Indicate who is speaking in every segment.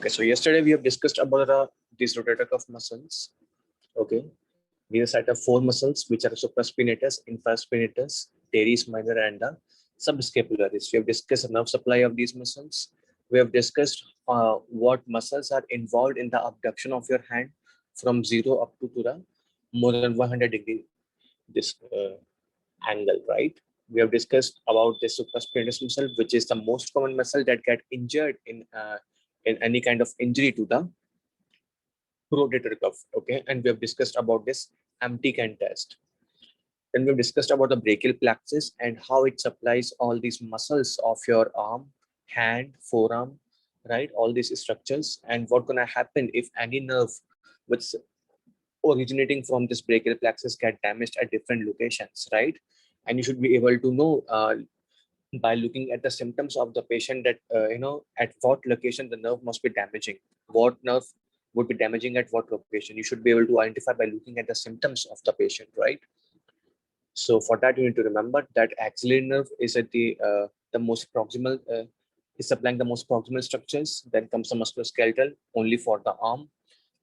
Speaker 1: Okay, so yesterday we have discussed about these rotator cuff muscles. Okay, these are set of four muscles which are supraspinatus, infraspinatus, teres minor, and the subscapularis. We have discussed the nerve supply of these muscles. We have discussed what muscles are involved in the abduction of your hand from 0 up to the more than 100-degree this angle, right? We have discussed about the supraspinatus muscle, which is the most common muscle that get injured in any kind of injury to the rotator cuff. Okay, and we have discussed about this empty can test. Then we've discussed about the brachial plexus and how it supplies all these muscles of your arm, hand, forearm, right? All these structures, and what gonna happen if any nerve which originating from this brachial plexus get damaged at different locations, right? And you should be able to know by looking at the symptoms of the patient that at what location the nerve must be damaging, what nerve would be damaging at what location. You should be able to identify by looking at the symptoms of the patient, right? So for that you need to remember that axillary nerve is at the most proximal is supplying the most proximal structures. Then comes the musculoskeletal only for the arm.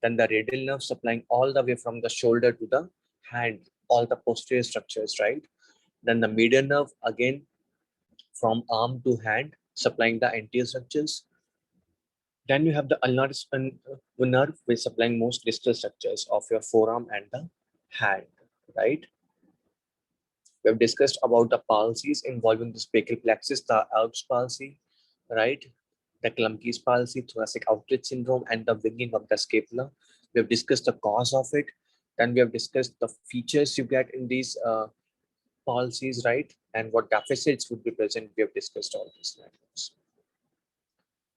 Speaker 1: Then the radial nerve supplying all the way from the shoulder to the hand, all the posterior structures, right? Then the median nerve again from arm to hand, supplying the anterior structures. Then you have the ulnar nerve, which is supplying most distal structures of your forearm and the hand, right? We have discussed about the palsies involving the brachial plexus, the Erb's palsy, right? The Klumpke's palsy, thoracic outlet syndrome, and the winging of the scapula. We have discussed the cause of it. Then we have discussed the features you get in these palsies, right? And what deficits would be present. We have discussed all these matters.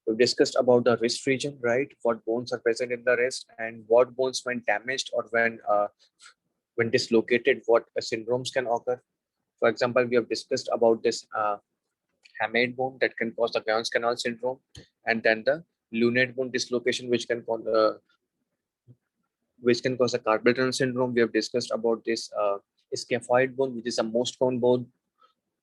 Speaker 1: We've discussed about the wrist region, right? What bones are present in the wrist and what bones when damaged or when dislocated, what syndromes can occur. For example, we have discussed about this hamate bone that can cause the Guyon's canal syndrome, and then the lunate bone dislocation, which can cause a carpal tunnel syndrome. We have discussed about this scaphoid bone, which is the most common bone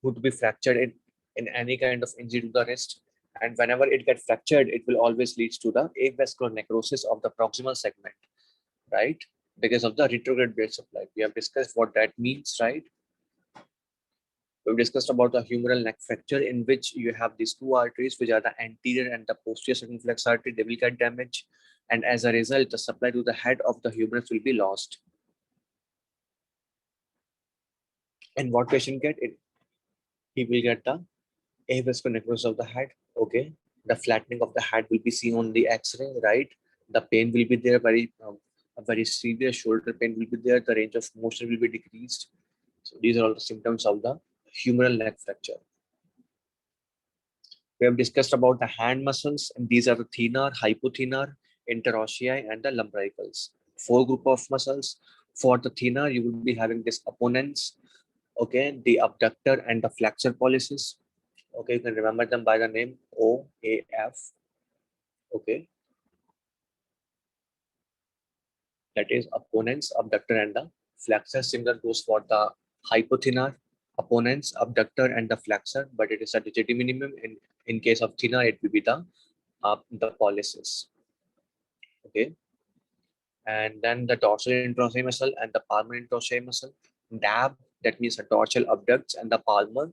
Speaker 1: would be fractured in any kind of injury to the wrist. And whenever it gets fractured, it will always lead to the avascular necrosis of the proximal segment, right? Because of the retrograde blood supply. We have discussed what that means, right? We've discussed about the humeral neck fracture, in which you have these two arteries, which are the anterior and the posterior circumflex artery. They will get damaged, and as a result, the supply to the head of the humerus will be lost. And what patient get it? He will get the avascular necrosis of the head. Okay, the flattening of the head will be seen on the X-ray, right? The pain will be there, a very severe shoulder pain will be there. The range of motion will be decreased. So these are all the symptoms of the humeral neck fracture. We have discussed about the hand muscles, and these are the thenar, hypothenar, interossei, and the lumbricals. Four group of muscles. For the thenar, you will be having this opponents, okay, the abductor and the flexor pollicis. Okay, you can remember them by the name OAF. Okay, that is opponents, abductor, and the flexor. Similar goes for the hypothenar, opponents, abductor, and the flexor, but it is a digit minimum. In case of thenar, it will be the pollicis. Okay, and then the dorsal interossei muscle and the palmar interossei muscle. DAB, that means the dorsal abducts, and the palmar,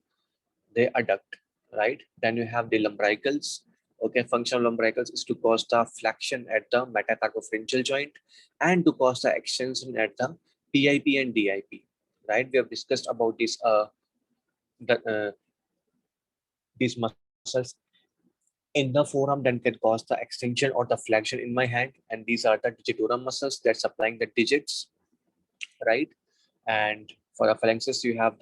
Speaker 1: they adduct, right? Then you have the lumbricals. Okay, function of lumbricals is to cause the flexion at the metacarpopharyngeal joint and to cause the extension at the PIP and DIP, right? We have discussed about these muscles in the forearm that can cause the extension or the flexion in my hand, and these are the digitorum muscles that supplying the digits, right? And for the phalanxes, you have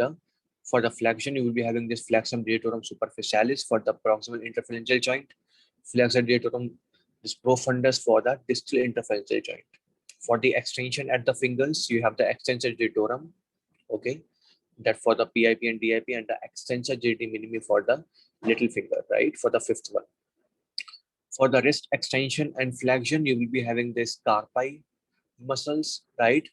Speaker 1: for the flexion, you will be having this flexum digitorum superficialis for the proximal interphalangeal joint, flexor digitorum this profundus for the distal interphalangeal joint. For the extension at the fingers, you have the extensor digitorum, okay, that for the PIP and DIP, and the extensor digiti minimi for the little finger, right, for the fifth one. For the wrist extension and flexion, you will be having this carpi muscles, right?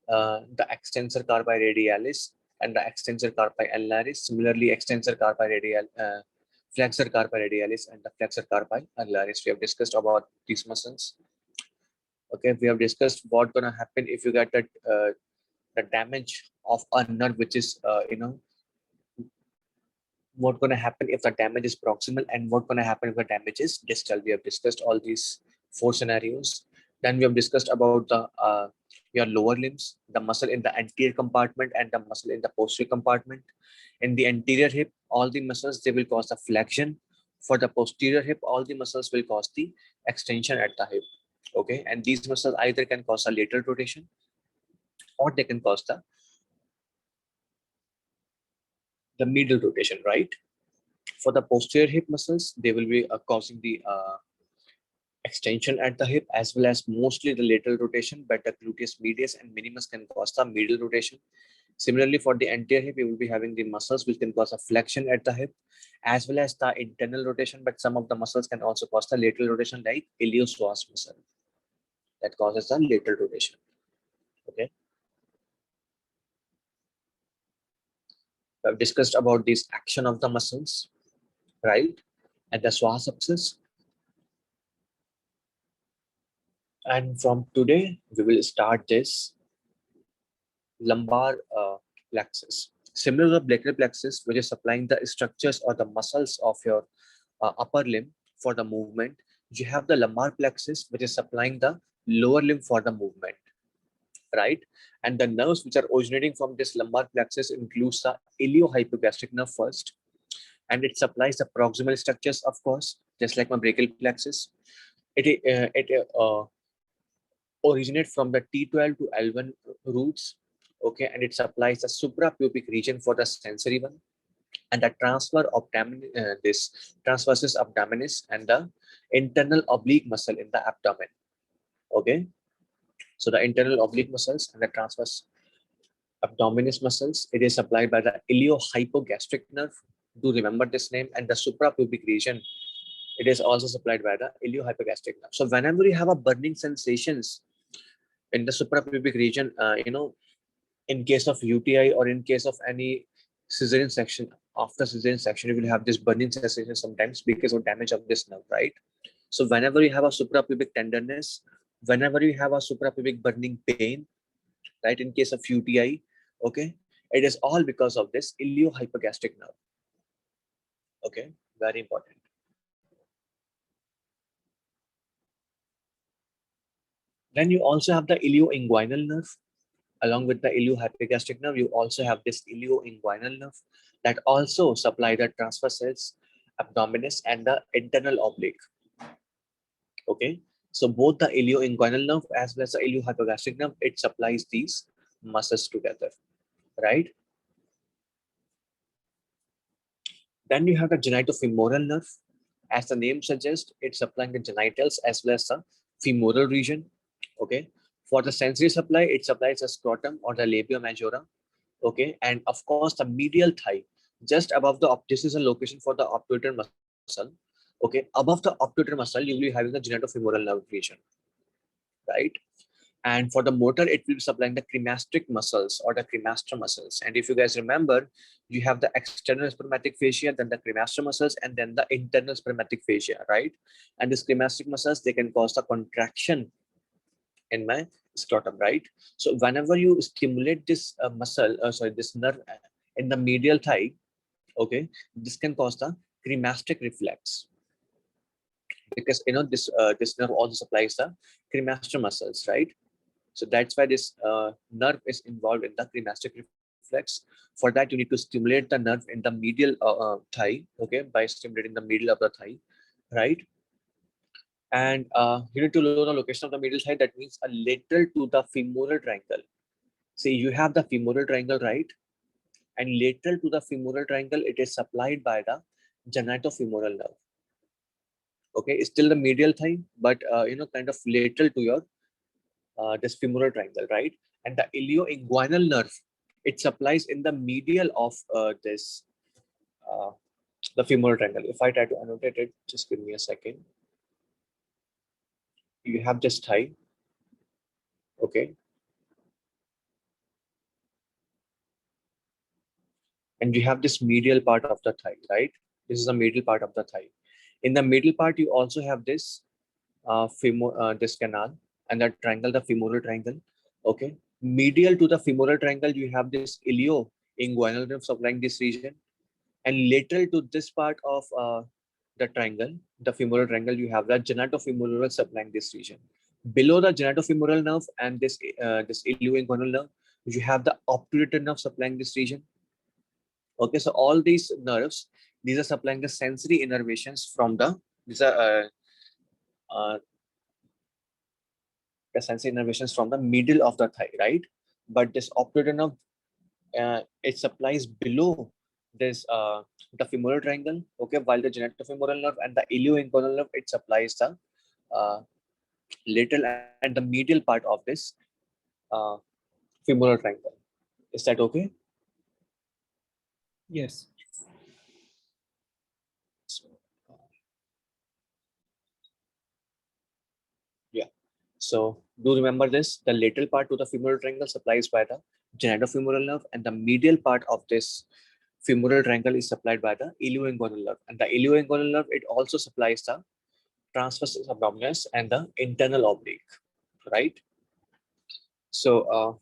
Speaker 1: The extensor carpi radialis and the extensor carpi ulnaris. Similarly, extensor carpi flexor carpi radialis and the flexor carpi ulnaris. We have discussed about these muscles. Okay, we have discussed what gonna happen if you get that the damage of a nerve, which is what gonna happen if the damage is proximal, and what gonna happen if the damage is distal. We have discussed all these four scenarios. Then we have discussed about the your lower limbs, the muscle in the anterior compartment and the muscle in the posterior compartment. In the anterior hip, all the muscles they will cause the flexion. For the posterior hip, all the muscles will cause the extension at the hip. Okay, and these muscles either can cause a lateral rotation or they can cause the medial rotation, right? For the posterior hip muscles, they will be causing the extension at the hip as well as mostly the lateral rotation, but the gluteus medius and minimus can cause the medial rotation. Similarly, for the anterior hip, you will be having the muscles which can cause a flexion at the hip as well as the internal rotation, but some of the muscles can also cause the lateral rotation like iliopsoas muscle that causes the lateral rotation. Okay. We have discussed about this action of the muscles, right? At the psoas axis. And from today, we will start this lumbar plexus. Similar to the brachial plexus, which is supplying the structures or the muscles of your upper limb for the movement, you have the lumbar plexus, which is supplying the lower limb for the movement, right? And the nerves which are originating from this lumbar plexus includes the iliohypogastric nerve first, and it supplies the proximal structures, of course, just like my brachial plexus. It originate from the T12 to L1 roots, okay, and it supplies the suprapubic region for the sensory one, and the this transversus abdominis and the internal oblique muscle in the abdomen, okay. So the internal oblique muscles and the transverse abdominis muscles, it is supplied by the iliohypogastric nerve. Do remember this name, and the suprapubic region, it is also supplied by the iliohypogastric nerve. So whenever you have a burning sensations in the suprapubic region, in case of UTI or in case of any cesarean section, after cesarean section, you will have this burning sensation sometimes because of damage of this nerve, right? So whenever you have a suprapubic tenderness, whenever you have a suprapubic burning pain, right, in case of UTI, okay, it is all because of this iliohypogastric nerve. Okay, very important. Then you also have the ilioinguinal nerve. Along with the iliohypogastric nerve, you also have this ilioinguinal nerve that also supply the transversus abdominis and the internal oblique. Okay, so both the ilioinguinal nerve as well as the iliohypogastric nerve, it supplies these muscles together, right? Then you have the genitofemoral nerve. As the name suggests, it's supplying the genitals as well as the femoral region. Okay, for the sensory supply, it supplies the scrotum or the labia majora. Okay, and of course the medial thigh, just above the this is a location for the obturator muscle. Okay, above the obturator muscle, you will be having the genitofemoral nerve region, right? And for the motor, it will be supplying the cremastric muscles or the cremaster muscles. And if you guys remember, you have the external spermatic fascia, then the cremaster muscles, and then the internal spermatic fascia, right? And these cremastric muscles, they can cause the contraction in my scrotum, right? So whenever you stimulate this this nerve in the medial thigh, okay, this can cause the cremastic reflex, because this nerve also supplies the cremaster muscles, right? So that's why this nerve is involved in the cremastic reflex. For that, you need to stimulate the nerve in the medial thigh, okay, by stimulating the middle of the thigh, right? And you need to know the location of the middle thigh. That means a lateral to the femoral triangle. See, you have the femoral triangle, right? And lateral to the femoral triangle, it is supplied by the genitofemoral nerve. Okay, it's still the medial thigh, but kind of lateral to your this femoral triangle, right? And the ilioinguinal nerve, it supplies in the medial of this uh, the femoral triangle. If I try to annotate it, just give me a second. You have this thigh, okay, and you have this medial part of the thigh, right? This is the middle part of the thigh. In the middle part, you also have this this canal and that triangle, the femoral triangle. Okay, medial to the femoral triangle, you have this ilio-inguinal nerve supplying this region, and lateral to this part of the triangle, the femoral triangle, you have the genitofemoral supplying this region. Below the genitofemoral nerve and this ilio-inguinal nerve, you have the obturator nerve supplying this region. Okay, so all these nerves, these are supplying the sensory innervations from these are uh, the sensory innervations from the middle of the thigh, right? But this obturator nerve, it supplies below this the femoral triangle, okay, while the genitofemoral nerve and the ilioinguinal nerve, it supplies the uh, lateral and the medial part of this uh, femoral triangle. Is that okay?
Speaker 2: Yes.
Speaker 1: So, yeah. So do remember this: the lateral part to the femoral triangle supplies by the genitofemoral nerve, and the medial part of this femoral triangle is supplied by the ilioinguinal nerve. And the ilioinguinal nerve, it also supplies the transversus abdominis and the internal oblique, right? So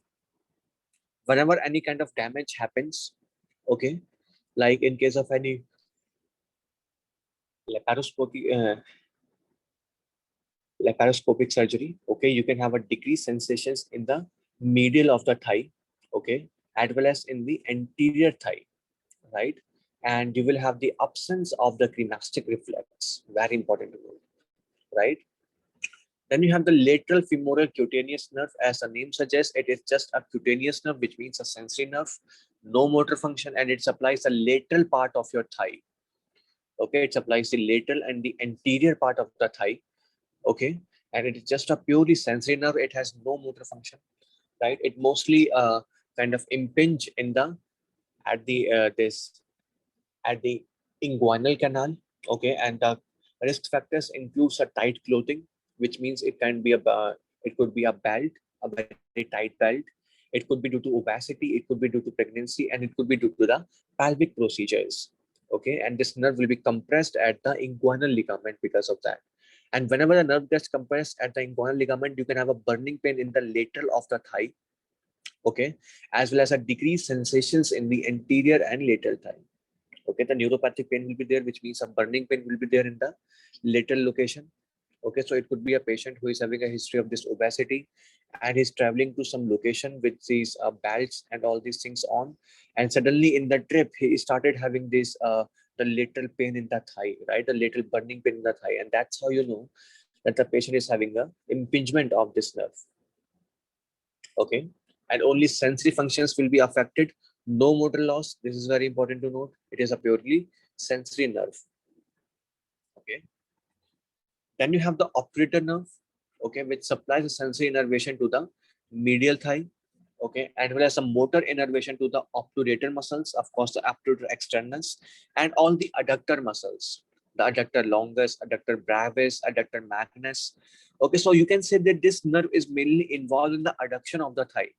Speaker 1: whenever any kind of damage happens, okay, like in case of any laparoscopic laparoscopic surgery, okay, you can have a decreased sensations in the medial of the thigh, okay, as well as in the anterior thigh, right? And you will have the absence of the cremastic reflex. Very important to know, right? Then you have the lateral femoral cutaneous nerve. As the name suggests, it is just a cutaneous nerve, which means a sensory nerve, no motor function, and it supplies the lateral part of your thigh. Okay, it supplies the lateral and the anterior part of the thigh. Okay, and it is just a purely sensory nerve. It has no motor function, right? It mostly kind of impinge in the at the this at the inguinal canal. Okay, and the risk factors includes a tight clothing, which means it can be it could be a belt, a very tight belt. It could be due to obesity, it could be due to pregnancy, and it could be due to the pelvic procedures. Okay, and this nerve will be compressed at the inguinal ligament because of that. And whenever the nerve gets compressed at the inguinal ligament, you can have a burning pain in the lateral of the thigh, okay, as well as a decreased sensations in the anterior and lateral thigh. Okay, the neuropathic pain will be there, which means a burning pain will be there in the lateral location. Okay, so it could be a patient who is having a history of this obesity and he's traveling to some location with these belts and all these things on, and suddenly in the trip he started having this the lateral pain in the thigh, right? The lateral burning pain in the thigh, and that's how you know that the patient is having a impingement of this nerve. Okay, and only sensory functions will be affected, no motor loss. This is very important to note. It is a purely sensory nerve. Okay, then you have the obturator nerve, okay, which supplies a sensory innervation to the medial thigh, okay, and well as a motor innervation to the obturator muscles, of course the obturator externus, and all the adductor muscles, the adductor longus, adductor brevis, adductor magnus. Okay, so you can say that this nerve is mainly involved in the adduction of the thigh.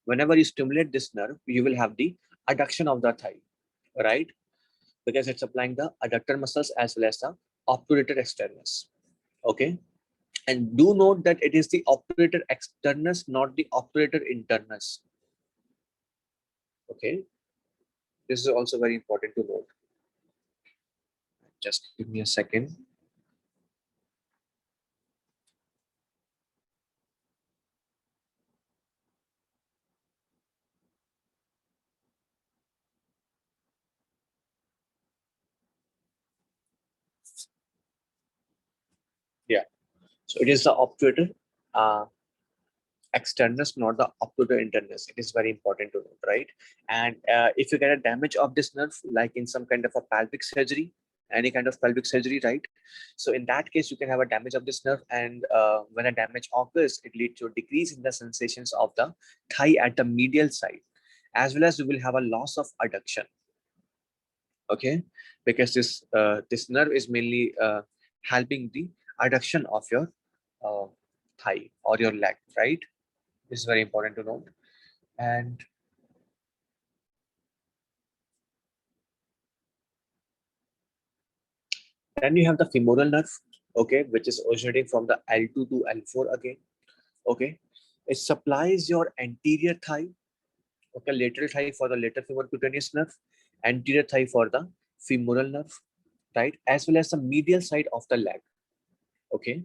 Speaker 1: Whenever you stimulate this nerve, you will have the adduction of the thigh, right? Because it's applying the adductor muscles as well as the obturator externus. Okay. And do note that it is the obturator externus, not the obturator internus. Okay. This is also very important to note. Just give me a second. Yeah. So it is the obturator uh, externus, not the obturator internus. It is very important to note, right? And if you get a damage of this nerve, like in some kind of a pelvic surgery, any kind of pelvic surgery, right? So in that case, you can have a damage of this nerve, and when a damage occurs, it leads to a decrease in the sensations of the thigh at the medial side, as well as you will have a loss of adduction. Okay, because this nerve is mainly helping the adduction of your uh, thigh or your leg, right? This is very important to note. And Then you have the femoral nerve, okay, which is originating from the L2 to L4 again, okay. It supplies your anterior thigh, okay, lateral thigh for the lateral femoral cutaneous nerve, anterior thigh for the femoral nerve, right, as well as the medial side of the leg, okay.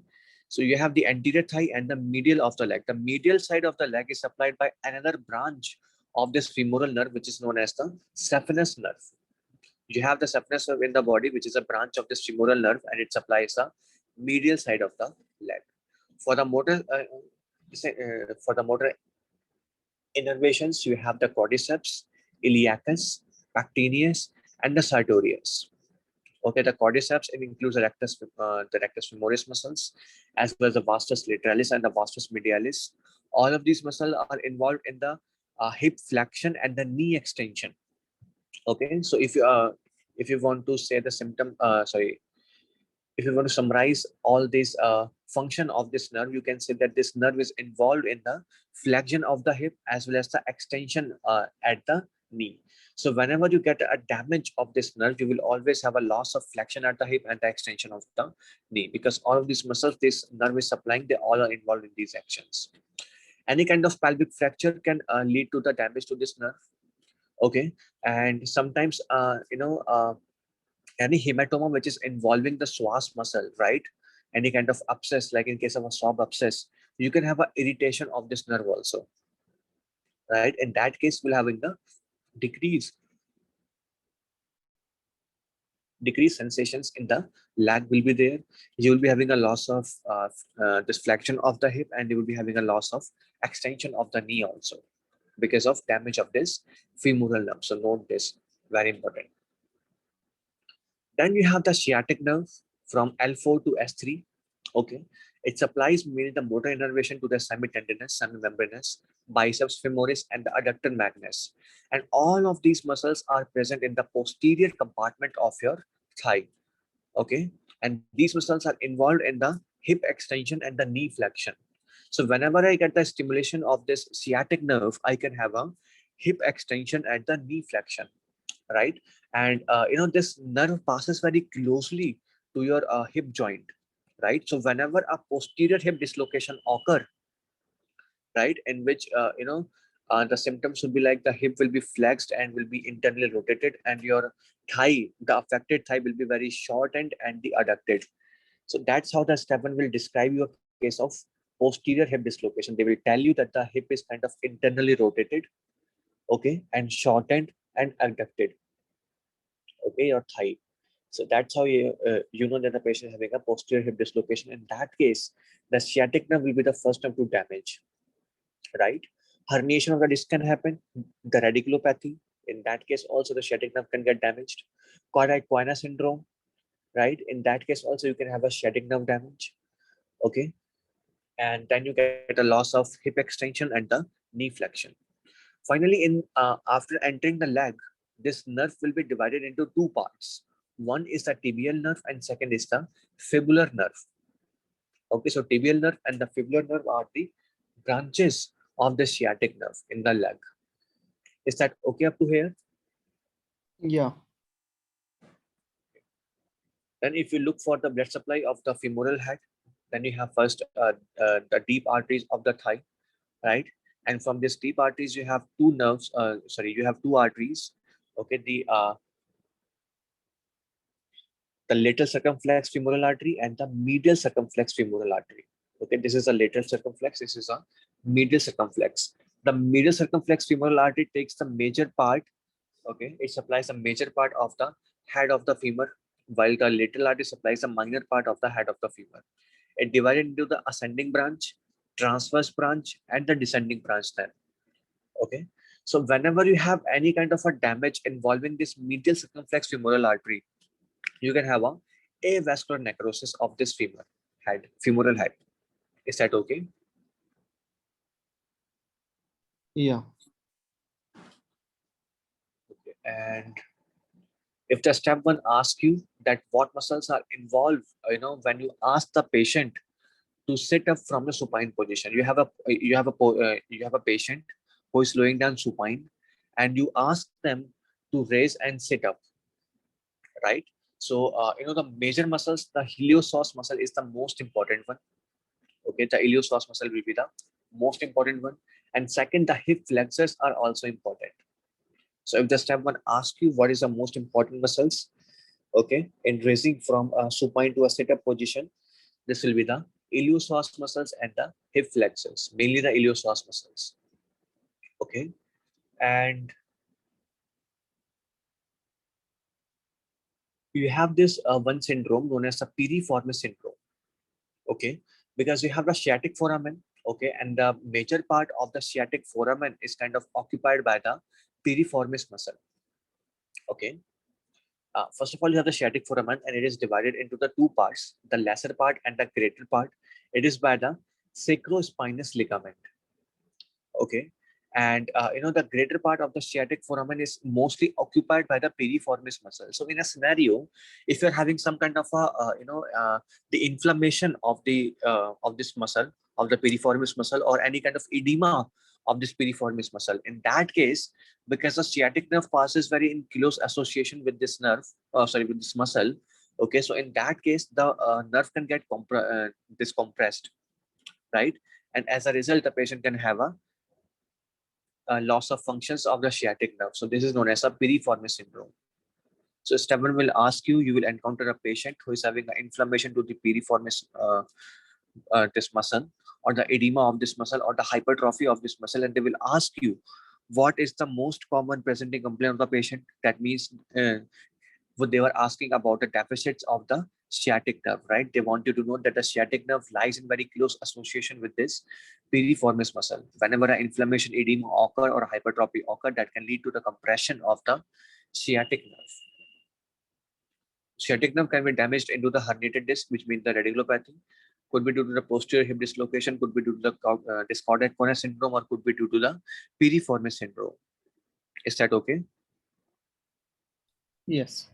Speaker 1: So you have the anterior thigh and the medial of the leg. The medial side of the leg is supplied by another branch of this femoral nerve, which is known as the saphenous nerve. You have the saphenous nerve in the body, which is a branch of this femoral nerve, and it supplies the medial side of the leg. For the motor, for the motor innervations, you have the quadriceps, iliacus, pectineus, and the sartorius. Okay, the quadriceps includes the rectus femoris muscles, as well as the vastus lateralis and the vastus medialis. All of these muscles are involved in the hip flexion and the knee extension. Okay, so if you want to say the symptom, sorry, if you want to summarize all this function of this nerve, you can say that this nerve is involved in the flexion of the hip as well as the extension at the knee. So whenever you get a damage of this nerve, you will always have a loss of flexion at the hip and the extension of the knee, because all of these muscles this nerve is supplying, they all are involved in these actions. Any kind of pelvic fracture can lead to the damage to this nerve. Okay, and sometimes any hematoma which is involving the psoas muscle, right? Any kind of abscess, like in case of a sob abscess, you can have an irritation of this nerve also, right? In that case, we'll having the decrease decreased sensations in the leg will be there. You will be having a loss of this flexion of the hip, and you will be having a loss of extension of the knee also because of damage of this femoral nerve. So note this, very important. Then you have the sciatic nerve from L4 to S3. Okay. It supplies mainly the motor innervation to the semitendinous, semimembranous, biceps femoris, and the adductor magnus. And all of these muscles are present in the posterior compartment of your thigh. Okay. And these muscles are involved in the hip extension and the knee flexion. So whenever I get the stimulation of this sciatic nerve, I can have a hip extension and the knee flexion, right? And this nerve passes very closely to your hip joint, right? So whenever a posterior hip dislocation occur, right, in which the symptoms will be like the hip will be flexed and will be internally rotated, and your thigh, the affected thigh, will be very shortened and the adducted. So that's how the step one will describe your case of posterior hip dislocation. They will tell you that the hip is kind of internally rotated, okay, and shortened and adducted, okay, your thigh. So that's how you know that the patient is having a posterior hip dislocation. In that case, the sciatic nerve will be the first nerve to damage, right? Herniation of the disc can happen, the radiculopathy. In that case, also the sciatic nerve can get damaged. Quina syndrome, right? In that case, also you can have a sciatic nerve damage, okay? And then you get a loss of hip extension and the knee flexion. Finally, after entering the leg, this nerve will be divided into two parts. One is the tibial nerve and second is the fibular nerve. Okay, so tibial nerve and the fibular nerve are the branches of the sciatic nerve in the leg. Is that okay up to here?
Speaker 2: Yeah.
Speaker 1: Then if you look for the blood supply of the femoral head, then you have first the deep arteries of the thigh, right? And from these deep arteries, you have two nerves, you have two arteries. Okay, the lateral circumflex femoral artery and the medial circumflex femoral artery. Okay, this is a lateral circumflex, this is a medial circumflex. The medial circumflex femoral artery takes the major part, okay, it supplies a major part of the head of the femur, while the lateral artery supplies a minor part of the head of the femur. It divided into the ascending branch, transverse branch, and the descending branch then. Okay, so whenever you have any kind of a damage involving this medial circumflex femoral artery, you can have a avascular necrosis of this femoral head. Is that okay?
Speaker 2: Yeah.
Speaker 1: Okay. And if the step one asks you that what muscles are involved, when you ask the patient to sit up from the supine position, you have a patient who is slowing down supine, and you ask them to raise and sit up, right? So, the major muscles, the iliopsoas muscle is the most important one. Okay, the iliopsoas muscle will be the most important one. And second, the hip flexors are also important. So if the step one asks you what is the most important muscles, okay, in raising from a supine to a setup position, this will be the iliopsoas muscles and the hip flexors, mainly the iliopsoas muscles. Okay, and you have this one syndrome known as the piriformis syndrome. Okay, because you have the sciatic foramen. Okay, and the major part of the sciatic foramen is kind of occupied by the piriformis muscle. Okay, first of all, you have the sciatic foramen, and it is divided into the two parts, the lesser part and the greater part. It is by the sacrospinous ligament. Okay, and the greater part of the sciatic foramen is mostly occupied by the piriformis muscle. So in a scenario, if you're having some kind of a the inflammation of this muscle, of the piriformis muscle, or any kind of edema of this piriformis muscle, in that case, because the sciatic nerve passes very in close association with this nerve, with this muscle. Okay, so in that case, the nerve can get discompressed, right? And as a result, the patient can have a loss of functions of the sciatic nerve. So this is known as a piriformis syndrome. So Stephen will ask you, you will encounter a patient who is having an inflammation to the piriformis this muscle, or the edema of this muscle, or the hypertrophy of this muscle, and they will ask you what is the most common presenting complaint of the patient. That means what they were asking about the deficits of the sciatic nerve, right? They want you to know that the sciatic nerve lies in very close association with this piriformis muscle. Whenever an inflammation, edema occur or hypertrophy occur, that can lead to the compression of the sciatic nerve. Sciatic nerve can be damaged into the herniated disc, which means the radiculopathy. Could be due to the posterior hip dislocation, could be due to the discordant corner syndrome, or could be due to the piriformis syndrome. Is that okay?
Speaker 2: Yes.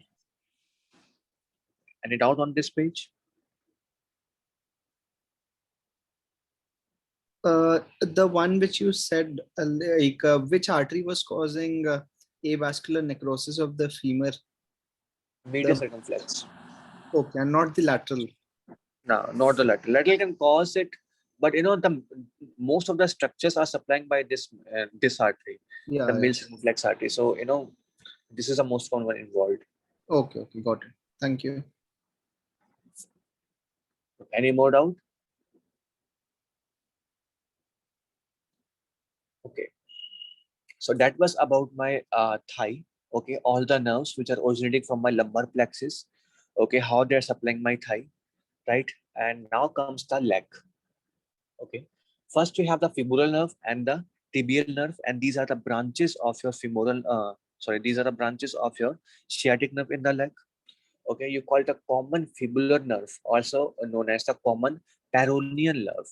Speaker 1: Any doubt on this page?
Speaker 2: The one which you said, which artery was causing avascular necrosis of the femur?
Speaker 1: Medial
Speaker 2: The
Speaker 1: circumflex.
Speaker 2: Okay, and not the lateral.
Speaker 1: No, not the lateral. Lateral can cause it, but the most of the structures are supplying by this artery, the
Speaker 2: Yeah, yeah.
Speaker 1: male circumflex artery. So this is the most common one involved.
Speaker 2: Okay, okay, got it. Thank you.
Speaker 1: Any more doubt? Okay. So that was about my thigh. Okay, all the nerves which are originating from my lumbar plexus. Okay, how they're supplying my thigh, right? And now comes the leg. Okay, first we have the femoral nerve and the tibial nerve, and these are the branches of your femoral. These are the branches of your sciatic nerve in the leg. Okay, you call it a common fibular nerve, also known as the common peroneal nerve.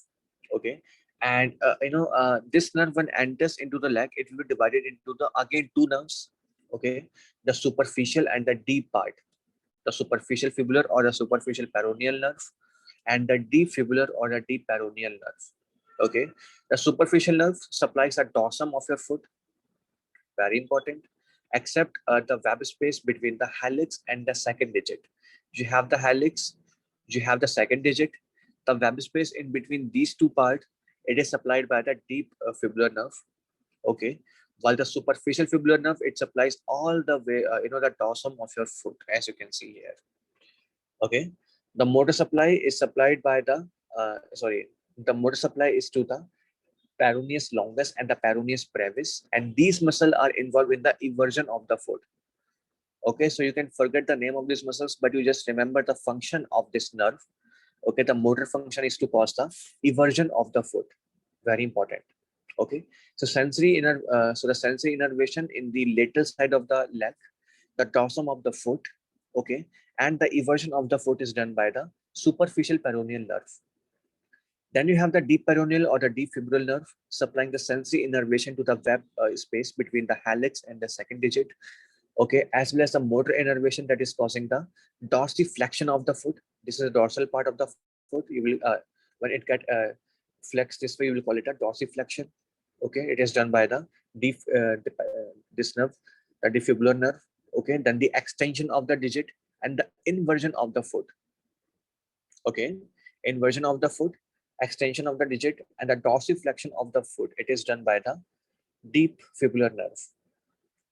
Speaker 1: Okay, and this nerve when enters into the leg, it will be divided into the again two nerves. Okay, the superficial and the deep part, the superficial fibular or the superficial peroneal nerve, and the deep fibular or the deep peroneal nerve. Okay, the superficial nerve supplies the dorsum of your foot, very important, except the web space between the helix and the second digit. You have the helix, you have the second digit, the web space in between these two parts, it is supplied by the deep fibular nerve. Okay, while the superficial fibular nerve, it supplies all the way, the dorsum of your foot, as you can see here. Okay, the motor supply is supplied by the motor supply is to the peroneus longus and the peroneus brevis, and these muscles are involved in the eversion of the foot. Okay, so you can forget the name of these muscles, but you just remember the function of this nerve. Okay, the motor function is to cause the eversion of the foot. Very important. Okay, so the sensory innervation in the lateral side of the leg, the dorsum of the foot. Okay, and the eversion of the foot is done by the superficial peroneal nerve. Then you have the deep peroneal or the deep fibular nerve supplying the sensory innervation to the web space between the helix and the second digit. Okay, as well as the motor innervation that is causing the dorsiflexion of the foot. This is the dorsal part of the foot. You will when it get flexed this way, you will call it a dorsiflexion. Okay, it is done by the this nerve, the defibular nerve. Okay, then the extension of the digit. and the inversion of the foot. Okay, inversion of the foot, extension of the digit, and the dorsiflexion of the foot. It is done by the deep fibular nerve.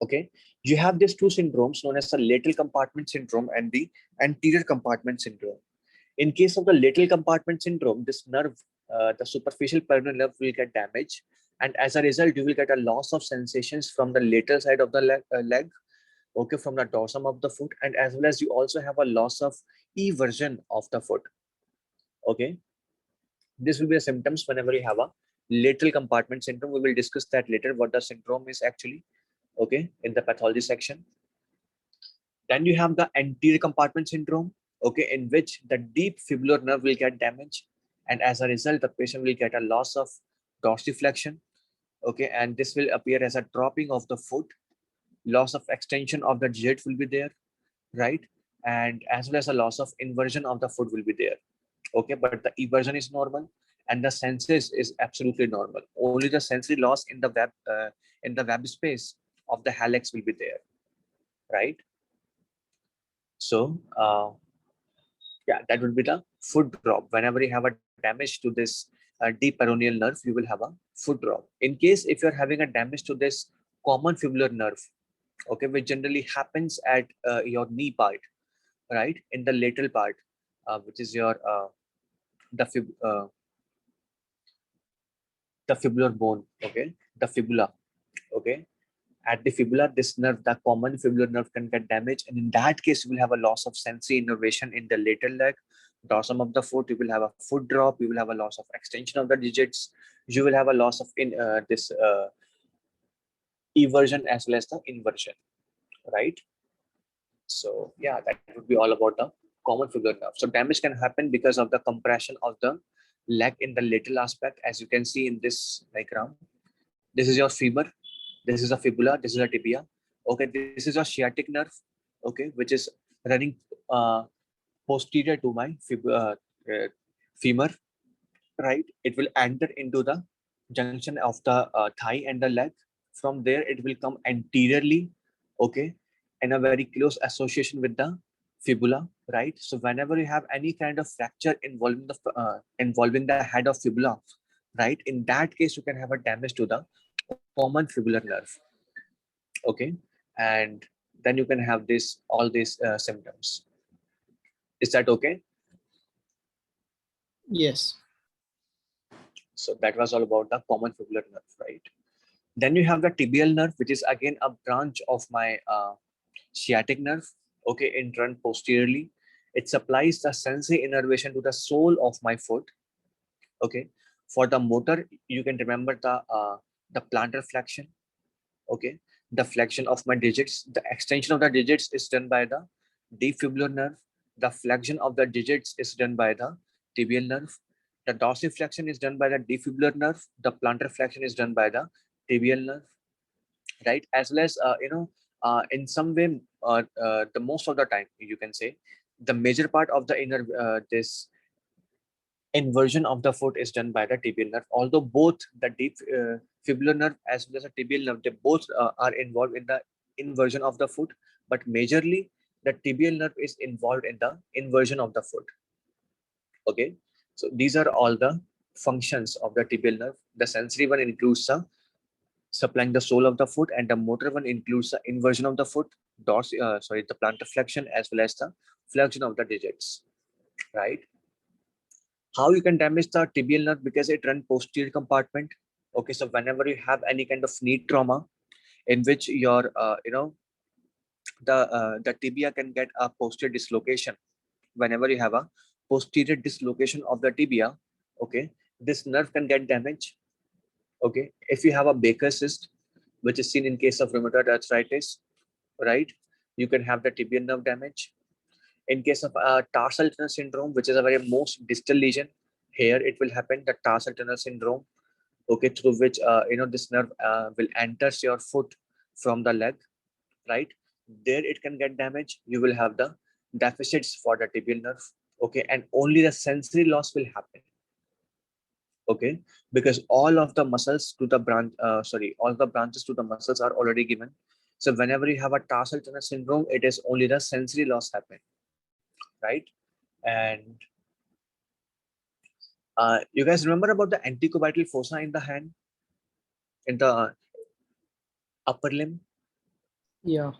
Speaker 1: Okay, you have these two syndromes known as the lateral compartment syndrome and the anterior compartment syndrome. In case of the lateral compartment syndrome, this nerve, the superficial peroneal nerve, will get damaged, and as a result, you will get a loss of sensations from the lateral side of the leg, okay, from the dorsum of the foot, and as well as you also have a loss of eversion of the foot. Okay, this will be the symptoms whenever you have a lateral compartment syndrome. We will discuss that later, what the syndrome is actually, okay, in the pathology section. Then you have the anterior compartment syndrome, okay, in which the deep fibular nerve will get damaged, and as a result, the patient will get a loss of dorsiflexion, okay, and this will appear as a dropping of the foot, loss of extension of the digit will be there, right, and as well as a loss of inversion of the foot will be there, okay, but the eversion is normal, and the senses is absolutely normal. Only the sensory loss in the web space of the hallux will be there, right? So yeah, that will be the foot drop. Whenever you have a damage to this deep peroneal nerve, you will have a foot drop. In case if you're having a damage to this common fibular nerve, okay, which generally happens at your knee part, right, in the lateral part, which is your the fib, uh, the fibular bone, okay, the fibula, okay. At the fibula, this nerve, the common fibular nerve, can get damaged, and in that case, you will have a loss of sensory innervation in the lateral leg, dorsum of the foot. You will have a foot drop. You will have a loss of extension of the digits. You will have a loss of this eversion as well as the inversion, right? So yeah, that would be all about the common fibular nerve. So damage can happen because of the compression of the leg in the lateral aspect, as you can see in this diagram. This is your femur, this is a fibula, this is a tibia. Okay, this is your sciatic nerve, okay, which is running uh, posterior to my femur, right? It will enter into the junction of the thigh and the leg. From there, it will come anteriorly, okay, in a very close association with the fibula, right? So whenever you have any kind of fracture involving the head of fibula, right, in that case, you can have a damage to the common fibular nerve, okay, and then you can have this all these symptoms. Is that okay?
Speaker 2: Yes.
Speaker 1: So that was all about the common fibular nerve, right? Then you have the tibial nerve, which is again a branch of my sciatic nerve, okay, in run posteriorly. It supplies the sensory innervation to the sole of my foot, okay. For the motor, you can remember the plantar flexion, okay, the flexion of my digits. The extension of the digits is done by the defibular nerve. The flexion of the digits is done by the tibial nerve. The dorsiflexion is done by the defibular nerve. The plantar flexion is done by the tibial nerve, right? As well as in some way, the most of the time, you can say, the major part of the inner this inversion of the foot is done by the tibial nerve. Although both the deep fibular nerve as well as the tibial nerve, they both are involved in the inversion of the foot, but majorly the tibial nerve is involved in the inversion of the foot. Okay, so these are all the functions of the tibial nerve. The sensory one includes the supplying the sole of the foot, and the motor one includes the inversion of the foot, the plantar flexion as well as the flexion of the digits, right? How you can damage the tibial nerve? Because it runs posterior compartment. Okay, so whenever you have any kind of knee trauma in which your the tibia can get a posterior dislocation. Whenever you have a posterior dislocation of the tibia, okay, this nerve can get damaged. Okay, if you have a Baker cyst, which is seen in case of rheumatoid arthritis, right, you can have the tibial nerve damage. In case of tarsal tunnel syndrome, which is a very most distal lesion, here it will happen the tarsal tunnel syndrome, okay, through which this nerve will enters your foot from the leg, right? There it can get damaged. You will have the deficits for the tibial nerve, okay, and only the sensory loss will happen, okay, because all of the muscles to the all the branches to the muscles are already given. So whenever you have a tarsal tunnel syndrome, it is only the sensory loss happen. right? And you guys remember about the antecubital fossa in the hand, in the upper limb?
Speaker 2: Yeah.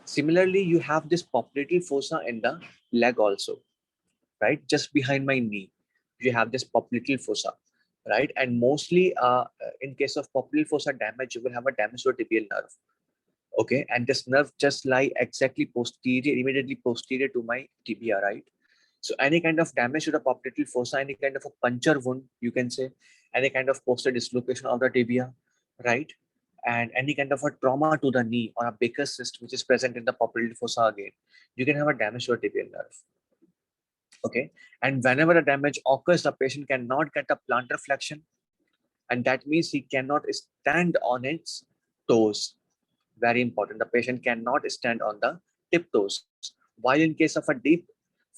Speaker 1: Similarly, you have this popliteal fossa in the leg also, right? Just behind my knee, you have this popliteal fossa, right? And mostly in case of popliteal fossa damage, you will have a damage to a tibial nerve. Okay, and this nerve just lie exactly posterior, immediately posterior to my tibia, right? So any kind of damage to the popliteal fossa, any kind of a puncture wound, you can say, any kind of posterior dislocation of the tibia, right? And any kind of a trauma to the knee or a Baker's cyst, which is present in the popliteal fossa again, you can have a damage to a tibial nerve. Okay, and whenever a damage occurs, the patient cannot get a plantar flexion, and that means he cannot stand on its toes. Very important. The patient cannot stand on the tiptoes. While in case of a deep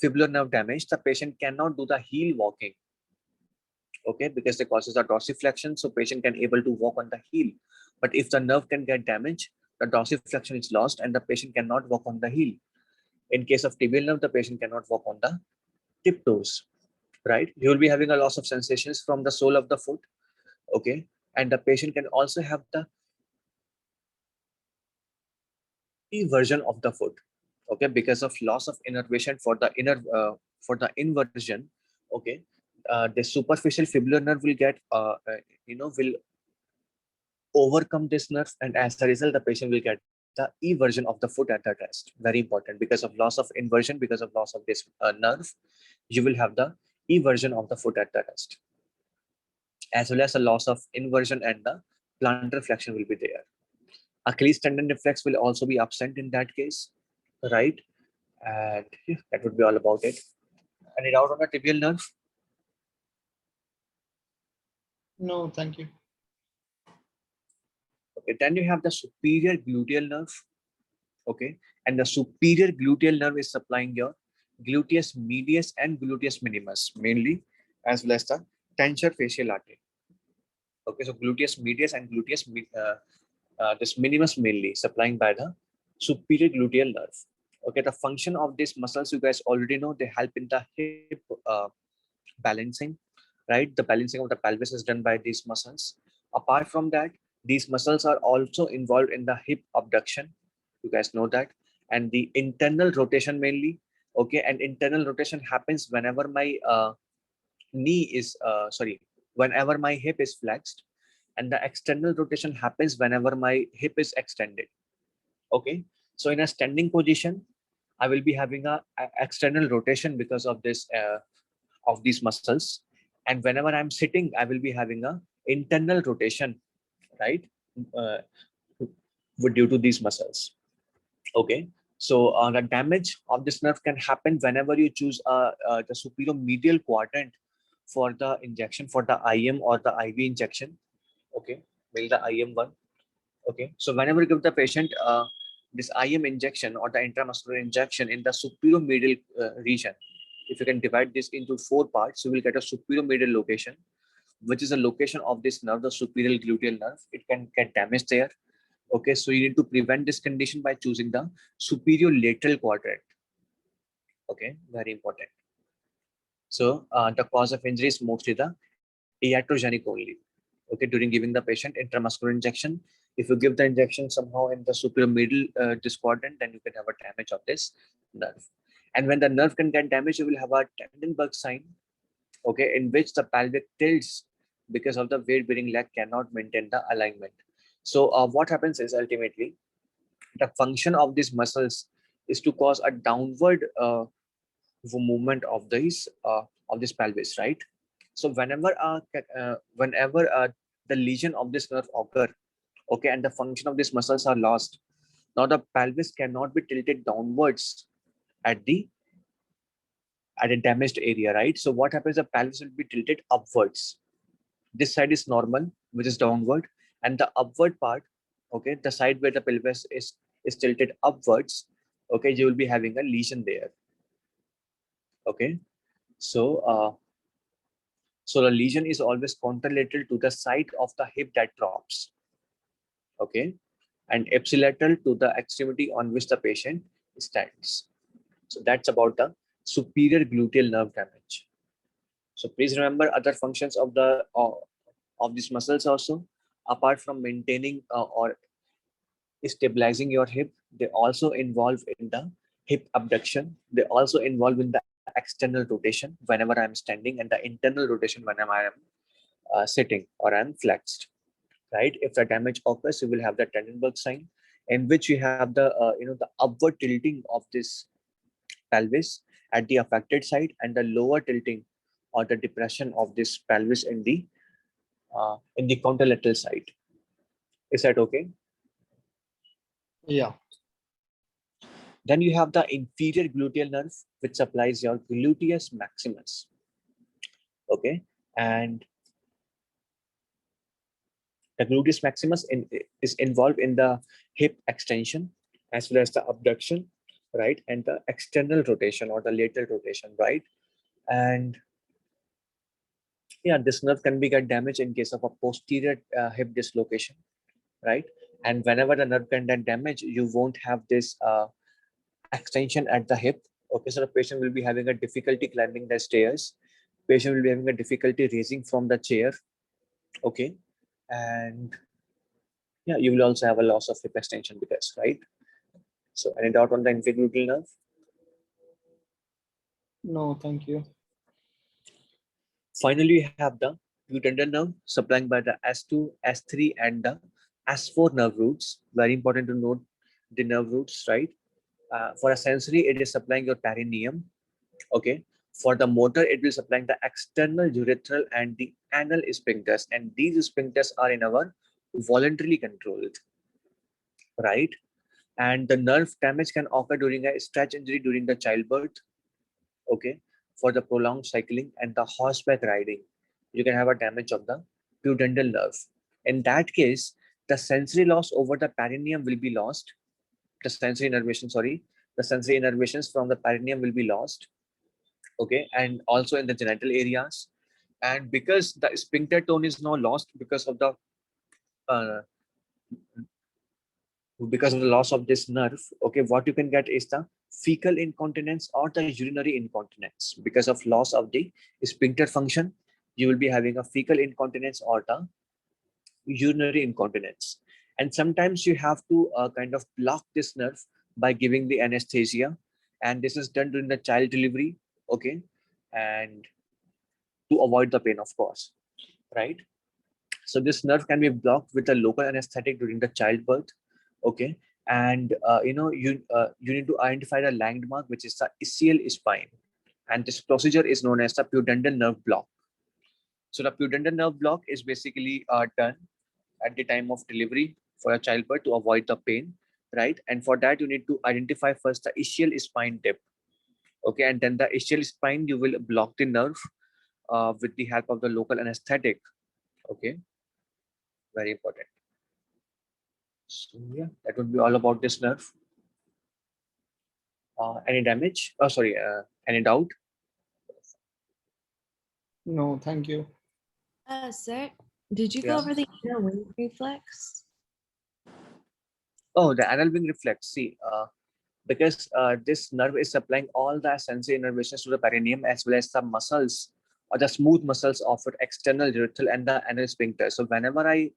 Speaker 1: fibular nerve damage, the patient cannot do the heel walking. Okay, because the causes are dorsiflexion, so patient can able to walk on the heel. But if the nerve can get damaged, the dorsiflexion is lost and the patient cannot walk on the heel. In case of tibial nerve, the patient cannot walk on the tiptoes. Right? You will be having a loss of sensations from the sole of the foot. Okay, and the patient can also have the version of the foot, okay, because of loss of innervation for the inversion. Okay, the superficial fibular nerve will get will overcome this nerve, and as a result the patient will get the eversion of the foot at the rest. Very important. Because of loss of inversion, because of loss of this nerve, you will have the eversion of the foot at the rest, as well as a loss of inversion, and the plantar flexion will be there. Achilles tendon reflex will also be absent in that case, right? And yeah, that would be all about it. Any doubt on the tibial nerve?
Speaker 2: No, thank you.
Speaker 1: Okay, then you have the superior gluteal nerve. Okay, and the superior gluteal nerve is supplying your gluteus medius and gluteus minimus mainly, as well as the tensor facial artery. Okay, so gluteus medius and this minimus mainly supplying by the superior gluteal nerve. Okay, the function of these muscles you guys already know. They help in the hip balancing, right? The balancing of the pelvis is done by these muscles. Apart from that, these muscles are also involved in the hip abduction. You guys know that. And the internal rotation mainly. Okay, and internal rotation happens whenever my whenever my hip is flexed, and the external rotation happens whenever my hip is extended. Okay, so in a standing position, I will be having a external rotation because of these muscles, and whenever I'm sitting, I will be having a internal rotation, right? uh, Due to these muscles. Okay, so the damage of this nerve can happen whenever you choose the superior medial quadrant for the injection, for the IM or the IV injection. Okay, will the IM one. Okay, so whenever you give the patient this IM injection or the intramuscular injection in the superior medial region, if you can divide this into 4 parts, you will get a superior medial location, which is a location of this nerve, the superior gluteal nerve. It can get damaged there. Okay, so you need to prevent this condition by choosing the superior lateral quadrant. Okay, very important. So the cause of injury is mostly the iatrogenic only. Okay, during giving the patient intramuscular injection, if you give the injection somehow in the superior middle this quadrant, then you can have a damage of this nerve. And when the nerve can get damaged, you will have a Tendenberg sign. Okay, in which the pelvic tilts because of the weight bearing leg cannot maintain the alignment. So what happens is ultimately the function of these muscles is to cause a downward movement of this pelvis, right? So whenever the lesion of this nerve occur, okay, and the function of these muscles are lost, now the pelvis cannot be tilted downwards at the at a damaged area, right? So what happens? The pelvis will be tilted upwards. This side is normal, which is downward, and the upward part, okay, the side where the pelvis is tilted upwards, okay, you will be having a lesion there. Okay, so so the lesion is always contralateral to the side of the hip that drops. Okay, and ipsilateral to the extremity on which the patient stands. So that's about the superior gluteal nerve damage. So please remember other functions of these muscles also. Apart from maintaining or stabilizing your hip, they also involve in the hip abduction. They also involve in the external rotation whenever I'm standing, and the internal rotation whenever I am sitting or I'm flexed. Right? If the damage occurs, you will have the Trendelenburg sign, in which you have the the upward tilting of this pelvis at the affected side, and the lower tilting or the depression of this pelvis in the contralateral side. Is that okay?
Speaker 2: Yeah.
Speaker 1: Then you have the inferior gluteal nerve, which supplies your gluteus maximus. Okay, and the gluteus maximus is involved in the hip extension as well as the abduction, right, and the external rotation or the lateral rotation, right? And yeah, this nerve can be get damaged in case of a posterior hip dislocation, right? And whenever the nerve can get damaged, you won't have this extension at the hip. Okay, so the patient will be having a difficulty climbing the stairs. Patient will be having a difficulty raising from the chair. Okay, and yeah, you will also have a loss of hip extension because, right? So any doubt on the inferior nerve?
Speaker 2: No, thank you.
Speaker 1: Finally, you have the pudendal nerve supplying by the S2, S3, and the S4 nerve roots. Very important to note the nerve roots, right? For a sensory, it is supplying your perineum. Okay. For the motor, it will supplying the external urethral and the anal sphincters, and these sphincters are in our voluntarily controlled, right? And the nerve damage can occur during a stretch injury during the childbirth. Okay, for the prolonged cycling and the horseback riding, you can have a damage of the pudendal nerve. In that case, the sensory loss over the perineum will be lost. The sensory innervation, sorry, the sensory innervations from the perineum will be lost. Okay, and also in the genital areas. And because the sphincter tone is now lost uh, because of the loss of this nerve, okay, what you can get is the fecal incontinence or the urinary incontinence. Because of loss of the sphincter function, you will be having a fecal incontinence or the urinary incontinence. And sometimes you have to kind of block this nerve by giving the anesthesia, and this is done during the child delivery. Okay, and to avoid the pain, of course, right? So this nerve can be blocked with a local anesthetic during the childbirth. Okay, and you need to identify the landmark, which is the ischial spine, and this procedure is known as the pudendal nerve block. So the pudendal nerve block is basically done at the time of delivery for a childbirth to avoid the pain, right? And for that, you need to identify first the ischial spine tip. Okay, and then the ischial spine, you will block the nerve with the help of the local anesthetic. Okay, very important. So yeah, that would be all about this nerve. Any damage? Oh, sorry. Any doubt?
Speaker 2: No, thank you.
Speaker 3: Sir, did you go
Speaker 1: Yeah.
Speaker 3: over the inner wing reflex?
Speaker 1: Oh, the anal wing reflex. See, because this nerve is supplying all the sensory innervations to the perineum as well as the muscles or the smooth muscles of the external urethral and the anal sphincter. So whenever I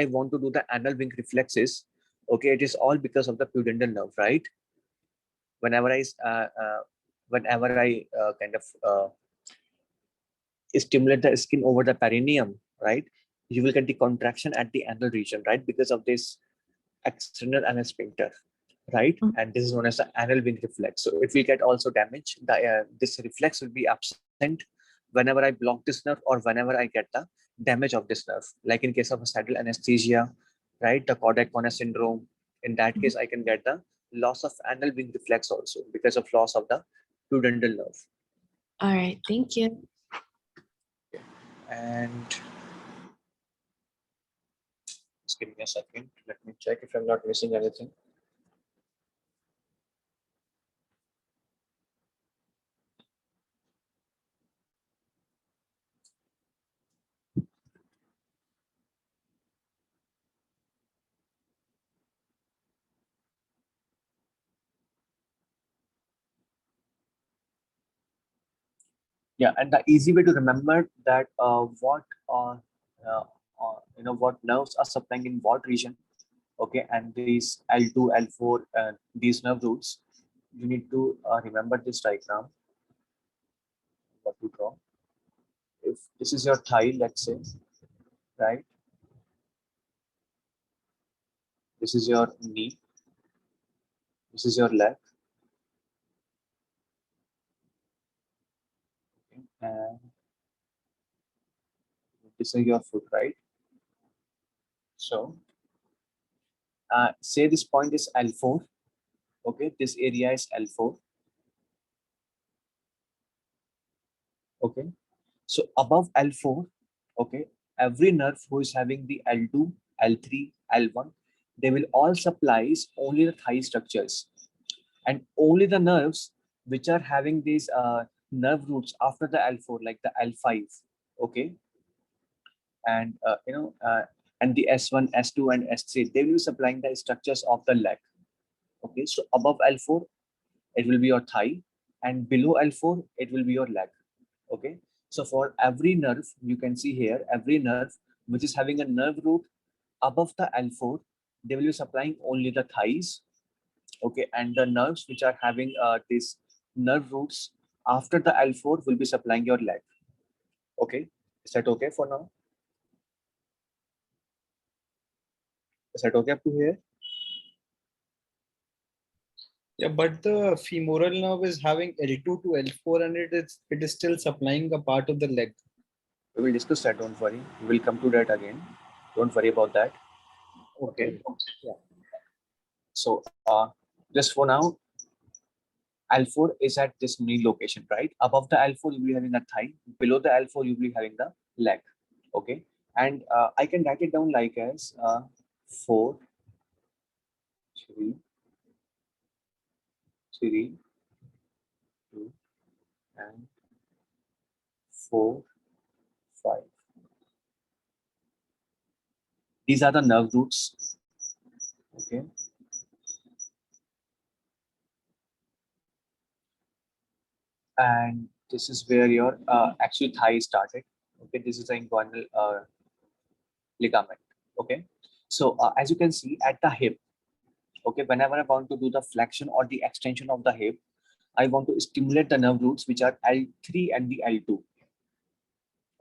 Speaker 1: want to do the anal wing reflexes, okay, it is all because of the pudendal nerve, right? Whenever I uh, uh, whenever I kind of stimulate the skin over the perineum, right? You will get the contraction at the anal region, right? Because of this external anal sphincter, right?
Speaker 3: Mhm.
Speaker 1: And this is known as the anal wing reflex. So it will get also damaged. This reflex will be absent whenever I block this nerve or whenever I get the damage of this nerve. Like in case of a saddle anesthesia, right? The Kodak corner syndrome. In that case, I can get the loss of anal wing reflex also because of loss of the pudendal nerve.
Speaker 3: All right, thank you.
Speaker 1: And just give me a second. Let me check if I'm not missing anything. Yeah, and the easy way to remember that uh, what nerves are supplying in what region. Okay, and these L2, L4, these nerve roots, you need to remember this diagram. What to draw? If this is your thigh, let's say, right? This is your knee. This is your leg. Okay, and this is your foot, right? So, say this point is L4. Okay, this area is L4. Okay, so above L4, okay, every nerve who is having the L2, L3, L1, they will all supplies only the thigh structures, and only the nerves which are having these nerve roots after the L4, like the L5, okay, and and the S1, S2, and S3, they will be supplying the structures of the leg. Okay, so above L4, it will be your thigh, and below L4, it will be your leg. Okay, so for every nerve, you can see here, every nerve which is having a nerve root above the L4, they will be supplying only the thighs. Okay, and the nerves which are having these nerve roots after the L4 will be supplying your leg. Okay, is that okay for now? Is that okay up to here?
Speaker 2: Yeah, but the femoral nerve is having L2 to L4 and it is still supplying a part of the leg.
Speaker 1: We will discuss that, don't worry. We will come to that again. Don't worry about that. Okay. Yeah. So just for now, L4 is at this knee location, right? Above the L4, you'll be having a thigh. Below the L4, you'll be having the leg. Okay. And I can write it down like as 4, 3, 3, 2, and 4, 5. These are the nerve roots. Okay. And this is where your actual thigh started. Okay. This is the inguinal ligament. Okay. So as you can see at the hip, okay, whenever I want to do the flexion or the extension of the hip, I want to stimulate the nerve roots which are L3 and the L2.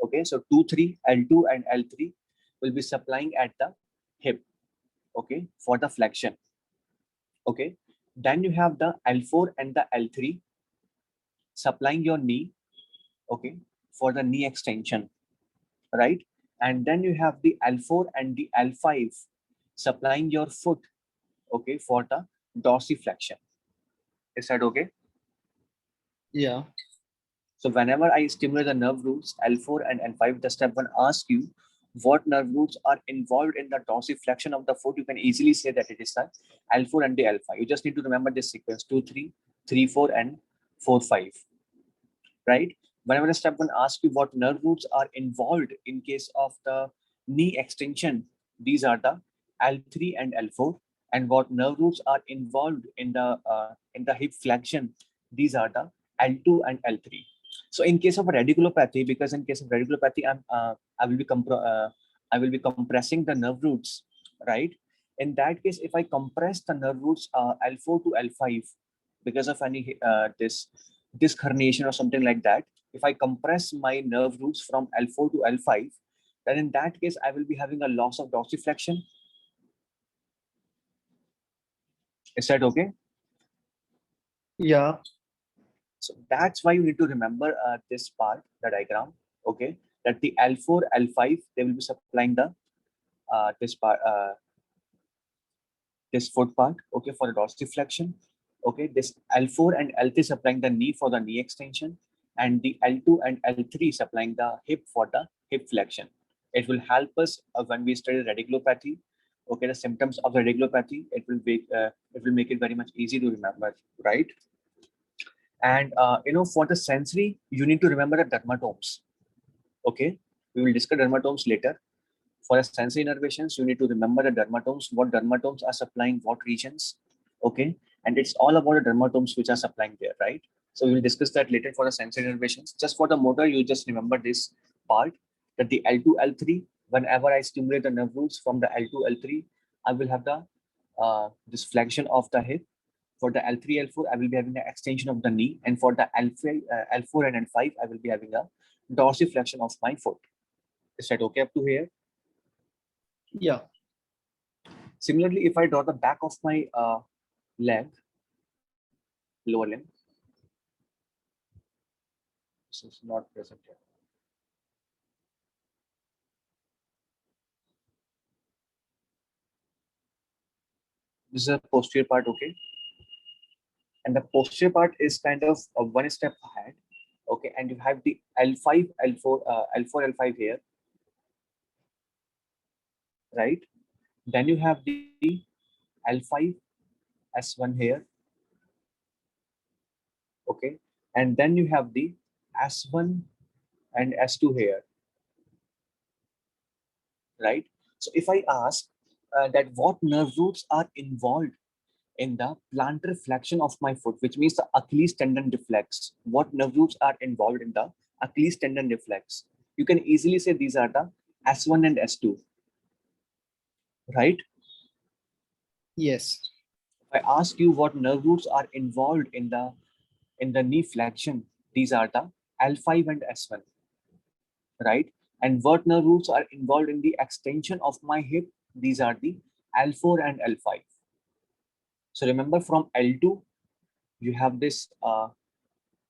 Speaker 1: Okay, so 2, 3, L2 and L3 will be supplying at the hip, okay, for the flexion. Okay, then you have the L4 and the L3 supplying your knee, okay, for the knee extension, right? And then you have the L4 and the L5 supplying your foot, okay, for the dorsiflexion. Is that okay?
Speaker 2: Yeah.
Speaker 1: So whenever I stimulate the nerve roots L4 and L5, the step one asks you what nerve roots are involved in the dorsiflexion of the foot. You can easily say that it is the L4 and the L5. You just need to remember this sequence 2, 3, 3, 4, and 4, 5. Right? Whenever the step one asks you what nerve roots are involved in case of the knee extension, these are the L3 and L4. And what nerve roots are involved in the hip flexion, these are the L2 and L3. So in case of radiculopathy, because in case of radiculopathy, I will be compressing the nerve roots, right? In that case, if I compress the nerve roots L4 to L5 because of any disc herniation or something like that, if I compress my nerve roots from L4 to L5, then in that case, I will be having a loss of dorsiflexion. Is that okay?
Speaker 2: Yeah.
Speaker 1: So that's why you need to remember this part, the diagram, okay? That the L4, L5, they will be supplying the this part, this foot part, okay, for the dorsiflexion. Okay, this L4 and L3 supplying the knee for the knee extension, and the L2 and L3 supplying the hip for the hip flexion. It will help us when we study radiculopathy. Okay, the symptoms of the radiculopathy, it will make it very much easy to remember, right? And for the sensory, you need to remember the dermatomes. Okay, we will discuss dermatomes later. For the sensory innervations, you need to remember the dermatomes, what dermatomes are supplying what regions. Okay, and it's all about the dermatomes which are supplying there, right? So we will discuss that later for the sensory innervations. Just for the motor, you just remember this part, that the L2, L3, whenever I stimulate the nerve roots from the L2, L3, I will have the this flexion of the hip. For the L3, L4, I will be having the extension of the knee. And for the L4 and L5, I will be having a dorsiflexion of my foot. Is that okay up to here?
Speaker 2: Yeah.
Speaker 1: Similarly, if I draw the back of my leg, lower limb, this is not present here. This is a posterior part, okay? And the posterior part is kind of one step ahead, okay? And you have the L5, L4, L4, L5 here, right? Then you have the L5, S1 here, okay? And then you have the S1 and S2 here, right? So if I ask that what nerve roots are involved in the plantar flexion of my foot, which means the Achilles tendon reflex, what nerve roots are involved in the Achilles tendon reflex? You can easily say these are the S1 and S2, right?
Speaker 2: Yes.
Speaker 1: If I ask you what nerve roots are involved in the knee flexion, these are the L5 and S1, right? And what nerve roots are involved in the extension of my hip? These are the L4 and L5. So remember, from L2 you have this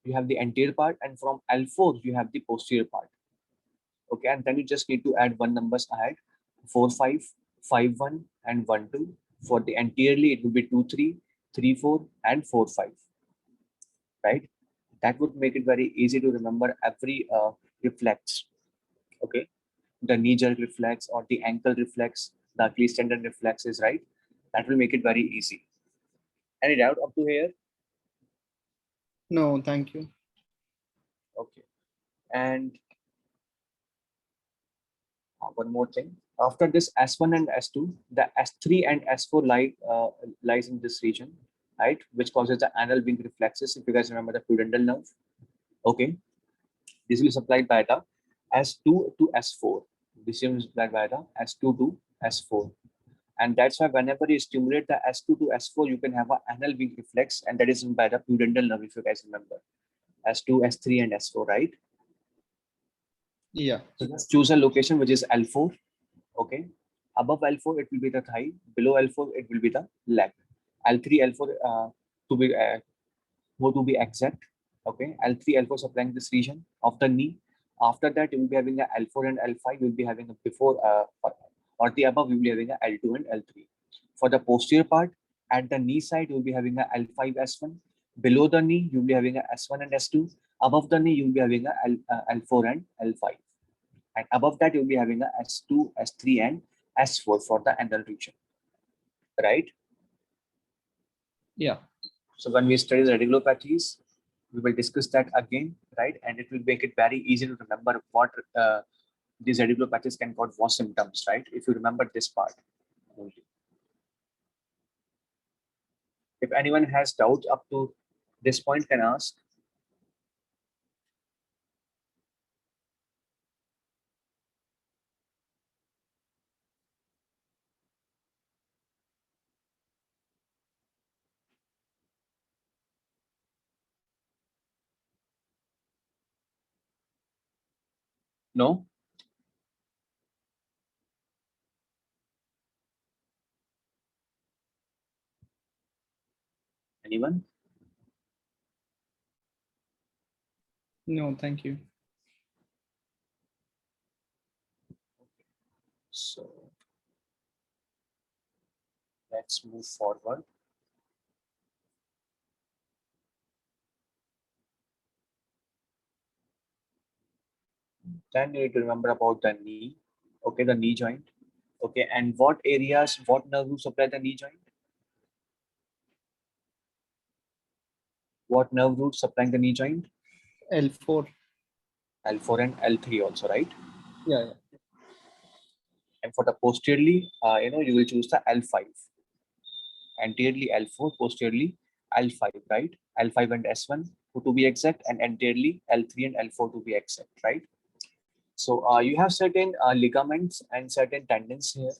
Speaker 1: you have the anterior part, and from L4 you have the posterior part. Okay, and then you just need to add one numbers ahead, 4 5 5 1 and 1 2. For the anteriorly it will be 2 3 3 4 and 4 5, right? That would make it very easy to remember every reflex. Okay, the knee jerk reflex or the ankle reflex, the Achilles tendon reflex is right. That will make it very easy. Any doubt up to here?
Speaker 2: No, thank you.
Speaker 1: Okay, and one more thing. After this S1 and S2, the S3 and S4 lies in this region, right? Which causes the anal wing reflexes. If you guys remember the pudendal nerve, okay, this will be supplied by the S2 to S4. This is supplied by the S2 to S4. And that's why whenever you stimulate the S2 to S4, you can have an anal wing reflex, and that is by the pudendal nerve, if you guys remember. S2, S3, and S4, right?
Speaker 2: Yeah.
Speaker 1: So just choose a location which is L4. Okay. Above L4, it will be the thigh. Below L4, it will be the leg. L3, L4 to be more to be exact. Okay. L3, L4 supplying this region of the knee. After that, you will be having a L4 and L5. You will be having a before or the above. You will be having a L2 and L3. For the posterior part, at the knee side, you will be having a L5, S1. Below the knee, you will be having a S1 and S2. Above the knee, you will be having a L4 and L5. And above that, you'll be having a S2, S3, and S4 for the anal region, right?
Speaker 2: Yeah.
Speaker 1: So when we study the radiculopathies, we will discuss that again, right? And it will make it very easy to remember what these radiculopathies can cause what symptoms, right? If you remember this part only. If anyone has doubts up to this point, can ask. No? Anyone?
Speaker 2: No, thank you.
Speaker 1: So let's move forward. Then you need to remember about the knee. Okay, the knee joint. Okay, and what areas, what nerve roots supply the knee joint? What nerve roots supplying the knee joint?
Speaker 2: L4.
Speaker 1: L4 and L3 also, right?
Speaker 2: Yeah.
Speaker 1: And for the posteriorly, you will choose the L5. Anteriorly L4, posteriorly L5, right? L5 and S1. to be exact, and anteriorly L3 and L4 to be exact, right? So you have certain ligaments and certain tendons here,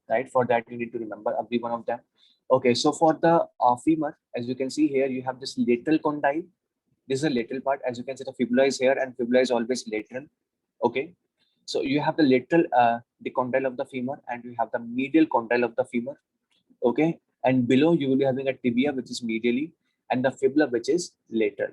Speaker 1: right? For that, you need to remember every one of them. Okay, so for the femur, as you can see here, you have this lateral condyle. This is a lateral part. As you can see, the fibula is here, and fibula is always lateral. Okay, so you have the lateral, the condyle of the femur, and you have the medial condyle of the femur. Okay, and below you will be having a tibia, which is medially, and the fibula, which is lateral.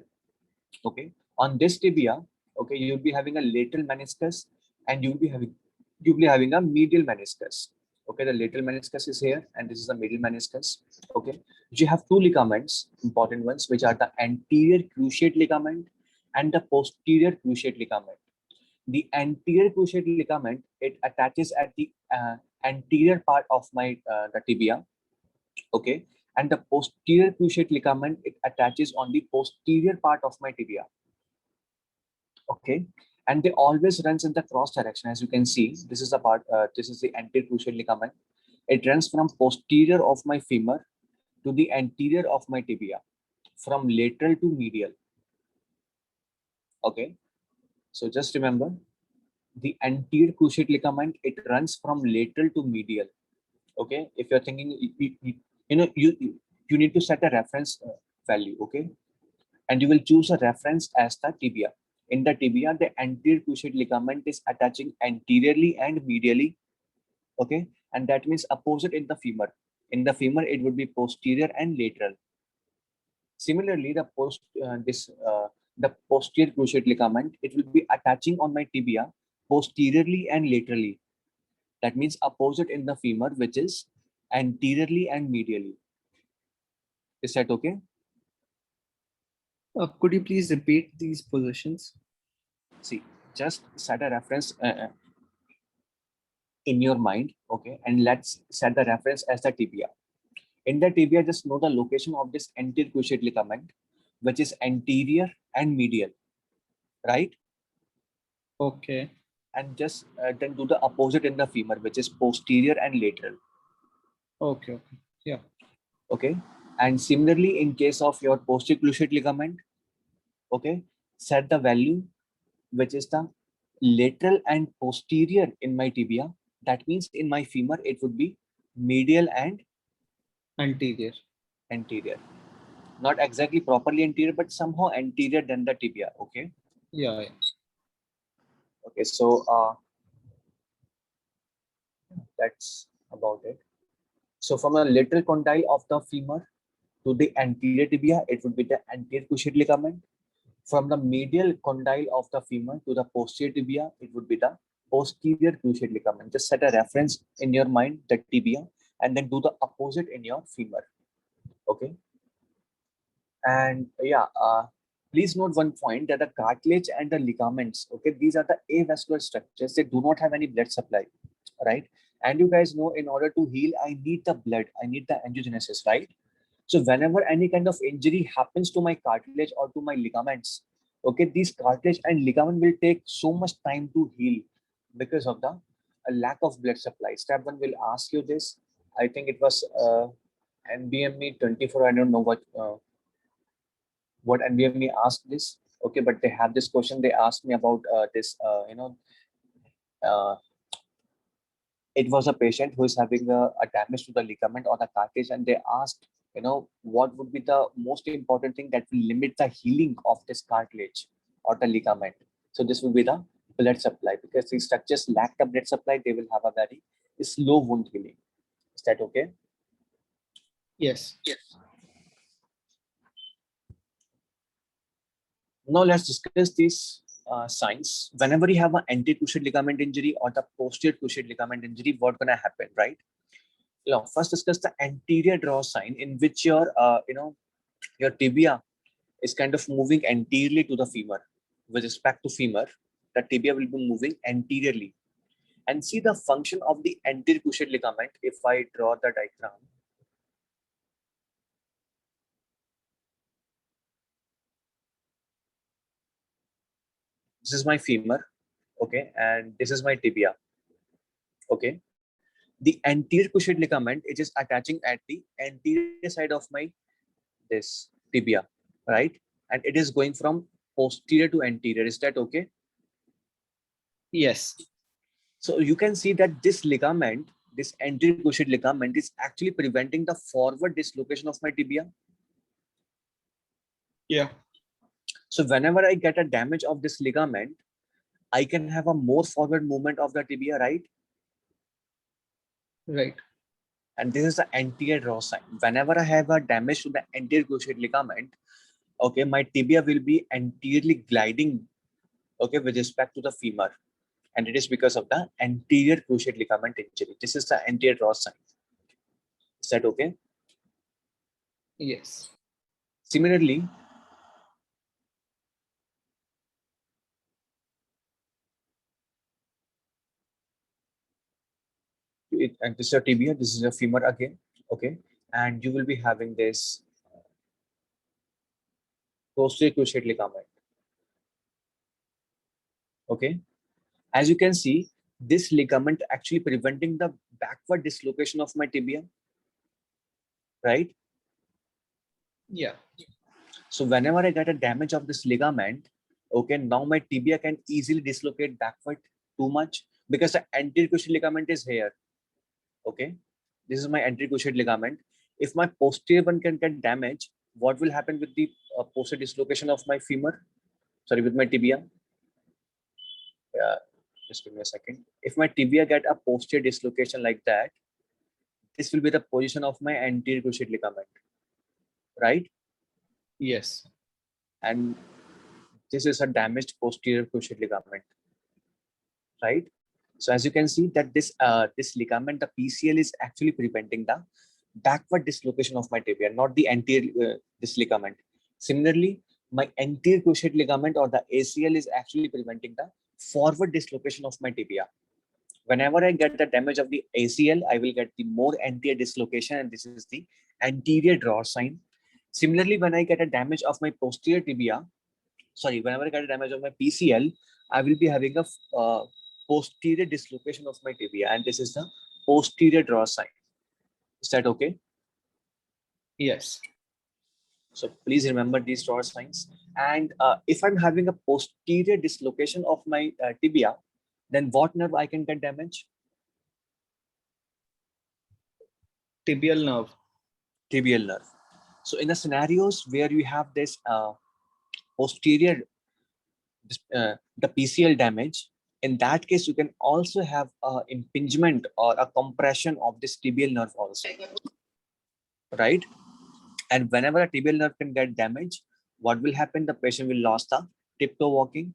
Speaker 1: Okay, on this tibia, okay, you'll be having a lateral meniscus, and you'll be having a medial meniscus. Okay, the lateral meniscus is here, and this is the medial meniscus. Okay, you have two ligaments, important ones, which are the anterior cruciate ligament and the posterior cruciate ligament. The anterior cruciate ligament, it attaches at the anterior part of my the tibia. Okay, and the posterior cruciate ligament, it attaches on the posterior part of my tibia. Okay, and they always runs in the cross direction. As you can see, this is the part, this is the anterior cruciate ligament. It runs from posterior of my femur to the anterior of my tibia, from lateral to medial. Okay, so just remember, the anterior cruciate ligament, it runs from lateral to medial. Okay, if you're thinking, you need to set a reference value. Okay, and you will choose a reference as the tibia. In the tibia, the anterior cruciate ligament is attaching anteriorly and medially. Okay, and that means opposite in the femur. In the femur, it would be posterior and lateral. Similarly, the posterior cruciate ligament, it will be attaching on my tibia posteriorly and laterally. That means opposite in the femur, which is anteriorly and medially. Is that okay?
Speaker 2: Could you please repeat these positions?
Speaker 1: See, just set a reference in your mind, okay, and let's set the reference as the tibia. In the tibia, just know the location of this anterior cruciate ligament, which is anterior and medial, right?
Speaker 2: Okay.
Speaker 1: And just then do the opposite in the femur, which is posterior and lateral.
Speaker 2: Okay. Okay. Yeah.
Speaker 1: Okay, and similarly, in case of your posterior cruciate ligament, okay, set the value which is the lateral and posterior in my tibia. That means in my femur, it would be medial and
Speaker 2: Anterior.
Speaker 1: anterior. Not exactly properly anterior, but somehow anterior than the tibia. Okay.
Speaker 2: Yeah. Yeah.
Speaker 1: Okay. So that's about it. So from the lateral condyle of the femur to the anterior tibia, it would be the anterior cruciate ligament. From the medial condyle of the femur to the posterior tibia, it would be the posterior cruciate ligament. Just set a reference in your mind, the tibia, and then do the opposite in your femur. Okay. And yeah, please note one point, that the cartilage and the ligaments, okay, these are the avascular structures. They do not have any blood supply, right? And you guys know, in order to heal, I need the blood, I need the angiogenesis, right? So whenever any kind of injury happens to my cartilage or to my ligaments, okay, these cartilage and ligament will take so much time to heal because of the lack of blood supply. Step one will ask you this. I think it was NBME 24. I don't know what NBME asked this. Okay, but they have this question. They asked me about this. Uh, it was a patient who is having a damage to the ligament or the cartilage, and they asked, what would be the most important thing that will limit the healing of this cartilage or the ligament. So this will be the blood supply, because these structures lack the blood supply, they will have a very slow wound healing. Is that okay?
Speaker 2: Yes.
Speaker 1: Now let's discuss these signs. Whenever you have an anterior cruciate ligament injury or the posterior cruciate ligament injury, what's gonna happen, right? Now, first discuss the anterior draw sign, in which your tibia is kind of moving anteriorly to the femur. With respect to femur, the tibia will be moving anteriorly. And see the function of the anterior cruciate ligament. If I draw the diagram, this is my femur, okay, and this is my tibia, okay. The anterior cruciate ligament, it is attaching at the anterior side of my this tibia, right? and it is going from posterior to anterior. Is that okay?
Speaker 2: Yes.
Speaker 1: So you can see that this ligament, this anterior cruciate ligament, is actually preventing the forward dislocation of my tibia.
Speaker 2: Yeah.
Speaker 1: So whenever I get a damage of this ligament, I can have a more forward movement of the tibia, right?
Speaker 2: Right.
Speaker 1: And this is the anterior draw sign. Whenever I have a damage to the anterior cruciate ligament, okay, my tibia will be anteriorly gliding, okay, with respect to the femur. And it is because of the anterior cruciate ligament injury. This is the anterior draw sign. Is that okay?
Speaker 2: Yes.
Speaker 1: Similarly, and this is your tibia, this is your femur again, okay, and you will be having this posterior cruciate ligament, okay. As you can see, this ligament actually preventing the backward dislocation of my tibia, right?
Speaker 2: Yeah.
Speaker 1: So whenever I get a damage of this ligament, okay, now my tibia can easily dislocate backward too much because the anterior cruciate ligament is here, okay. This is my anterior cruciate ligament. If my posterior one can get damaged, what will happen with the posterior dislocation of my femur? Sorry, with my tibia. Just give me a second. If my tibia get a posterior dislocation like that, this will be the position of my anterior cruciate ligament, right?
Speaker 2: Yes.
Speaker 1: And this is a damaged posterior cruciate ligament, right? So as you can see that this ligament, the PCL, is actually preventing the backward dislocation of my tibia, not the anterior this ligament. Similarly, my anterior cruciate ligament or the ACL is actually preventing the forward dislocation of my tibia. Whenever I get the damage of the ACL, I will get the more anterior dislocation, and this is the anterior draw sign. Similarly, when I get a damage of my posterior tibia, sorry, whenever I get a damage of my PCL, I will be having a posterior dislocation of my tibia, and this is the posterior draw sign. Is that okay?
Speaker 2: Yes.
Speaker 1: So please remember these draw signs. And if I'm having a posterior dislocation of my tibia, then what nerve I can get damage?
Speaker 2: Tibial nerve.
Speaker 1: Tibial nerve. So in the scenarios where you have this posterior, the PCL damage, in that case, you can also have impingement or a compression of this tibial nerve also, right? And whenever a tibial nerve can get damaged, what will happen? The patient will lose the tiptoe walking.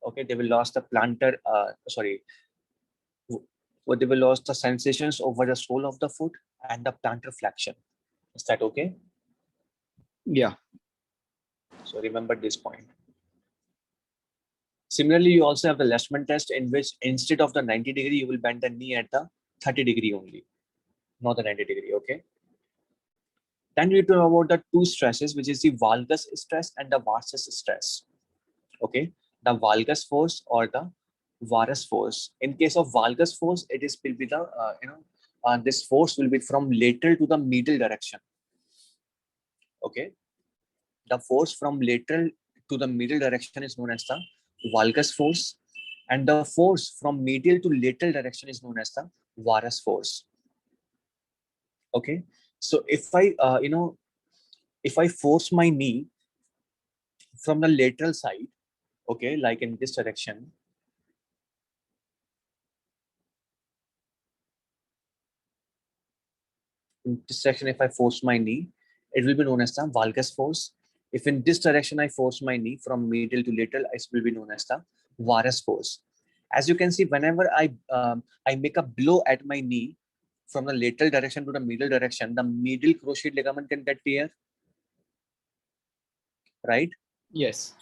Speaker 1: Okay, they will lose the plantar, they will lose the sensations over the sole of the foot and the plantar flexion. Is that okay?
Speaker 2: Yeah.
Speaker 1: So remember this point. Similarly, you also have the Leishman test, in which instead of the 90-degree, you will bend the knee at the 30-degree only, not the 90-degree, okay? Then we talk about the two stresses, which is the valgus stress and the varus stress, okay? The valgus force or the varus force. In case of valgus force, it is will be the, this force will be from lateral to the medial direction, okay? The force from lateral to the medial direction is known as the valgus force, and the force from medial to lateral direction is known as the varus force. Okay, so if I if I force my knee from the lateral side, okay, like in this direction, in this section, if I force my knee, it will be known as the valgus force. If in this direction I force my knee from medial to lateral, it will be known as the varus force. As you can see, whenever I make a blow at my knee from the lateral direction to the medial direction, the medial cruciate ligament can get tear, right?
Speaker 2: Yes.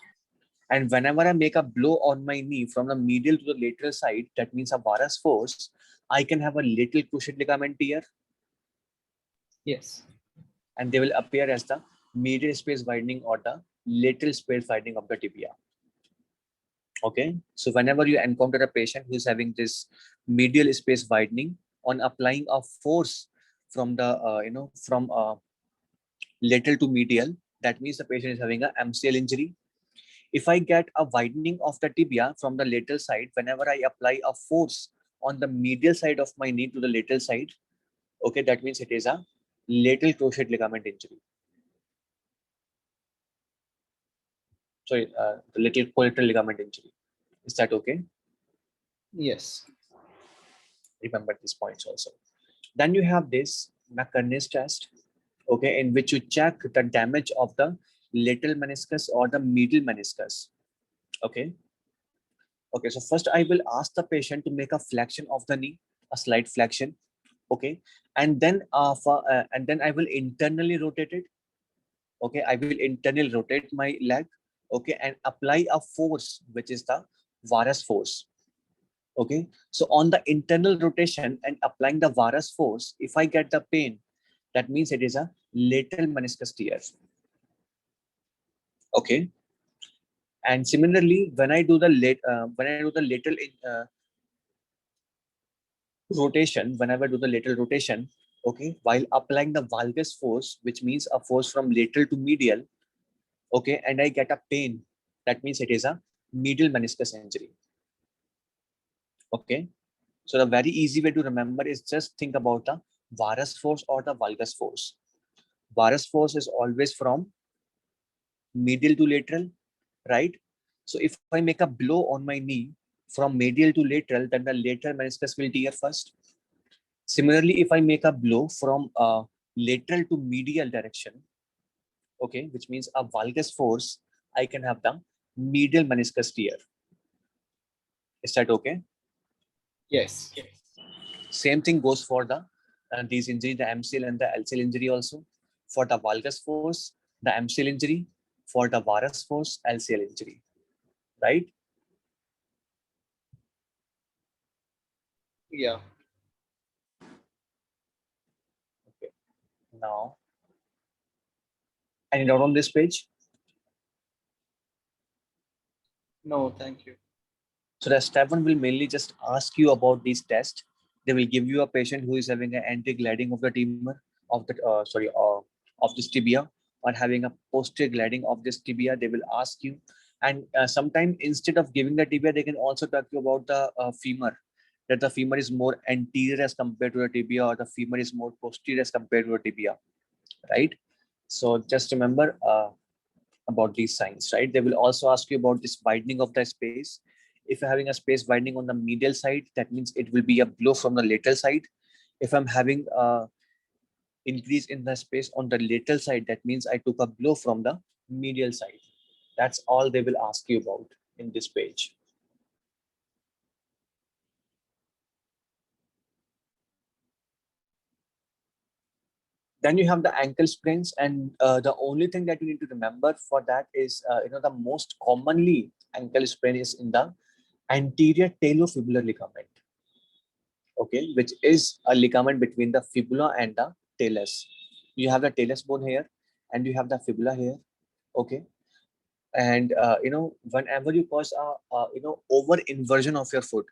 Speaker 1: And whenever I make a blow on my knee from the medial to the lateral side, that means a varus force, I can have a little cruciate ligament tear,
Speaker 2: Yes.
Speaker 1: and they will appear as the medial space widening or the lateral space widening of the tibia. Okay, so whenever you encounter a patient who is having this medial space widening, on applying a force from the from lateral to medial, that means the patient is having a MCL injury. If I get a widening of the tibia from the lateral side, whenever I apply a force on the medial side of my knee to the lateral side, okay, that means it is a lateral cruciate ligament injury. Sorry, the lateral collateral ligament injury. Is that okay?
Speaker 2: Yes.
Speaker 1: Remember these points also. Then you have this McCurney's test, okay, in which you check the damage of the lateral meniscus or the medial meniscus. Okay. Okay. So first I will ask the patient to make a flexion of the knee, a slight flexion. Okay. And then I will internally rotate it. Okay. I will internally rotate my leg. Okay. And apply a force, which is the varus force. Okay. So on the internal rotation and applying the varus force, if I get the pain, that means it is a lateral meniscus tear. Okay. And similarly, when I do the lateral rotation, whenever I do the lateral rotation, okay, while applying the valgus force, which means a force from lateral to medial, okay, and I get a pain, that means it is a medial meniscus injury. Okay. So the very easy way to remember is just think about the varus force or the valgus force. Varus force is always from medial to lateral, right? So if I make a blow on my knee from medial to lateral, then the lateral meniscus will tear first. Similarly, if I make a blow from lateral to medial direction, okay, which means a valgus force, I can have the medial meniscus tear. Is that okay?
Speaker 2: Yes.
Speaker 1: Same thing goes for the these injuries, the MCL and the LCL injury also. For the valgus force, the MCL injury. For the varus force, LCL injury. Right?
Speaker 2: Yeah.
Speaker 1: Okay. Now, any doubt on this page?
Speaker 2: No, thank you.
Speaker 1: So the step one will mainly just ask you about these tests. They will give you a patient who is having an anti-gliding of the tumor of the of this tibia, or having a posterior gliding of this tibia. They will ask you, and sometimes instead of giving the tibia, they can also talk to you about the femur. That the femur is more anterior as compared to the tibia, or the femur is more posterior as compared to the tibia, right? So just remember about these signs, right? They will also ask you about this widening of the space. If you're having a space widening on the medial side, that means it will be a blow from the lateral side. If I'm having a increase in the space on the lateral side, that means I took a blow from the medial side. That's all they will ask you about in this page. Then you have the ankle sprains, and the only thing that you need to remember for that is, the most commonly ankle sprain is in the anterior talofibular ligament. Okay, which is a ligament between the fibula and the talus. You have the talus bone here, and you have the fibula here. Okay, and whenever you cause a over inversion of your foot,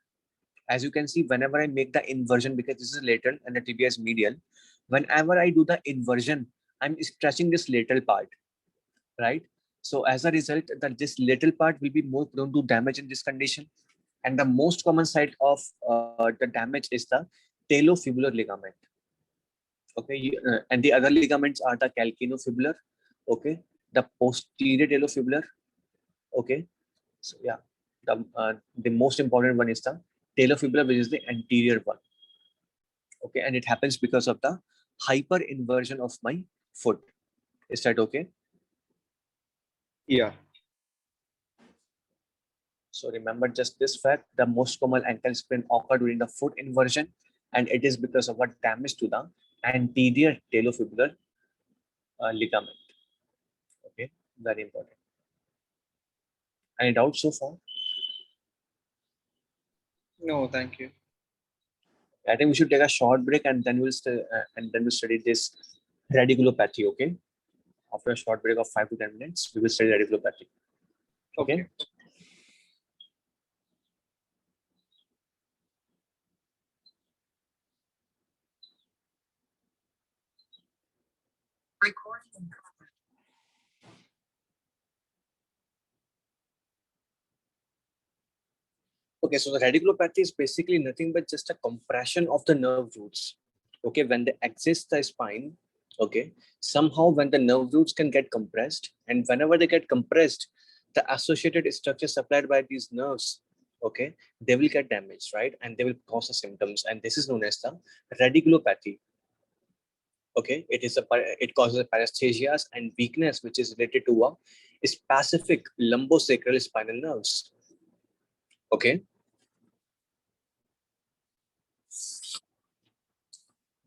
Speaker 1: as you can see, whenever I make the inversion, because this is lateral and the tibia is medial, whenever I do the inversion, I'm stretching this lateral part, right? So as a result, that this lateral part will be more prone to damage in this condition. And the most common site of the damage is the talofibular ligament. Okay, and the other ligaments are the calcaneofibular, okay, the posterior talofibular, okay. So yeah, the most important one is the talofibular, which is the anterior one, okay, and it happens because of the hyper inversion of my foot. Is that okay?
Speaker 2: Yeah.
Speaker 1: So remember just this fact: the most common ankle sprain occur during the foot inversion, and it is because of what damage to the anterior talofibular ligament. Okay, very important. Any doubts so far?
Speaker 2: No, thank you.
Speaker 1: I think we should take a short break, and then we'll study this radiculopathy. Okay, after a short break of 5 to 10 minutes, we will study radiculopathy. Okay.
Speaker 2: Recording.
Speaker 1: Okay, so the radiculopathy is basically nothing but just a compression of the nerve roots. Okay, when they exist the spine, okay, somehow when the nerve roots can get compressed, and whenever they get compressed, the associated structures supplied by these nerves, okay, they will get damaged, right? And they will cause the symptoms, and this is known as the radiculopathy. Okay, it causes paresthesias and weakness, which is related to a specific lumbosacral spinal nerves. Okay.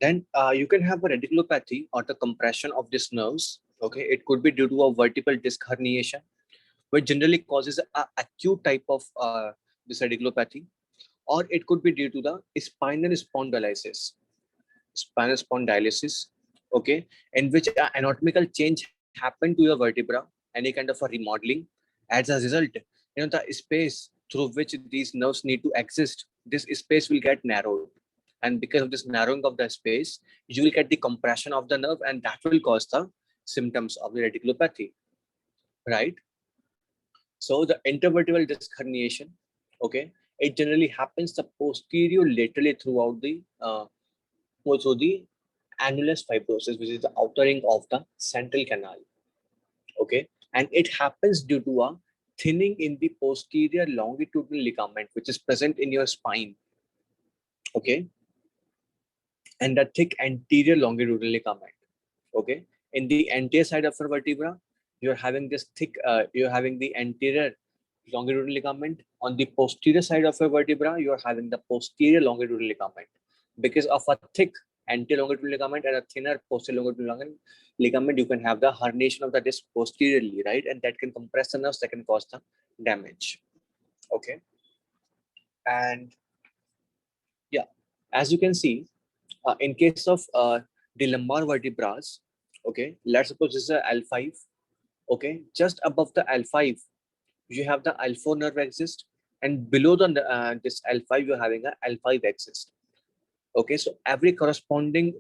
Speaker 1: Then you can have a radiculopathy or the compression of these nerves. Okay, it could be due to a vertebral disc herniation, which generally causes a acute type of this radiculopathy, or it could be due to the spinal spondylosis. Spinal spondylosis, okay, in which an anatomical change happened to your vertebra, any kind of a remodeling. As a result, the space through which these nerves need to exist, this space will get narrowed, and because of this narrowing of the space, you will get the compression of the nerve, and that will cause the symptoms of the radiculopathy, right? So the intervertebral disc herniation, okay, it generally happens the posterior laterally throughout the through the annulus fibrosis, which is the outer ring of the central canal. Okay, and it happens due to a thinning in the posterior longitudinal ligament, which is present in your spine. Okay, and the thick anterior longitudinal ligament. Okay, in the anterior side of your vertebra, you're having this thick, you're having the anterior longitudinal ligament. On the posterior side of your vertebra, you're having the posterior longitudinal ligament. Because of a thick anterior longitudinal ligament and a thinner posterior longitudinal ligament, you can have the herniation of the disc posteriorly, right? And that can compress the nerves, that can cause the damage. Okay, and yeah, as you can see, in case of the lumbar vertebrae, okay, let's suppose this is a L5. Okay, just above the L5, you have the L4 nerve exist, and below the this L5, you're having a L5 exist. Okay, so every corresponding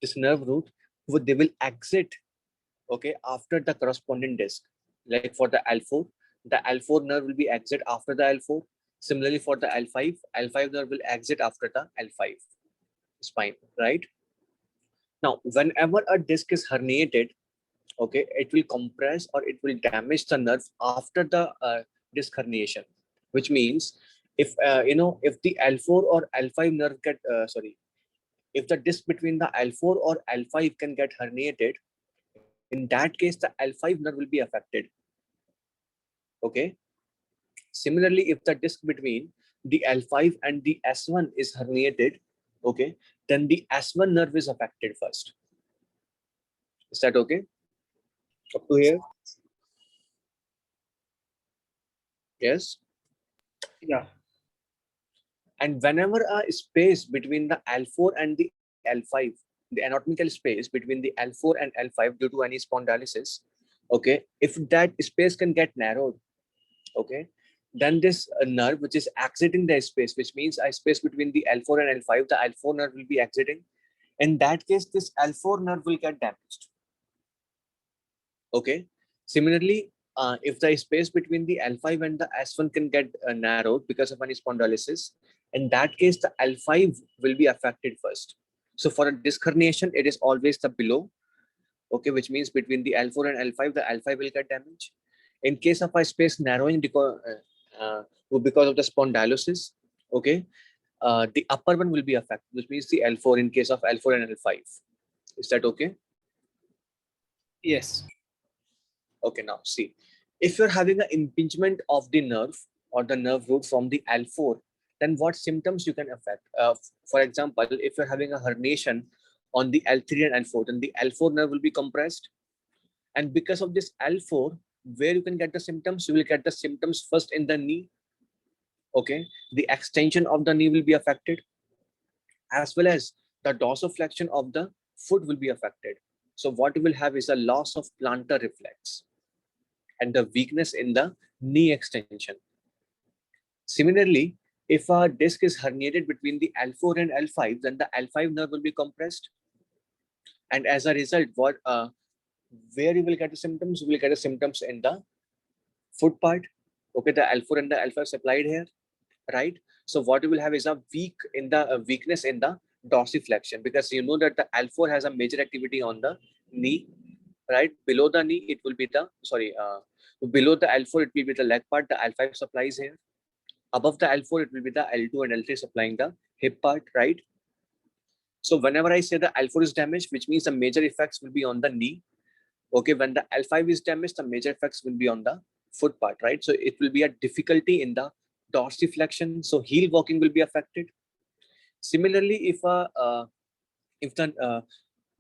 Speaker 1: this nerve root, they will exit, okay, after the corresponding disc. Like for the L4 nerve will be exit after the L4. Similarly for the L5 nerve will exit after the L5 spine, right? Now, whenever a disc is herniated, okay, it will compress or it will damage the nerve after the disc herniation, which means if if the L4 or L5 nerve get if the disc between the L4 or L5 can get herniated, in that case the L5 nerve will be affected. Okay, similarly, if the disc between the L5 and the S1 is herniated, okay, then the S1 nerve is affected first. Is that okay up to here? Yes.
Speaker 2: Yeah.
Speaker 1: And whenever a space between the L4 and the L5, the anatomical space between the L4 and L5 due to any spondylosis, okay, if that space can get narrowed, okay, then this nerve which is exiting the space, which means a space between the L4 and L5, the L4 nerve will be exiting. In that case, this L4 nerve will get damaged. Okay. Similarly, if the space between the L5 and the S1 can get narrowed because of any spondylosis, in that case, the L5 will be affected first. So for a disc herniation, it is always the below, okay, which means between the L4 and L5, the L5 will get damaged. In case of a space narrowing because of the spondylosis, okay, the upper one will be affected, which means the L4 in case of L4 and L5. Is that okay?
Speaker 2: Yes.
Speaker 1: Okay, now see, if you're having an impingement of the nerve or the nerve root from the L4, then what symptoms you can affect? For example, if you're having a herniation on the L3 and L4, then the L4 nerve will be compressed. And because of this L4, where you can get the symptoms, you will get the symptoms first in the knee. Okay, the extension of the knee will be affected, as well as the dorsiflexion of the foot will be affected. So what you will have is a loss of plantar reflex and the weakness in the knee extension. Similarly, if a disc is herniated between the L4 and L5, then the L5 nerve will be compressed. And as a result, where you will get the symptoms? You will get the symptoms in the foot part, Okay, the L4 and the L5 supplied here, right? So what you will have is a weakness in the dorsiflexion, because you know that the L4 has a major activity on the knee, right? Below the knee, it will be the, below the L4, it will be the leg part, the L5 supplies here. Above the L4, it will be the L2 and L3 supplying the hip part, right? So whenever I say the L4 is damaged, which means the major effects will be on the knee. Okay, when the L5 is damaged, the major effects will be on the foot part, right? So it will be a difficulty in the dorsiflexion. So heel walking will be affected. Similarly, if the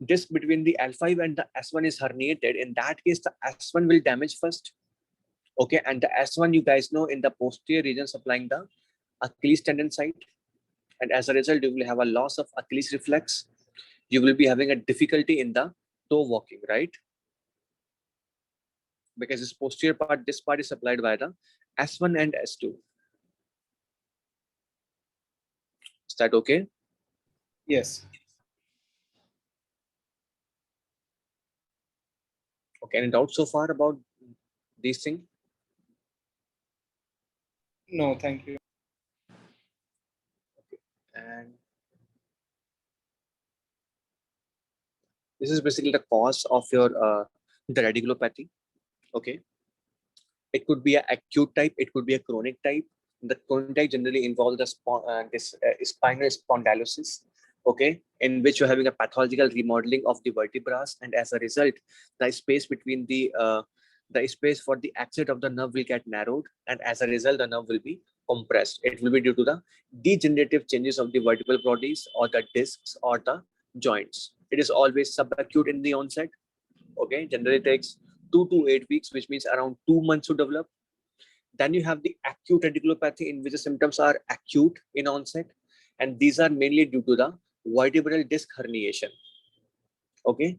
Speaker 1: disc between the L5 and the S1 is herniated, in that case, the S1 will damage first. Okay, and the S1, you guys know, in the posterior region supplying the Achilles tendon site. And as a result, you will have a loss of Achilles reflex. You will be having a difficulty in the toe walking, right? Because this posterior part, this part is supplied by the S1 and S2. Is that okay?
Speaker 2: Yes.
Speaker 1: Okay, any doubts so far about these things?
Speaker 2: No, thank you.
Speaker 1: And this is basically the cause of your the radiculopathy. Okay, it could be an acute type, it could be a chronic type. The chronic type generally involves the spinal spondylosis, okay, in which you're having a pathological remodeling of the vertebrae, and as a result, the space between the space for the exit of the nerve will get narrowed, and as a result, the nerve will be compressed. It will be due to the degenerative changes of the vertebral bodies or the discs or the joints. It is always subacute in the onset. Okay, generally takes 2 to 8 weeks, which means around 2 months to develop. Then you have the acute radiculopathy, in which the symptoms are acute in onset, and these are mainly due to the vertebral disc herniation. Okay,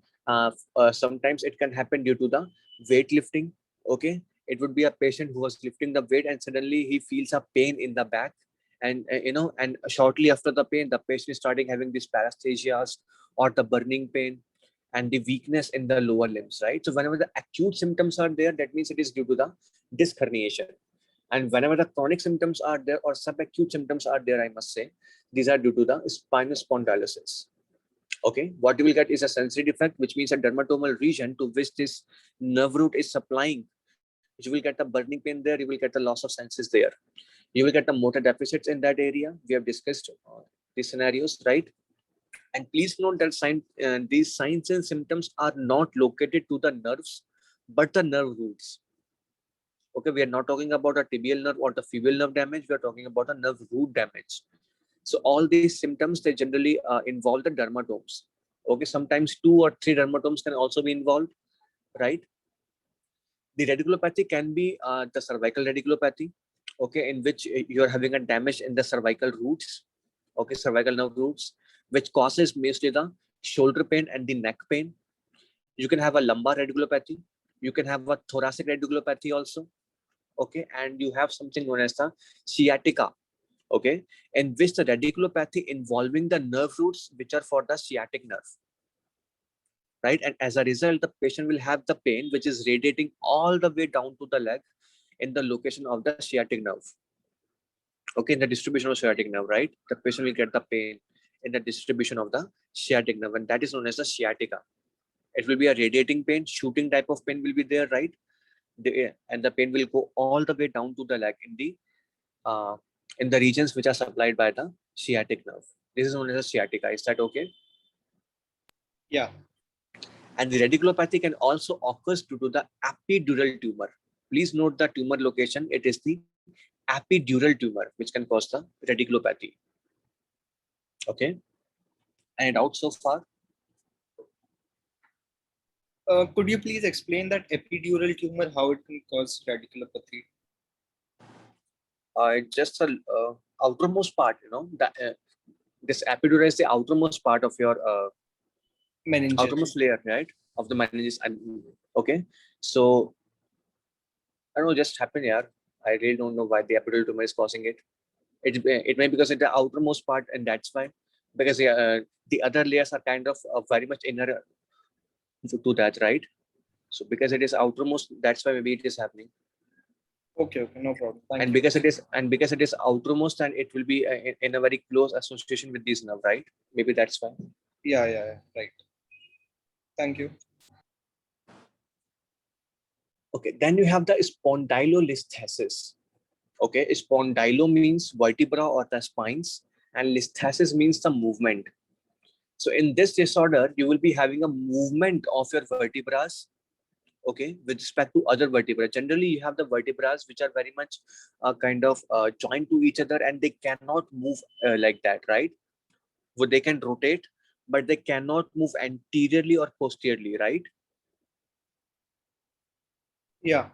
Speaker 1: sometimes it can happen due to the weightlifting. Okay, it would be a patient who was lifting the weight and suddenly he feels a pain in the back, and and shortly after the pain, the patient is starting having these paresthesias or the burning pain and the weakness in the lower limbs, right? So whenever the acute symptoms are there, that means it is due to the disc herniation. And whenever the chronic symptoms are there or subacute symptoms are there, I must say, these are due to the spinal spondylosis. Okay, what you will get is a sensory defect, which means a dermatomal region to which this nerve root is supplying. You will get a burning pain there, you will get the loss of senses there. You will get the motor deficits in that area. We have discussed these scenarios, right? And please note that these signs and symptoms are not located to the nerves, but the nerve roots. Okay, we are not talking about a tibial nerve or the fibular nerve damage. We are talking about a nerve root damage. So all these symptoms, they generally involve the dermatomes. Okay, sometimes 2 or 3 dermatomes can also be involved, right? The radiculopathy can be the cervical radiculopathy, okay, in which you are having a damage in the cervical roots, okay, cervical nerve roots, which causes mostly the shoulder pain and the neck pain. You can have a lumbar radiculopathy. You can have a thoracic radiculopathy also, okay, and you have something known as the sciatica, okay, in which the radiculopathy involving the nerve roots which are for the sciatic nerve, right? And as a result, the patient will have the pain which is radiating all the way down to the leg in the location of the sciatic nerve, okay, in the distribution of sciatic nerve, right? The patient will get the pain in the distribution of the sciatic nerve, and that is known as the sciatica. It will be a radiating pain, shooting type of pain will be there, right? And the pain will go all the way down to the leg uh, in the regions which are supplied by the sciatic nerve. This is known as a sciatica. Is that okay?
Speaker 2: Yeah.
Speaker 1: And the radiculopathy can also occur due to the epidural tumor. Please note the tumor location. It is the epidural tumor which can cause the radiculopathy. Okay. Any doubts so far?
Speaker 2: Could you please explain that epidural tumor, how it can cause radiculopathy?
Speaker 1: It's just the outermost part, this epidural is the outermost part of your
Speaker 2: Meninges.
Speaker 1: outermost layer, right, of the meninges. And okay, so I don't know, just happened here. I really don't know why the epidural tumor is causing it. It may because it's the outermost part, and that's why, because the other layers are kind of very much inner to that, right? So because it is outermost, that's why maybe it is happening.
Speaker 2: Okay, no problem. Thank
Speaker 1: And
Speaker 2: you.
Speaker 1: because it is outermost, and it will be in a very close association with this nerve, right? Maybe that's why.
Speaker 2: Yeah, right. Thank you.
Speaker 1: Okay, then you have the spondylolisthesis. Okay, spondylo means vertebra or the spines, and listhesis means the movement. So in this disorder, you will be having a movement of your vertebrae, okay, with respect to other vertebrae. Generally, you have the vertebrae which are very much kind of joined to each other, and they cannot move like that, right? Well, they can rotate, but they cannot move anteriorly or posteriorly, right?
Speaker 2: Yeah.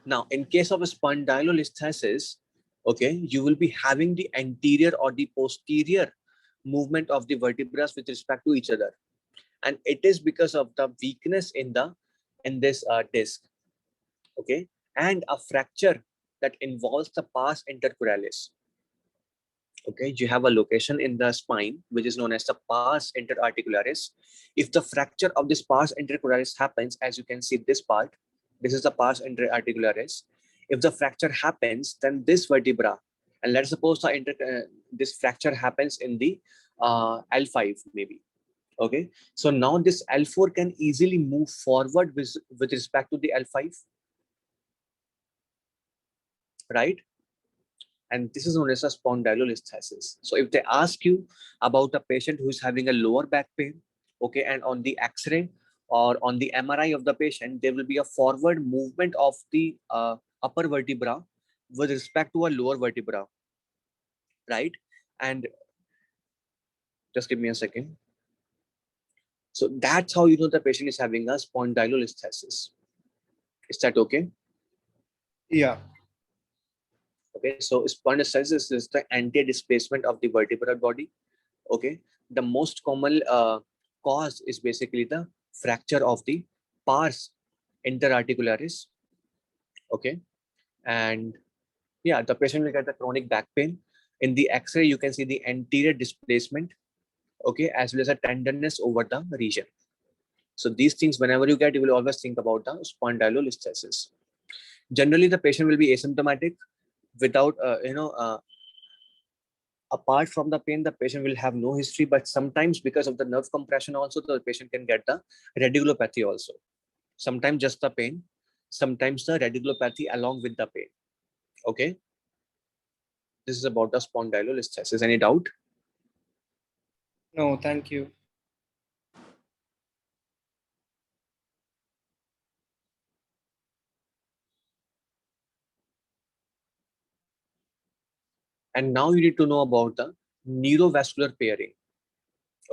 Speaker 1: Now, in case of a spondylolisthesis, okay, you will be having the anterior or the posterior movement of the vertebrae with respect to each other, and it is because of the weakness in this disc, okay, and a fracture that involves the pars intercruris. Okay, you have a location in the spine which is known as the pars interarticularis. If the fracture of this pars interarticularis happens, as you can see this part, this is the pars interarticularis. If the fracture happens, then this vertebra, and let's suppose this fracture happens in the L5 maybe. Okay, so now this L4 can easily move forward with respect to the L5, right? And this is known as a spondylolisthesis. So if they ask you about a patient who is having a lower back pain, okay, and on the X-ray or on the MRI of the patient, there will be a forward movement of the upper vertebra with respect to a lower vertebra, right? And just give me a second. So that's how you know the patient is having a spondylolisthesis. Is that okay?
Speaker 2: Yeah.
Speaker 1: Okay, so spondylolisthesis is the anti-displacement of the vertebral body. Okay, the most common cause is basically the fracture of the pars interarticularis. Okay, and yeah, the patient will get the chronic back pain. In the X-ray, you can see the anterior displacement, okay, as well as a tenderness over the region. So these things, whenever you get, you will always think about the spondylolisthesis. Generally, the patient will be asymptomatic without, apart from the pain, the patient will have no history, but sometimes because of the nerve compression also, the patient can get the radiculopathy also. Sometimes just the pain, sometimes the radiculopathy along with the pain. Okay, this is about the spondylolisthesis. Any doubt?
Speaker 2: No, thank you.
Speaker 1: And now you need to know about the neurovascular pairing.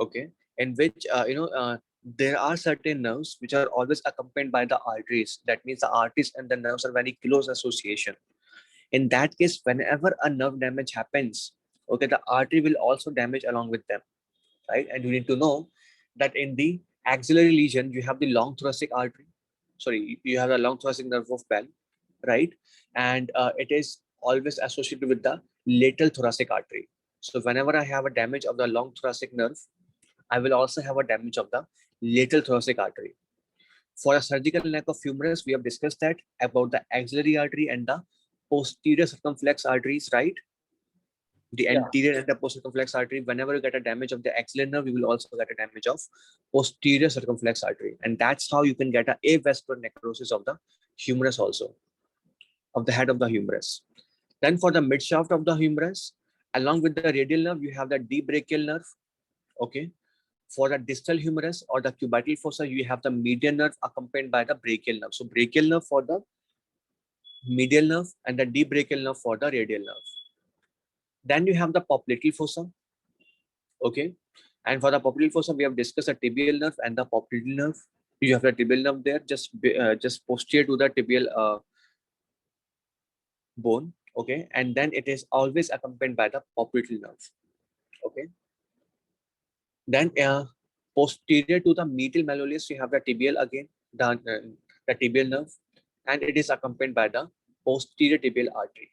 Speaker 1: Okay, in which there are certain nerves which are always accompanied by the arteries. That means the arteries and the nerves are very close association. In that case, whenever a nerve damage happens, okay, the artery will also damage along with them, right? And you need to know that in the axillary lesion, you have the long thoracic artery. Sorry, you have the long thoracic nerve of Bell, right? And it is always associated with the lateral thoracic artery. So whenever I have a damage of the long thoracic nerve, I will also have a damage of the lateral thoracic artery. For a surgical neck of humerus, we have discussed that about the axillary artery and the posterior circumflex arteries, right? The
Speaker 2: Yeah.
Speaker 1: anterior and the posterior circumflex artery. Whenever you get a damage of the axillary nerve, you will also get a damage of posterior circumflex artery. And that's how you can get a avascular necrosis of the humerus also, of the head of the humerus. Then for the mid shaft of the humerus, along with the radial nerve, you have the deep brachial nerve. Okay. For the distal humerus or the cubital fossa, you have the median nerve accompanied by the brachial nerve. So brachial nerve for the medial nerve and the deep brachial nerve for the radial nerve. Then you have the popliteal fossa. Okay. And for the popliteal fossa, we have discussed the tibial nerve and the popliteal nerve. You have the tibial nerve there, just posterior to the tibial bone. Okay. And then it is always accompanied by the popliteal nerve. Okay. Then posterior to the medial malleolus, you have the tibial again, the tibial nerve, and it is accompanied by the posterior tibial artery.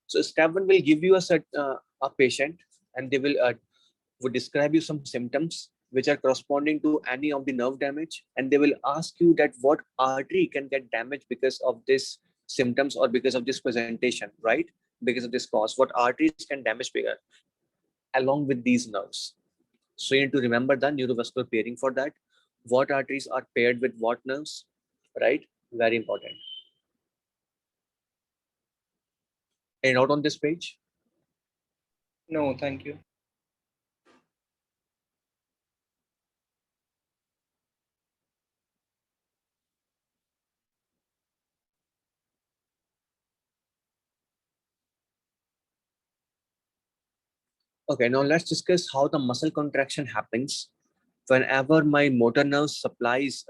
Speaker 1: So step one will give you a patient, and they will describe you some symptoms which are corresponding to any of the nerve damage, and they will ask you that what artery can get damaged because of this symptoms or because of this presentation, right? Because of this cause, what arteries can damage bigger along with these nerves. So you need to remember the neurovascular pairing for that. What arteries are paired with what nerves, right? Very important. Any note on this page?
Speaker 2: No, thank you.
Speaker 1: Okay, now let's discuss how the muscle contraction happens whenever my motor nerves supplies,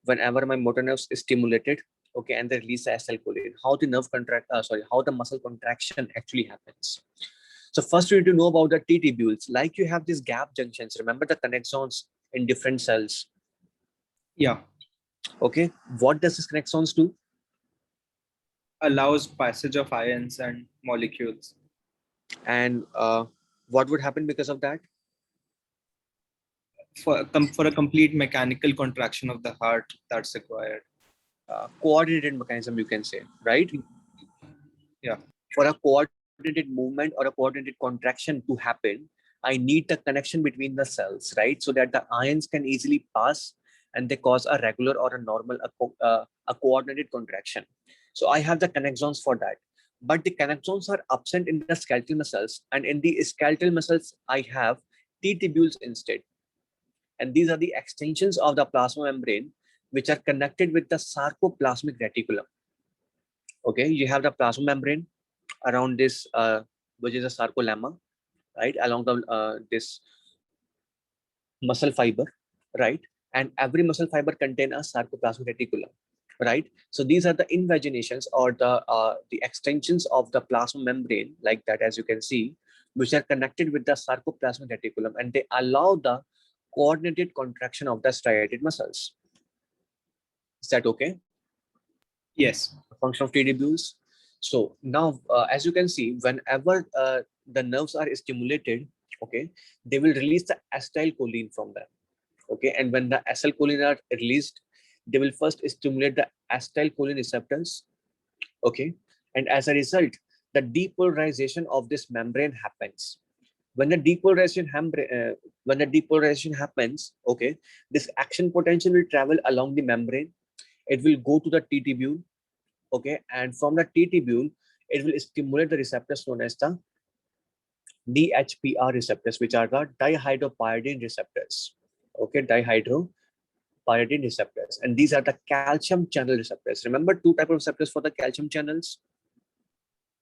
Speaker 1: whenever my motor nerves is stimulated, okay, and they release the acetylcholine. How the how the muscle contraction actually happens. So first you need to know about the T-tubules. Like you have these gap junctions. Remember the connexons in different cells.
Speaker 2: Yeah.
Speaker 1: Okay, what does this connexons do?
Speaker 2: Allows passage of ions and molecules.
Speaker 1: And what would happen because of that?
Speaker 2: For a complete mechanical contraction of the heart that's required.
Speaker 1: Coordinated mechanism, you can say, right?
Speaker 2: Yeah.
Speaker 1: For a coordinated movement or a coordinated contraction to happen, I need the connection between the cells, right? So that the ions can easily pass and they cause a regular or a normal, a coordinated contraction. So I have the connexons for that. But the connexons are absent in the skeletal muscles, and in the skeletal muscles, I have T-tubules instead. And these are the extensions of the plasma membrane, which are connected with the sarcoplasmic reticulum. Okay, you have the plasma membrane around this, which is a sarcolemma, right, along the this muscle fiber, right, and every muscle fiber contain a sarcoplasmic reticulum, right. So these are the invaginations or the extensions of the plasma membrane, like that, as you can see, which are connected with the sarcoplasmic reticulum, and they allow the coordinated contraction of the striated muscles. Is that okay?
Speaker 2: Yes.
Speaker 1: Function of tubules. So now, as you can see, whenever the nerves are stimulated, okay, they will release the acetylcholine from them. Okay, and when the acetylcholine are released, they will first stimulate the acetylcholine receptors. Okay, and as a result, the depolarization of this membrane happens. When the depolarization happens, okay, this action potential will travel along the membrane. It will go to the T tubule, okay, and from the T tubule, it will stimulate the receptors known as the DHPR receptors, which are the dihydropyridine receptors. Okay, dihydropyridine receptors, and these are the calcium channel receptors. Remember two type of receptors for the calcium channels,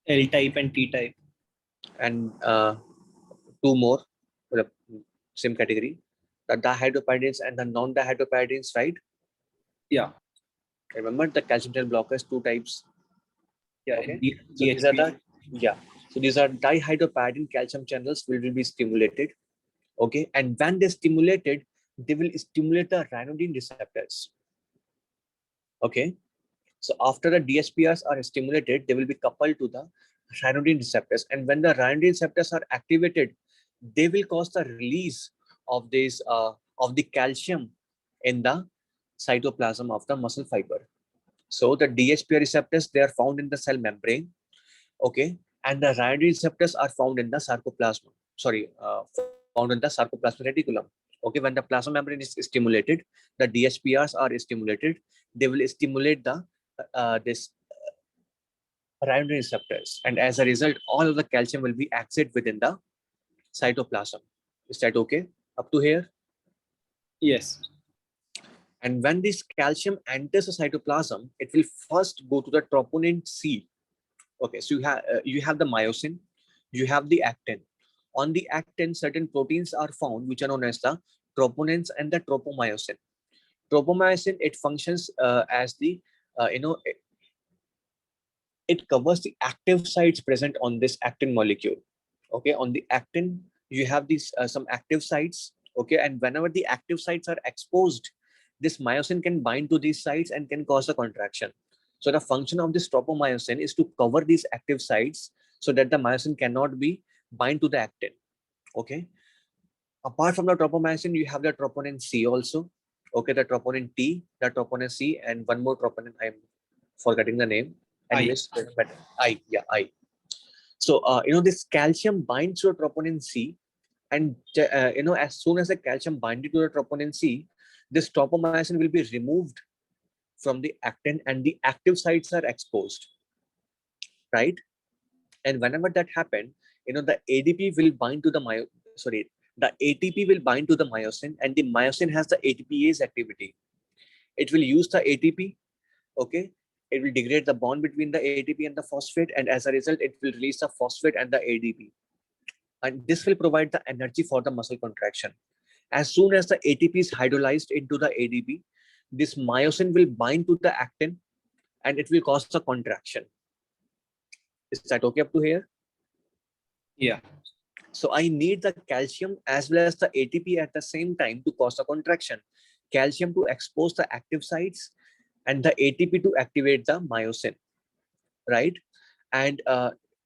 Speaker 2: L type and T type.
Speaker 1: and two more for the same category, the dihydropyridines and the non-dihydropyridines, right?
Speaker 2: Yeah.
Speaker 1: Remember the calcium channel blockers, two types.
Speaker 2: Yeah.
Speaker 1: Okay, so these are the, yeah, so these are dihydropyridine calcium channels will be stimulated. Okay, and when they're stimulated, they will stimulate the ryanodine receptors. Okay, so after the DSPRs are stimulated, they will be coupled to the ryanodine receptors, and when the ryanodine receptors are activated, they will cause the release of this of the calcium in the cytoplasm of the muscle fiber. So the DHPR receptors, they are found in the cell membrane, okay, and the ryanodine receptors are found in the sarcoplasm. Found in the sarcoplasmic reticulum. Okay, when the plasma membrane is stimulated, the DHPRs are stimulated. They will stimulate the this ryanodine receptors, and as a result, all of the calcium will be exit within the cytoplasm. Is that okay? Up to here?
Speaker 2: Yes.
Speaker 1: And when this calcium enters the cytoplasm, it will first go to the troponin C. Okay, so you have the myosin, you have the actin. On the actin, certain proteins are found which are known as the troponins and the tropomyosin. Tropomyosin, it functions as the it covers the active sites present on this actin molecule. Okay, on the actin you have these some active sites. Okay, and whenever the active sites are exposed, this myosin can bind to these sites and can cause a contraction. So the function of this tropomyosin is to cover these active sites so that the myosin cannot be bind to the actin. Okay, apart from the tropomyosin, you have the troponin C also. Okay, the troponin T, the troponin C, and one more troponin I'm Forgetting the name.
Speaker 2: I.
Speaker 1: Anyways, but I. So this calcium binds to troponin C, and as soon as the calcium binds to the troponin C, this tropomyosin will be removed from the actin, and the active sites are exposed, right? And whenever that happens, the ADP will bind to the the ATP will bind to the myosin, and the myosin has the ATPase activity. It will use the ATP, okay? It will degrade the bond between the ATP and the phosphate, and as a result, it will release the phosphate and the ADP. And this will provide the energy for the muscle contraction. As soon as the ATP is hydrolyzed into the ADP, this myosin will bind to the actin, and it will cause the contraction. Is that okay up to here?
Speaker 2: Yeah.
Speaker 1: So I need the calcium as well as the ATP at the same time to cause the contraction. Calcium to expose the active sites, and the ATP to activate the myosin, right? And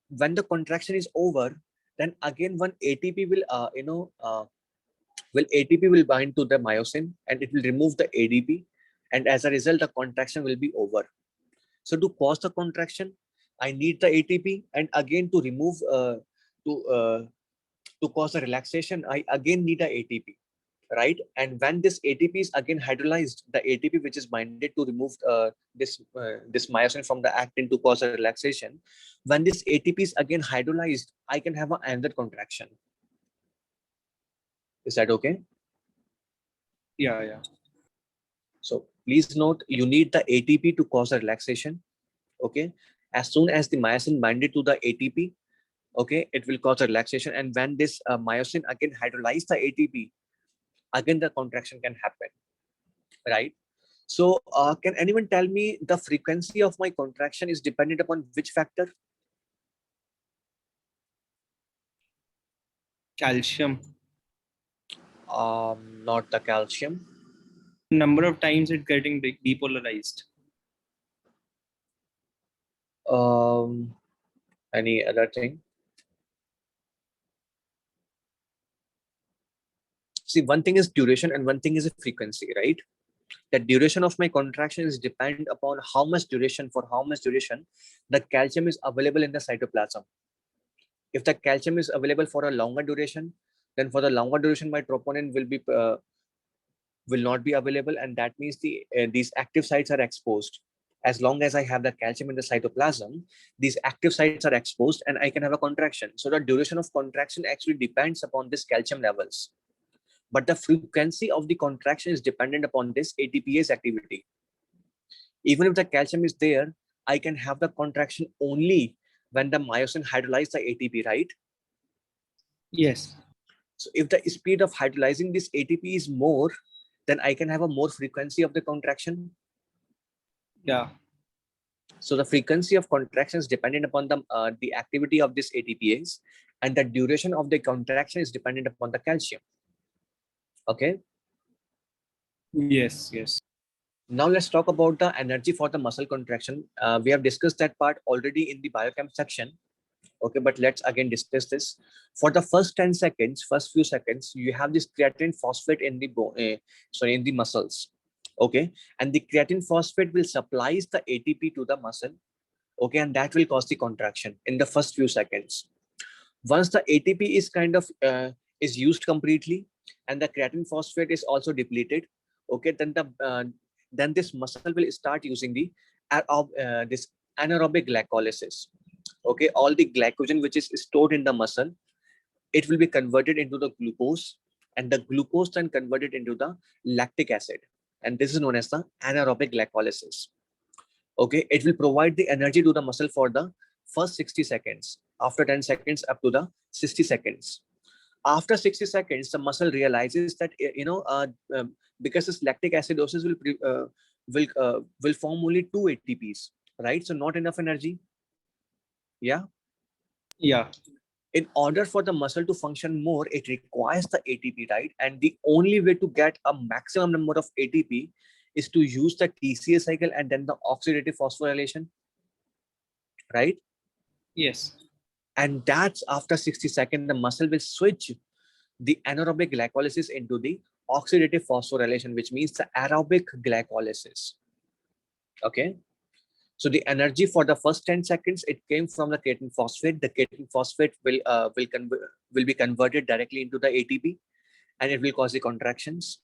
Speaker 1: when the contraction is over, then again one ATP will ATP will bind to the myosin, and it will remove the ADP, and as a result, the contraction will be over. So to cause the contraction, I need the ATP, and again to remove to uh, to cause a relaxation, I again need a ATP, right? And when this ATP is again hydrolyzed, the ATP which is binded to remove this myosin from the actin to cause a relaxation, when this ATP is again hydrolyzed, I can have another contraction. Is that okay?
Speaker 2: Yeah.
Speaker 1: So please note, you need the ATP to cause a relaxation. Okay. As soon as the myosin binded to the ATP, okay, it will cause a relaxation. And when this myosin again hydrolyze the ATP, again the contraction can happen, right? So can anyone tell me the frequency of my contraction is dependent upon which factor?
Speaker 2: Calcium.
Speaker 1: Not the calcium.
Speaker 2: Number of times it getting depolarized.
Speaker 1: Any other thing? See, one thing is duration and one thing is a frequency, right? The duration of my contraction is depend upon for how much duration the calcium is available in the cytoplasm. If the calcium is available for a longer duration, then for the longer duration my troponin will not be available, and that means these active sites are exposed. As long as I have the calcium in the cytoplasm, these active sites are exposed and I can have a contraction. So the duration of contraction actually depends upon this calcium levels, but the frequency of the contraction is dependent upon this ATPase activity. Even if the calcium is there, I can have the contraction only when the myosin hydrolyzes the ATP, right?
Speaker 2: Yes.
Speaker 1: So if the speed of hydrolyzing this ATP is more, then I can have a more frequency of the contraction.
Speaker 2: Yeah.
Speaker 1: So the frequency of contraction is dependent upon the activity of this ATPase, and the duration of the contraction is dependent upon the calcium. Okay.
Speaker 2: Yes.
Speaker 1: Now let's talk about the energy for the muscle contraction. We have discussed that part already in the biochem section. Okay, but let's again discuss this. For the first few seconds, you have this creatine phosphate in the in the muscles. Okay, and the creatine phosphate will supplies the ATP to the muscle. Okay, and that will cause the contraction in the first few seconds. Once the ATP is is used completely, and the creatine phosphate is also depleted, okay, then this muscle will start using this anaerobic glycolysis. Okay, all the glycogen which is stored in the muscle, it will be converted into the glucose, and the glucose then converted into the lactic acid, and this is known as the anaerobic glycolysis. Okay, it will provide the energy to the muscle for the first 60 seconds, after 10 seconds up to the 60 seconds. After 60 seconds, the muscle realizes that because this lactic acidosis will form only 2 ATPs, right? So not enough energy. Yeah. In order for the muscle to function more, it requires the ATP, right? And the only way to get a maximum number of ATP is to use the TCA cycle and then the oxidative phosphorylation, right?
Speaker 2: Yes.
Speaker 1: And that's after 60 seconds, the muscle will switch the anaerobic glycolysis into the oxidative phosphorylation, which means the aerobic glycolysis. Okay. So the energy for the first 10 seconds, it came from the creatine phosphate. The creatine phosphate will be converted directly into the ATP, and it will cause the contractions.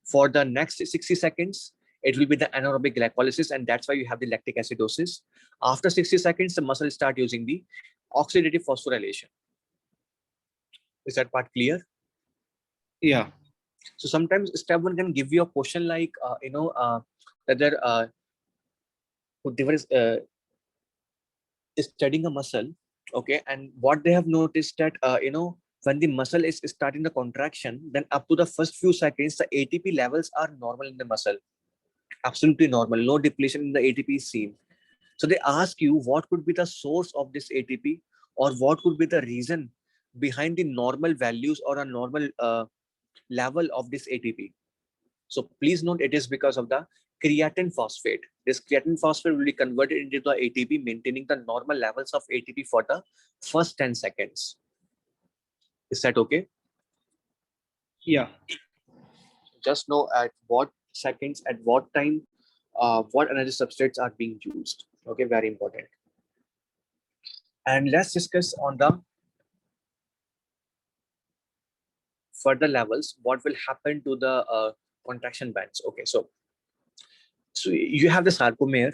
Speaker 1: For the next 60 seconds, it will be the anaerobic glycolysis, and that's why you have the lactic acidosis. After 60 seconds, the muscle start using the oxidative phosphorylation. Is that part clear?
Speaker 2: Yeah.
Speaker 1: So sometimes step one can give you a question like, whether whoever is studying a muscle, okay, and what they have noticed that, when the muscle is starting the contraction, then up to the first few seconds, the ATP levels are normal in the muscle. Absolutely normal. No depletion in the ATP is seen. So they ask you what could be the source of this ATP, or what could be the reason behind the normal values or a normal level of this ATP. So please note it is because of the creatine phosphate. This creatine phosphate will be converted into the ATP, maintaining the normal levels of ATP for the first 10 seconds. Is that okay?
Speaker 2: Yeah.
Speaker 1: Just know at what seconds, at what time, what energy substrates are being used. Okay, very important. And let's discuss on the further levels, what will happen to the contraction bands. Okay, so you have the sarcomere.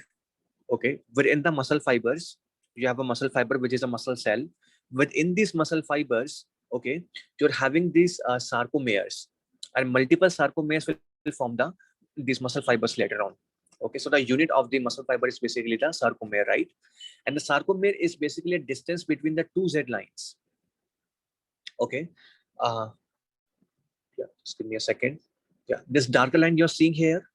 Speaker 1: Okay, within the muscle fibers, you have a muscle fiber which is a muscle cell. Within these muscle fibers, okay, you're having these sarcomeres, and multiple sarcomeres will form these muscle fibers later on. Okay, so the unit of the muscle fiber is basically the sarcomere, right? And the sarcomere is basically a distance between the two Z lines. Okay, uh, yeah, just give me a second. Yeah, this darker line you're seeing here.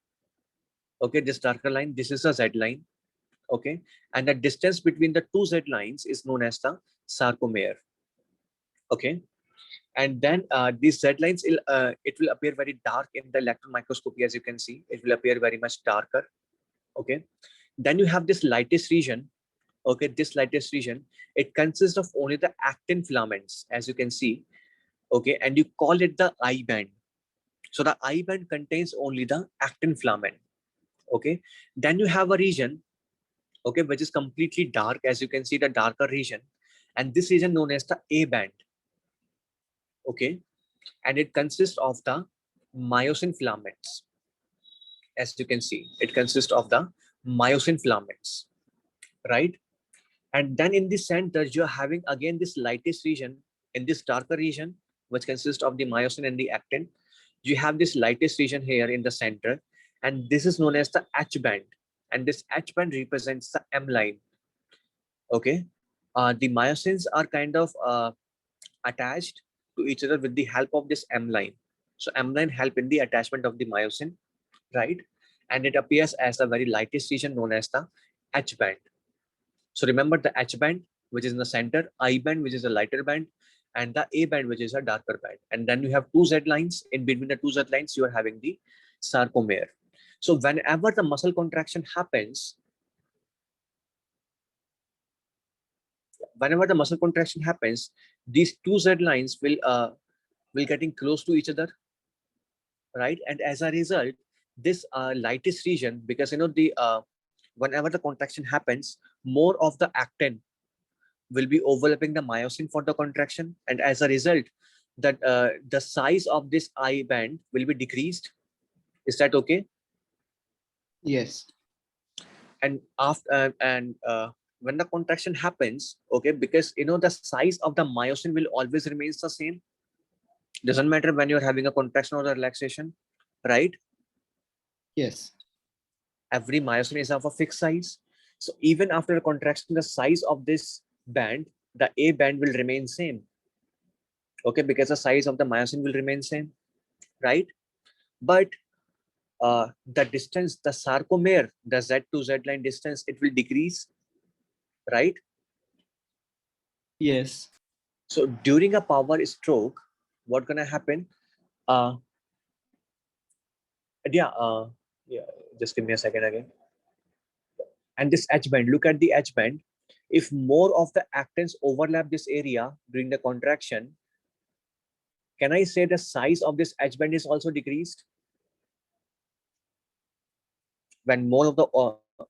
Speaker 1: Okay, this darker line, this is a Z line. Okay, and the distance between the two Z lines is known as the sarcomere. Okay, and then these Z lines, it will appear very dark in the electron microscopy. As you can see, it will appear very much darker. Okay, then you have this lightest region. Okay, this lightest region, it consists of only the actin filaments, as you can see. Okay, and you call it the I band. So the I band contains only the actin filament. Okay, then you have a region, okay, which is completely dark, as you can see, the darker region, and this region known as the A band. Okay, and it consists of the myosin filaments. As you can see, it consists of the myosin filaments, right? And then in the center, you're having again this lightest region. In this darker region, which consists of the myosin and the actin, you have this lightest region here in the center, and this is known as the H band, and this H band represents the M line. Okay, the myosins are kind of attached to each other with the help of this M line. So M line help in the attachment of the myosin, right? And it appears as the very lightest region known as the H band. So remember the H band, which is in the center, I band, which is a lighter band, and the A band, which is a darker band. And then you have two Z lines. In between the two Z lines, you are having the sarcomere. So whenever the muscle contraction happens, these two Z lines will getting close to each other, right? And as a result, this lightest region, because the whenever the contraction happens, more of the actin will be overlapping the myosin for the contraction, and as a result, that the size of this I band will be decreased. Is that okay?
Speaker 2: Yes.
Speaker 1: And after when the contraction happens, okay, because the size of the myosin will always remains the same. Doesn't matter when you're having a contraction or a relaxation, right?
Speaker 2: Yes.
Speaker 1: Every myosin is of a fixed size. So even after a contraction, the size of this band, the A band will remain same. Okay, because the size of the myosin will remain same, right? But the distance, the sarcomere, the Z to Z line distance, it will decrease, right?
Speaker 2: Yes.
Speaker 1: So during a power stroke, what gonna happen? Uh, yeah, yeah. Just give me a second again. And this H band, look at the H band. If more of the actins overlap this area during the contraction, can I say the size of this H band is also decreased? When more of the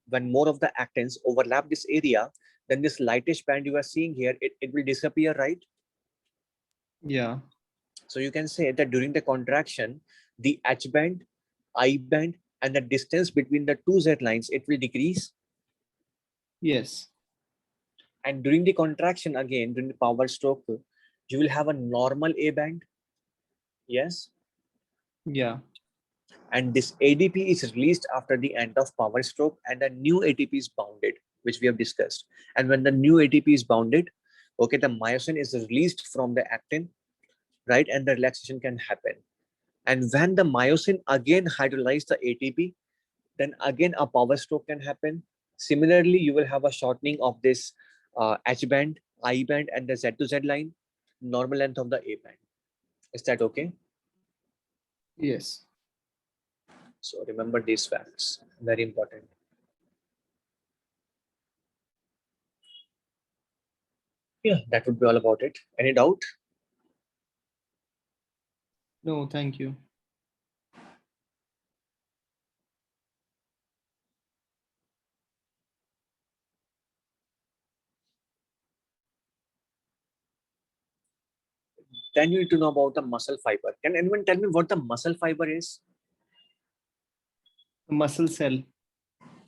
Speaker 1: when more of the actins overlap this area, then this lightish band you are seeing here, it will disappear, right?
Speaker 2: Yeah.
Speaker 1: So you can say that during the contraction, the H band, I band, and the distance between the two Z lines, it will decrease.
Speaker 2: Yes.
Speaker 1: And during the contraction, again, during the power stroke, you will have a normal A band. Yes.
Speaker 2: Yeah.
Speaker 1: And this ADP is released after the end of power stroke, and a new ATP is bounded, which we have discussed. And when the new ATP is bounded, okay, the myosin is released from the actin, right? And the relaxation can happen. And when the myosin again hydrolyze the ATP, then again a power stroke can happen. Similarly, you will have a shortening of this H band, I band, and the Z to Z line, normal length of the A band. Is that okay?
Speaker 2: Yes.
Speaker 1: So remember these facts, very important. Yeah, that would be all about it. Any doubt?
Speaker 2: No, thank you.
Speaker 1: Then you need to know about the muscle fiber. Can anyone tell me what the muscle fiber is?
Speaker 2: The muscle cell.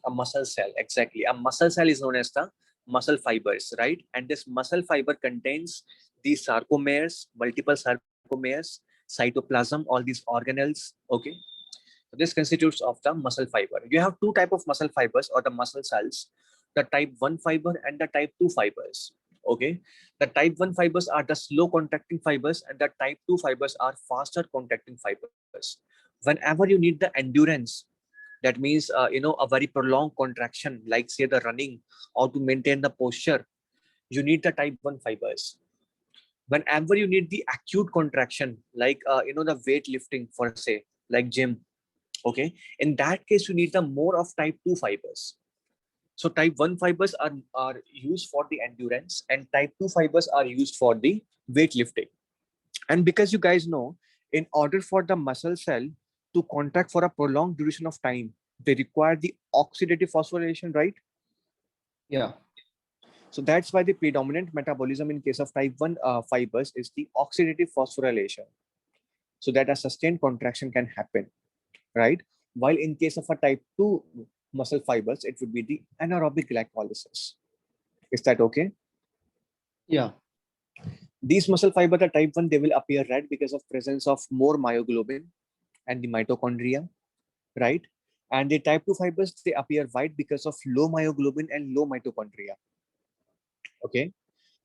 Speaker 1: A muscle cell, exactly. A muscle cell is known as the muscle fibers, right? And this muscle fiber contains these sarcomeres, multiple sarcomeres, cytoplasm, all these organelles. Okay, so this constitutes of the muscle fiber. You have two type of muscle fibers or the muscle cells: the type 1 fiber and the type 2 fibers. Okay, the type 1 fibers are the slow contracting fibers, and the type 2 fibers are faster contracting fibers. Whenever you need the endurance, that means a very prolonged contraction, like say the running, or to maintain the posture, you need the type 1 fibers. Whenever you need the acute contraction, like the weight lifting for say, like gym, okay, in that case you need the more of type 2 fibers. So type 1 fibers are used for the endurance, and type 2 fibers are used for the weightlifting. And because you guys know, in order for the muscle cell to contract for a prolonged duration of time, they require the oxidative phosphorylation, right?
Speaker 2: Yeah.
Speaker 1: So that's why the predominant metabolism in case of type 1 fibers is the oxidative phosphorylation, so that a sustained contraction can happen, right? While in case of a type 2 muscle fibers, it would be the anaerobic glycolysis. Is that okay?
Speaker 2: Yeah.
Speaker 1: These muscle fibers are type 1, they will appear red because of presence of more myoglobin and the mitochondria, right? And the type 2 fibers, they appear white because of low myoglobin and low mitochondria. Okay.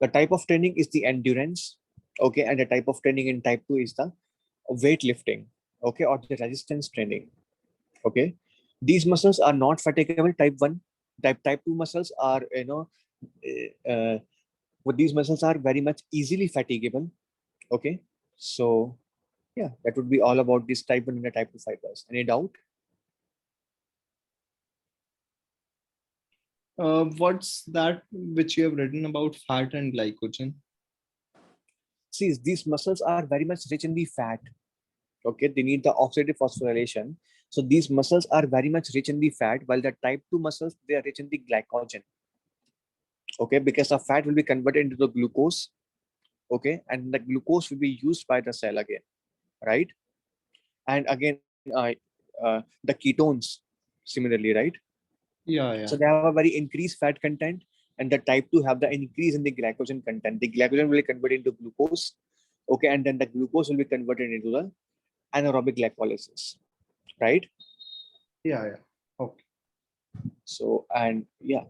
Speaker 1: The type of training is the endurance. Okay. And the type of training in type 2 is the weightlifting. Okay. Or the resistance training. Okay. These muscles are not fatigable. Type 1. Type 2 muscles are, what these muscles are very much easily fatigable. Okay. So, yeah, that would be all about this type 1 and the type 2 fibers. Any doubt?
Speaker 2: What's that which you have written about fat and glycogen?
Speaker 1: See, these muscles are very much rich in the fat. Okay, they need the oxidative phosphorylation. So these muscles are very much rich in the fat, while the type 2 muscles, they are rich in the glycogen. Okay, because the fat will be converted into the glucose. Okay, and the glucose will be used by the cell again, right? And again, the ketones similarly, right?
Speaker 2: Yeah,
Speaker 1: So
Speaker 2: yeah.
Speaker 1: they have a very increased fat content, and the type 2 have the increase in the glycogen content. The glycogen will be converted into glucose. Okay, and then the glucose will be converted into the anaerobic glycolysis, right?
Speaker 2: Yeah, yeah. Okay.
Speaker 1: So, and yeah,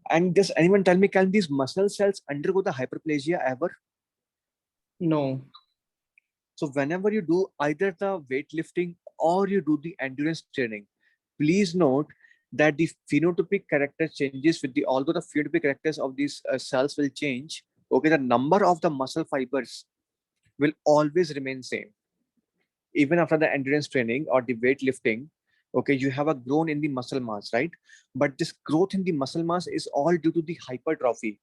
Speaker 1: and does anyone tell me, can these muscle cells undergo the hyperplasia ever?
Speaker 2: No.
Speaker 1: So whenever you do either the weightlifting or you do the endurance training, please note that the phenotypic character changes with the, although the phenotypic characters of these cells will change, okay, the number of the muscle fibers will always remain same. Even after the endurance training or the weightlifting, okay, you have a grown in the muscle mass, right? But this growth in the muscle mass is all due to the hypertrophy,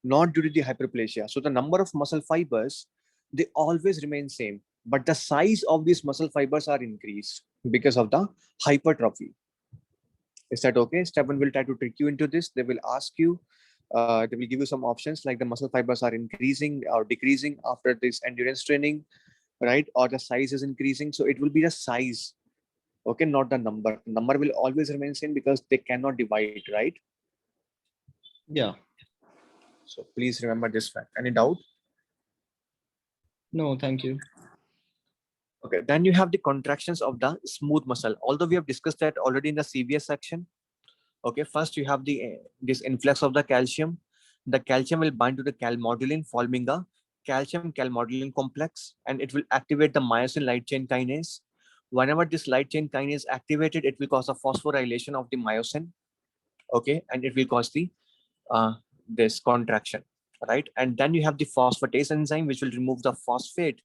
Speaker 1: not due to the hyperplasia. So the number of muscle fibers, they always remain same, but the size of these muscle fibers are increased because of the hypertrophy. Is that okay? Step 1 will try to trick you into this. They will ask you, they will give you some options like the muscle fibers are increasing or decreasing after this endurance training, right? Or the size is increasing. So it will be the size, okay, not the number. Number will always remain same because they cannot divide, right?
Speaker 2: Yeah.
Speaker 1: So please remember this fact. Any doubt?
Speaker 2: No, thank you.
Speaker 1: Okay, then you have the contractions of the smooth muscle. Although we have discussed that already in the CVS section. Okay, first you have the this influx of the calcium. The calcium will bind to the calmodulin, forming a calcium calmodulin complex, and it will activate the myosin light chain kinase. Whenever this light chain kinase is activated, it will cause a phosphorylation of the myosin. Okay, and it will cause the uh, this contraction, right? And then you have the phosphatase enzyme, which will remove the phosphate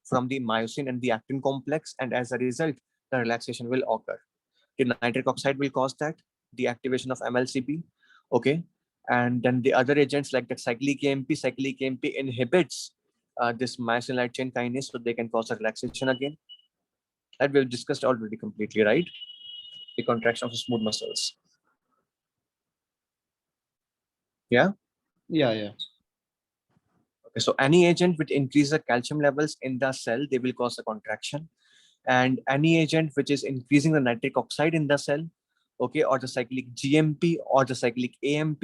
Speaker 1: from the myosin and the actin complex, and as a result, the relaxation will occur. The nitric oxide will cause that, the activation of MLCP. Okay, and then the other agents like the cyclic AMP inhibits this myosin light chain kinase, so they can cause a relaxation again. That we've discussed already completely, right? The contraction of the smooth muscles. Yeah.
Speaker 2: Yeah, yeah.
Speaker 1: Okay, so any agent which increases the calcium levels in the cell, they will cause a contraction. And any agent which is increasing the nitric oxide in the cell, okay, or the cyclic GMP or the cyclic AMP,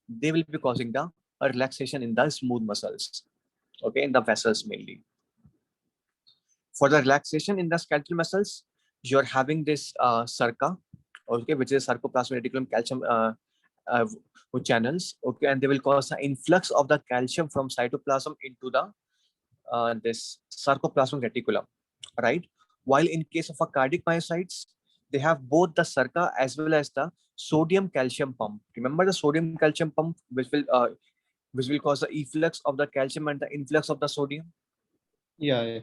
Speaker 1: they will be causing the a relaxation in the smooth muscles, okay, in the vessels mainly. For the relaxation in the skeletal muscles, you're having this SERCA, okay, which is sarcoplasmic reticulum calcium uh, channels, okay, and they will cause an influx of the calcium from cytoplasm into the this sarcoplasmic reticulum, right? While in case of a cardiac myocytes, they have both the SERCA as well as the sodium calcium pump. Remember the sodium calcium pump, which will cause the efflux of the calcium and the influx of the sodium,
Speaker 2: Yeah, yeah.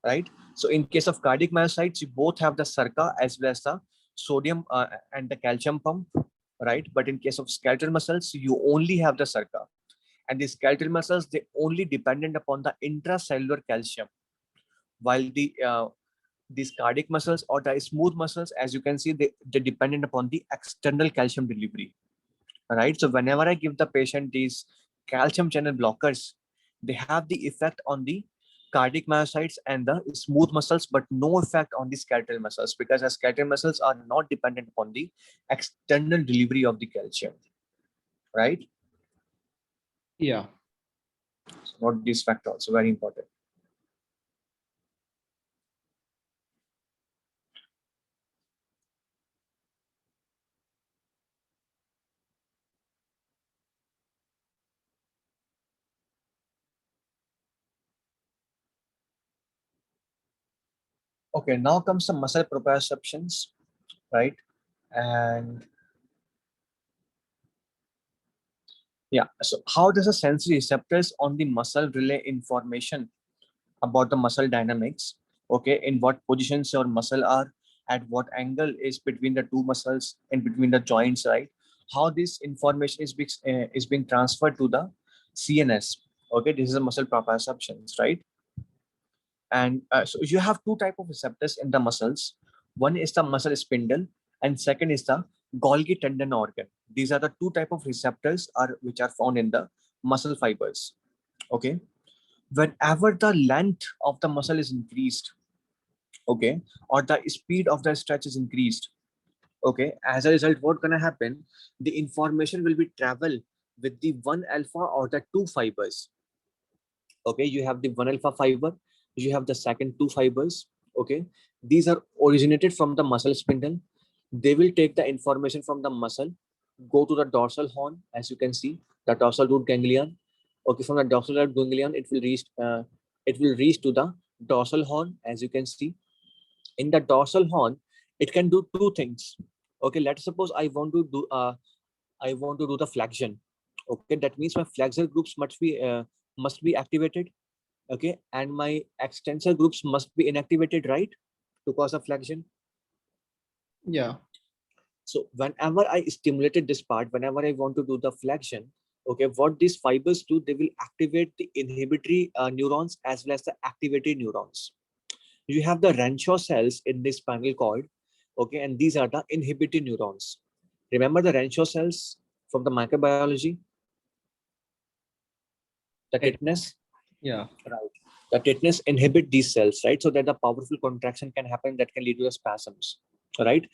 Speaker 1: right? So in case of cardiac myocytes, you both have the SERCA as well as the sodium and the calcium pump, right? But in case of skeletal muscles, you only have the SERCA. And the skeletal muscles, they only dependent upon the intracellular calcium, while these cardiac muscles or the smooth muscles, as you can see, they're dependent upon the external calcium delivery, right? So whenever I give the patient these calcium channel blockers, they have the effect on the cardiac myocytes and the smooth muscles, but no effect on the skeletal muscles, because the skeletal muscles are not dependent upon the external delivery of the calcium, right?
Speaker 2: Yeah.
Speaker 1: So note this fact also, very important. Okay, now comes the muscle proprioceptions, right? And yeah, so how does the sensory receptors on the muscle relay information about the muscle dynamics? Okay, in what positions your muscle are, at what angle is between the two muscles and between the joints, right? How this information is being transferred to the CNS. Okay, this is a muscle proprioceptions, right? And so you have two type of receptors in the muscles. One is the muscle spindle, and second is the Golgi tendon organ. These are the two type of receptors are which are found in the muscle fibers. Okay, whenever the length of the muscle is increased, okay, or the speed of the stretch is increased, okay, as a result, what gonna happen? The information will be travel with the 1 alpha or the 2 fibers. Okay, you have the 1 alpha fiber, you have the second 2 fibers. Okay, these are originated from the muscle spindle. They will take the information from the muscle, go to the dorsal horn, as you can see, the dorsal root ganglion. Okay, from the dorsal root ganglion, it will reach to the dorsal horn, as you can see. In the dorsal horn, it can do two things. Okay, let's suppose I want to do the flexion. Okay, that means my flexor groups must be activated. Okay, and my extensor groups must be inactivated, right, to cause a flexion.
Speaker 2: Yeah.
Speaker 1: So whenever I stimulated this part, whenever I want to do the flexion, okay, what these fibers do, they will activate the inhibitory neurons as well as the activatory neurons. You have the Rancho cells in this spinal cord. Okay, and these are the inhibitory neurons. Remember the Rancho cells from the microbiology? The tetanus?
Speaker 2: Yeah.
Speaker 1: Right. The tetanus inhibit these cells, right? So that the powerful contraction can happen that can lead to the spasms, right?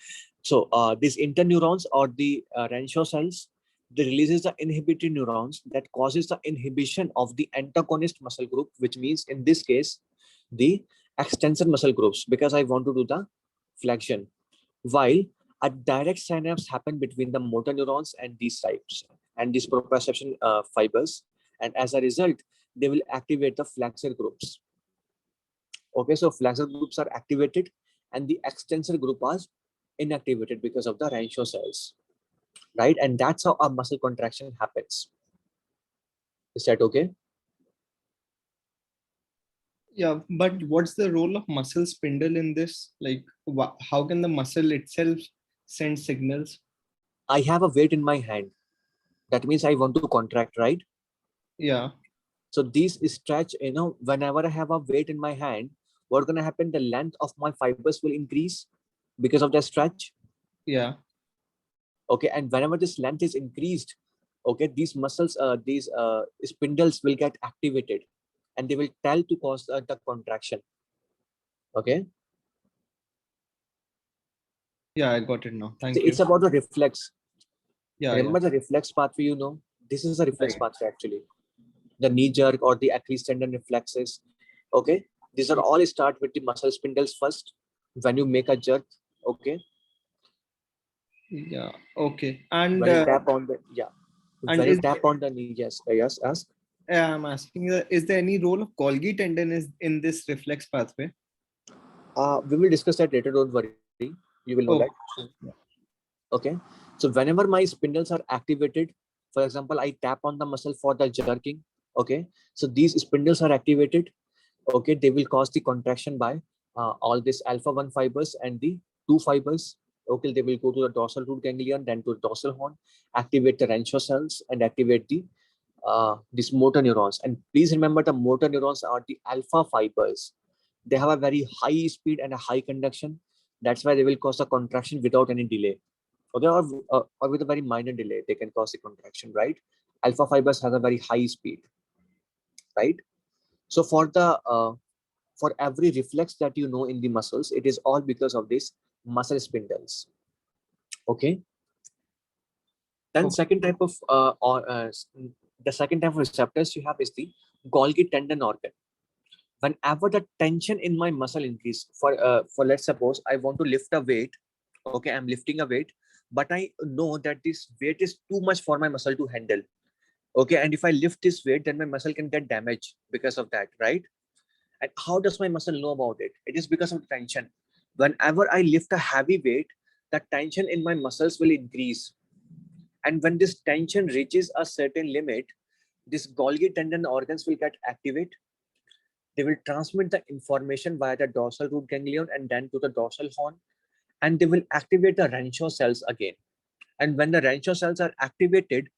Speaker 1: So these interneurons or the Rancho cells, they releases the inhibitory neurons that causes the inhibition of the antagonist muscle group, which means in this case, the extensor muscle groups, because I want to do the flexion. While a direct synapse happen between the motor neurons and these types and these proprioception fibers, and as a result, they will activate the flexor groups. Okay, so flexor groups are activated and the extensor group is inactivated because of the Rancho cells, right? And that's how a muscle contraction happens. Is that okay?
Speaker 2: Yeah, but what's the role of muscle spindle in this? Like, how can the muscle itself send signals?
Speaker 1: I have a weight in my hand. That means I want to contract, right?
Speaker 2: Yeah.
Speaker 1: So these stretch, whenever I have a weight in my hand, what's going to happen? The length of my fibers will increase because of the stretch.
Speaker 2: Yeah.
Speaker 1: Okay, and whenever this length is increased, okay, these muscles, these spindles will get activated and they will tell to cause the contraction. Okay,
Speaker 2: Yeah, I got it now.
Speaker 1: so
Speaker 2: Thank you.
Speaker 1: it's about the reflex.
Speaker 2: Yeah, yeah.
Speaker 1: Remember the reflex pathway, this is a reflex
Speaker 2: Right.
Speaker 1: pathway actually. The knee jerk or the Achilles tendon reflexes. Okay, these are all start with the muscle spindles first. When you make a jerk, okay,
Speaker 2: Yeah. Okay. And
Speaker 1: when you tap on the
Speaker 2: and
Speaker 1: when you
Speaker 2: is
Speaker 1: tap on the knee, yes, ask.
Speaker 2: I'm asking, is there any role of Golgi tendon is in this reflex pathway?
Speaker 1: We will discuss that later. Don't worry, you will know that.
Speaker 2: Oh,
Speaker 1: Okay, so whenever my spindles are activated, for example, I tap on the muscle for the jerking. Okay, so these spindles are activated. Okay, they will cause the contraction by all these alpha 1 fibers and the 2 fibers. Okay, they will go to the dorsal root ganglion, then to the dorsal horn, activate the Rancho cells and activate the these motor neurons. And please remember, the motor neurons are the alpha fibers. They have a very high speed and a high conduction. That's why they will cause a contraction without any delay. Okay, or with a very minor delay, they can cause a contraction, right? Alpha fibers have a very high speed, right? So for every reflex that you know in the muscles, it is all because of these muscle spindles. Okay. Then
Speaker 2: okay.
Speaker 1: second type of the second type of receptors you have is the Golgi tendon organ. Whenever the tension in my muscle increase, for let's suppose I want to lift a weight. Okay, I'm lifting a weight, but I know that this weight is too much for my muscle to handle. Okay, and if I lift this weight, then my muscle can get damaged because of that, right? And how does my muscle know about it? It is because of tension. Whenever I lift a heavy weight, the tension in my muscles will increase. And when this tension reaches a certain limit, this Golgi tendon organs will get activated. They will transmit the information via the dorsal root ganglion and then to the dorsal horn, and they will activate the Rancho cells again. And when the Rancho cells are activated,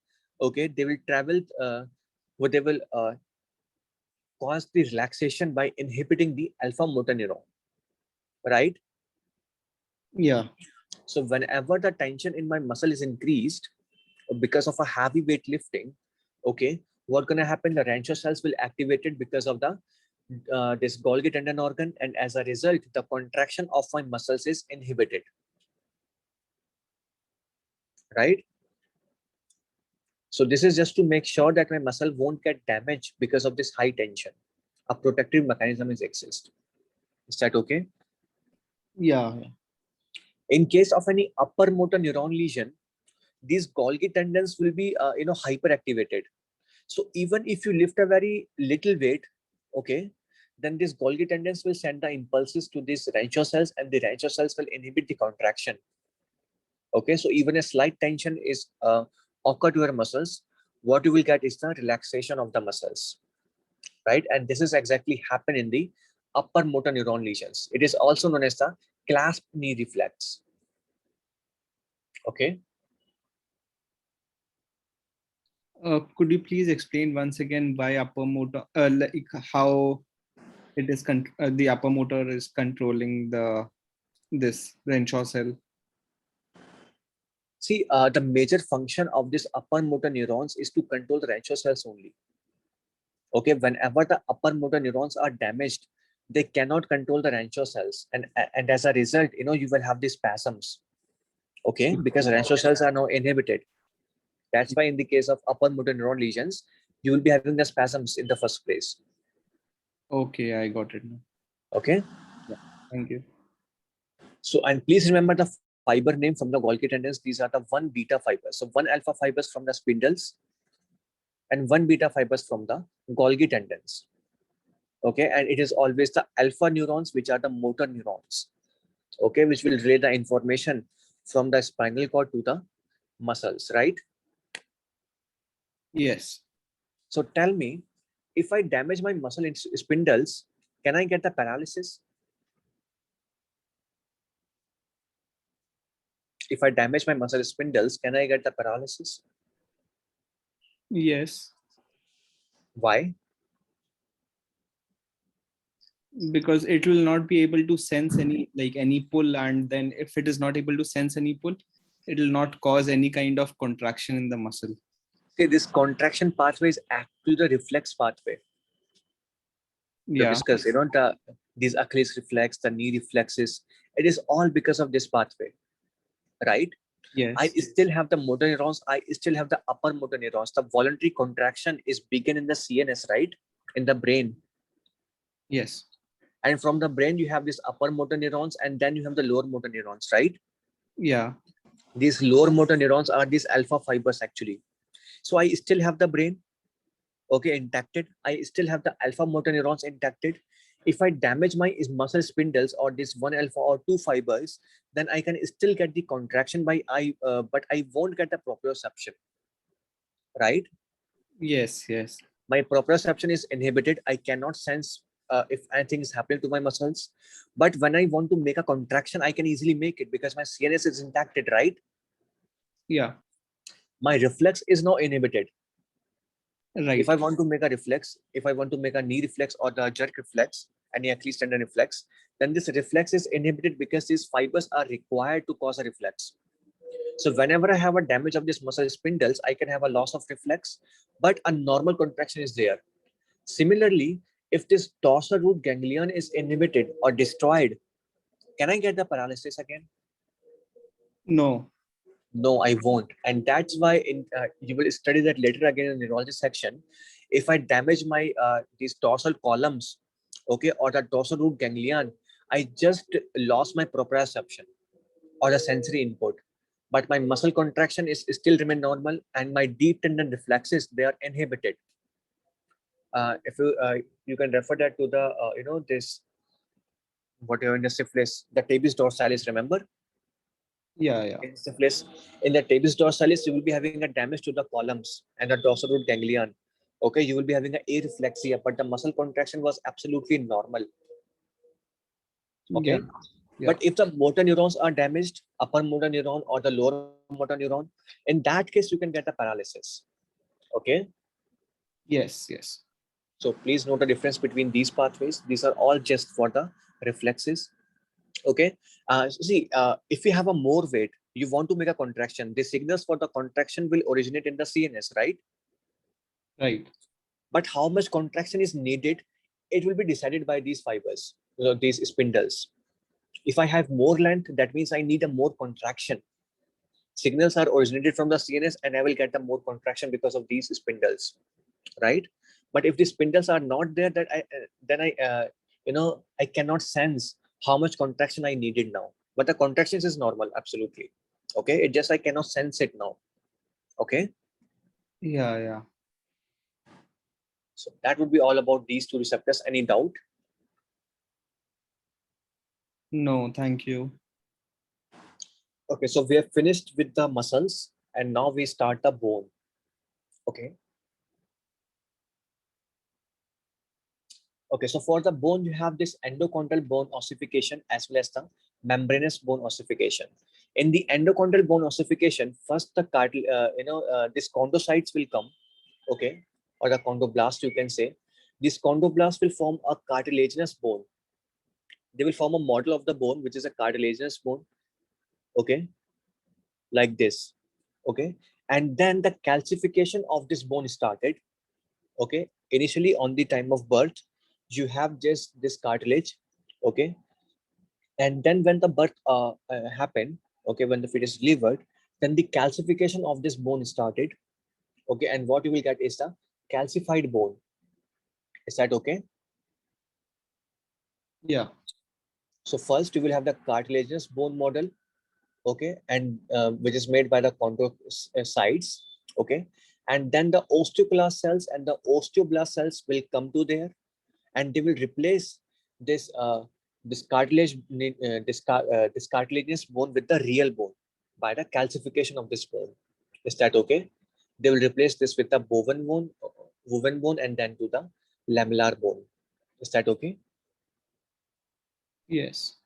Speaker 1: okay, they will travel, they will cause the relaxation by inhibiting the alpha motor neuron, right?
Speaker 2: Yeah.
Speaker 1: So whenever the tension in my muscle is increased because of a heavy weight lifting, okay, what's gonna happen? The Rancho cells will activate it because of the this Golgi tendon organ, and as a result, the contraction of my muscles is inhibited, right? So this is just to make sure that my muscle won't get damaged because of this high tension. A protective mechanism is exist. Is that okay?
Speaker 2: Yeah.
Speaker 1: In case of any upper motor neuron lesion, these Golgi tendons will be hyperactivated. So even if you lift a very little weight, okay, then these Golgi tendons will send the impulses to these Rancho cells, and the Rancho cells will inhibit the contraction. Okay, so even a slight tension is occur to your muscles, what you will get is the relaxation of the muscles, right? And this is exactly happen in the upper motor neuron lesions. It is also known as the clasp knee reflex. Okay.
Speaker 2: Could you please explain once again why upper motor, like how it is the upper motor is controlling the this Renshaw cell?
Speaker 1: See, the major function of this upper motor neurons is to control the Rancho cells only. Okay, whenever the upper motor neurons are damaged, they cannot control the Rancho cells, and as a result, you will have these spasms. Okay, because Rancho cells are now inhibited. That's why in the case of upper motor neuron lesions, you will be having the spasms in the first place.
Speaker 2: Okay, I got it now.
Speaker 1: Okay.
Speaker 2: Yeah, thank you.
Speaker 1: So, and please remember the fiber name from the Golgi tendons. These are the 1 beta fibers. So 1 alpha fibers from the spindles and 1 beta fibers from the Golgi tendons. Okay, and it is always the alpha neurons, which are the motor neurons. Okay, which will relay the information from the spinal cord to the muscles, right?
Speaker 2: Yes.
Speaker 1: So tell me, if I damage my muscle in spindles, can I get the paralysis? If I damage my muscle spindles, can I get the paralysis?
Speaker 2: Yes.
Speaker 1: Why?
Speaker 2: Because it will not be able to sense any pull, and then if it is not able to sense any pull, it will not cause any kind of contraction in the muscle.
Speaker 1: See, this contraction pathway is actually the reflex pathway. The
Speaker 2: Yeah.
Speaker 1: viscous, these Achilles reflex, the knee reflexes, it is all because of this pathway, right?
Speaker 2: Yes.
Speaker 1: I still have the motor neurons. I still have the upper motor neurons. The voluntary contraction is begin in the CNS, right? In the brain.
Speaker 2: Yes.
Speaker 1: And from the brain, you have these upper motor neurons, and then you have the lower motor neurons, right?
Speaker 2: Yeah.
Speaker 1: These lower motor neurons are these alpha fibers actually. So I still have the brain, okay, intacted. I still have the alpha motor neurons intacted. If I damage my muscle spindles or this 1 alpha or 2 fibers, then I can still get the contraction but I won't get the proprioception, right?
Speaker 2: Yes. Yes.
Speaker 1: My proprioception is inhibited. I cannot sense if anything is happening to my muscles. But when I want to make a contraction, I can easily make it because my CNS is intacted, right?
Speaker 2: Yeah.
Speaker 1: My reflex is now inhibited.
Speaker 2: Right.
Speaker 1: If I want to make a reflex, if I want to make a knee reflex or the jerk reflex, any Achilles tendon reflex, then this reflex is inhibited because these fibers are required to cause a reflex. So whenever I have a damage of these muscle spindles, I can have a loss of reflex, but a normal contraction is there. Similarly, if this dorsal root ganglion is inhibited or destroyed, can I get the paralysis again?
Speaker 2: No.
Speaker 1: No, I won't. And that's why you will study that later again in the neurology section. If I damage my these dorsal columns, okay, or the dorsal root ganglion, I just lost my proprioception or the sensory input. But my muscle contraction is still remain normal, and my deep tendon reflexes, they are inhibited. If you can refer that to the this whatever in the syphilis, the tabes dorsalis, remember?
Speaker 2: Yeah. Yeah.
Speaker 1: In syphilis, in the tabes dorsalis, you will be having a damage to the columns and the dorsal root ganglion. Okay, you will be having an areflexia, but the muscle contraction was absolutely normal. Okay,
Speaker 2: Yeah.
Speaker 1: but if the motor neurons are damaged, upper motor neuron or the lower motor neuron, in that case, you can get a paralysis. Okay,
Speaker 2: Yes. Yes.
Speaker 1: so please note the difference between these pathways. These are all just for the reflexes. Okay, if you have a more weight, you want to make a contraction, the signals for the contraction will originate in the CNS, right?
Speaker 2: Right.
Speaker 1: But how much contraction is needed, it will be decided by these fibers, these spindles. If I have more length, that means I need a more contraction. Signals are originated from the CNS, and I will get a more contraction because of these spindles, right? But if the spindles are not there, that then I cannot sense how much contraction I needed now. But the contractions is normal, absolutely. Okay, it just I cannot sense it now. Okay,
Speaker 2: Yeah. Yeah.
Speaker 1: so that would be all about these two receptors. Any doubt?
Speaker 2: No, thank you.
Speaker 1: Okay, so we have finished with the muscles, and now we start the bone. Okay. Okay, so for the bone, you have this endochondral bone ossification as well as the membranous bone ossification. In the endochondral bone ossification, first the these chondrocytes will come, okay, or the chondroblast, you can say. This chondroblast will form a cartilaginous bone. they will form a model of the bone, which is a cartilaginous bone. Okay, like this. Okay, and then the calcification of this bone started. Okay, initially on the time of birth, you have just this cartilage. Okay, and then when the birth happened, okay, when the fetus delivered, then the calcification of this bone started. Okay, and what you will get is the calcified bone. Is that okay?
Speaker 2: Yeah.
Speaker 1: So first you will have the cartilaginous bone model, okay, and which is made by the chondrocytes, okay, and then the osteoclast cells and the osteoblast cells will come to there, and they will replace this this cartilage this cartilaginous bone with the real bone by the calcification of this bone. Is that okay? They will replace this with the woven bone, and then to the lamellar bone. Is that okay?
Speaker 2: Yes.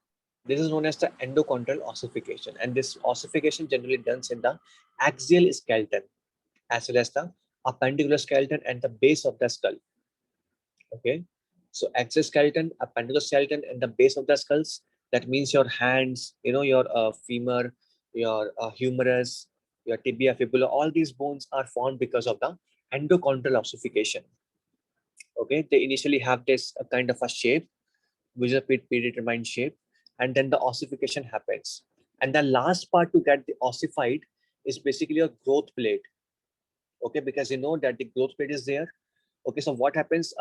Speaker 1: This is known as the endochondral ossification, and this ossification generally done in the axial skeleton as well as the appendicular skeleton and the base of the skull. Okay, so axial skeleton, appendicular skeleton, and the base of the skulls. That means your hands, you know, your femur, your humerus, your tibia, fibula. All these bones are formed because of the endochondral ossification. Okay, they initially have this kind of a shape, which is a predetermined shape, and then the ossification happens. And the last part to get the ossified is basically a growth plate. Okay, because you know that the growth plate is there. Okay, so what happens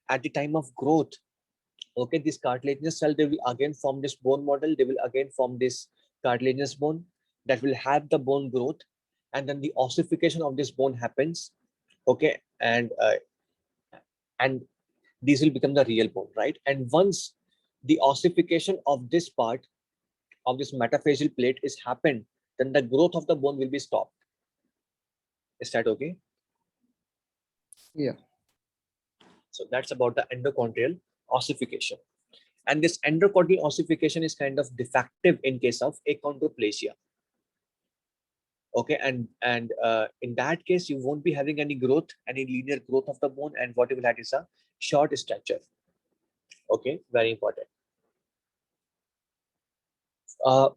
Speaker 1: at the time of growth? Okay, this cartilaginous cell, they will again form this bone model. They will again form this cartilaginous bone that will have the bone growth, and then the ossification of this bone happens. Okay, and these will become the real bone, right? And once the ossification of this part of this metaphyseal plate is happened, then the growth of the bone will be stopped. Is that okay?
Speaker 2: Yeah.
Speaker 1: So that's about the endochondral ossification. And this endochondral ossification is kind of defective in case of achondroplasia. Okay, and in that case, you won't be having any growth, any linear growth of the bone, and what you will have is a short stature. Okay, very important.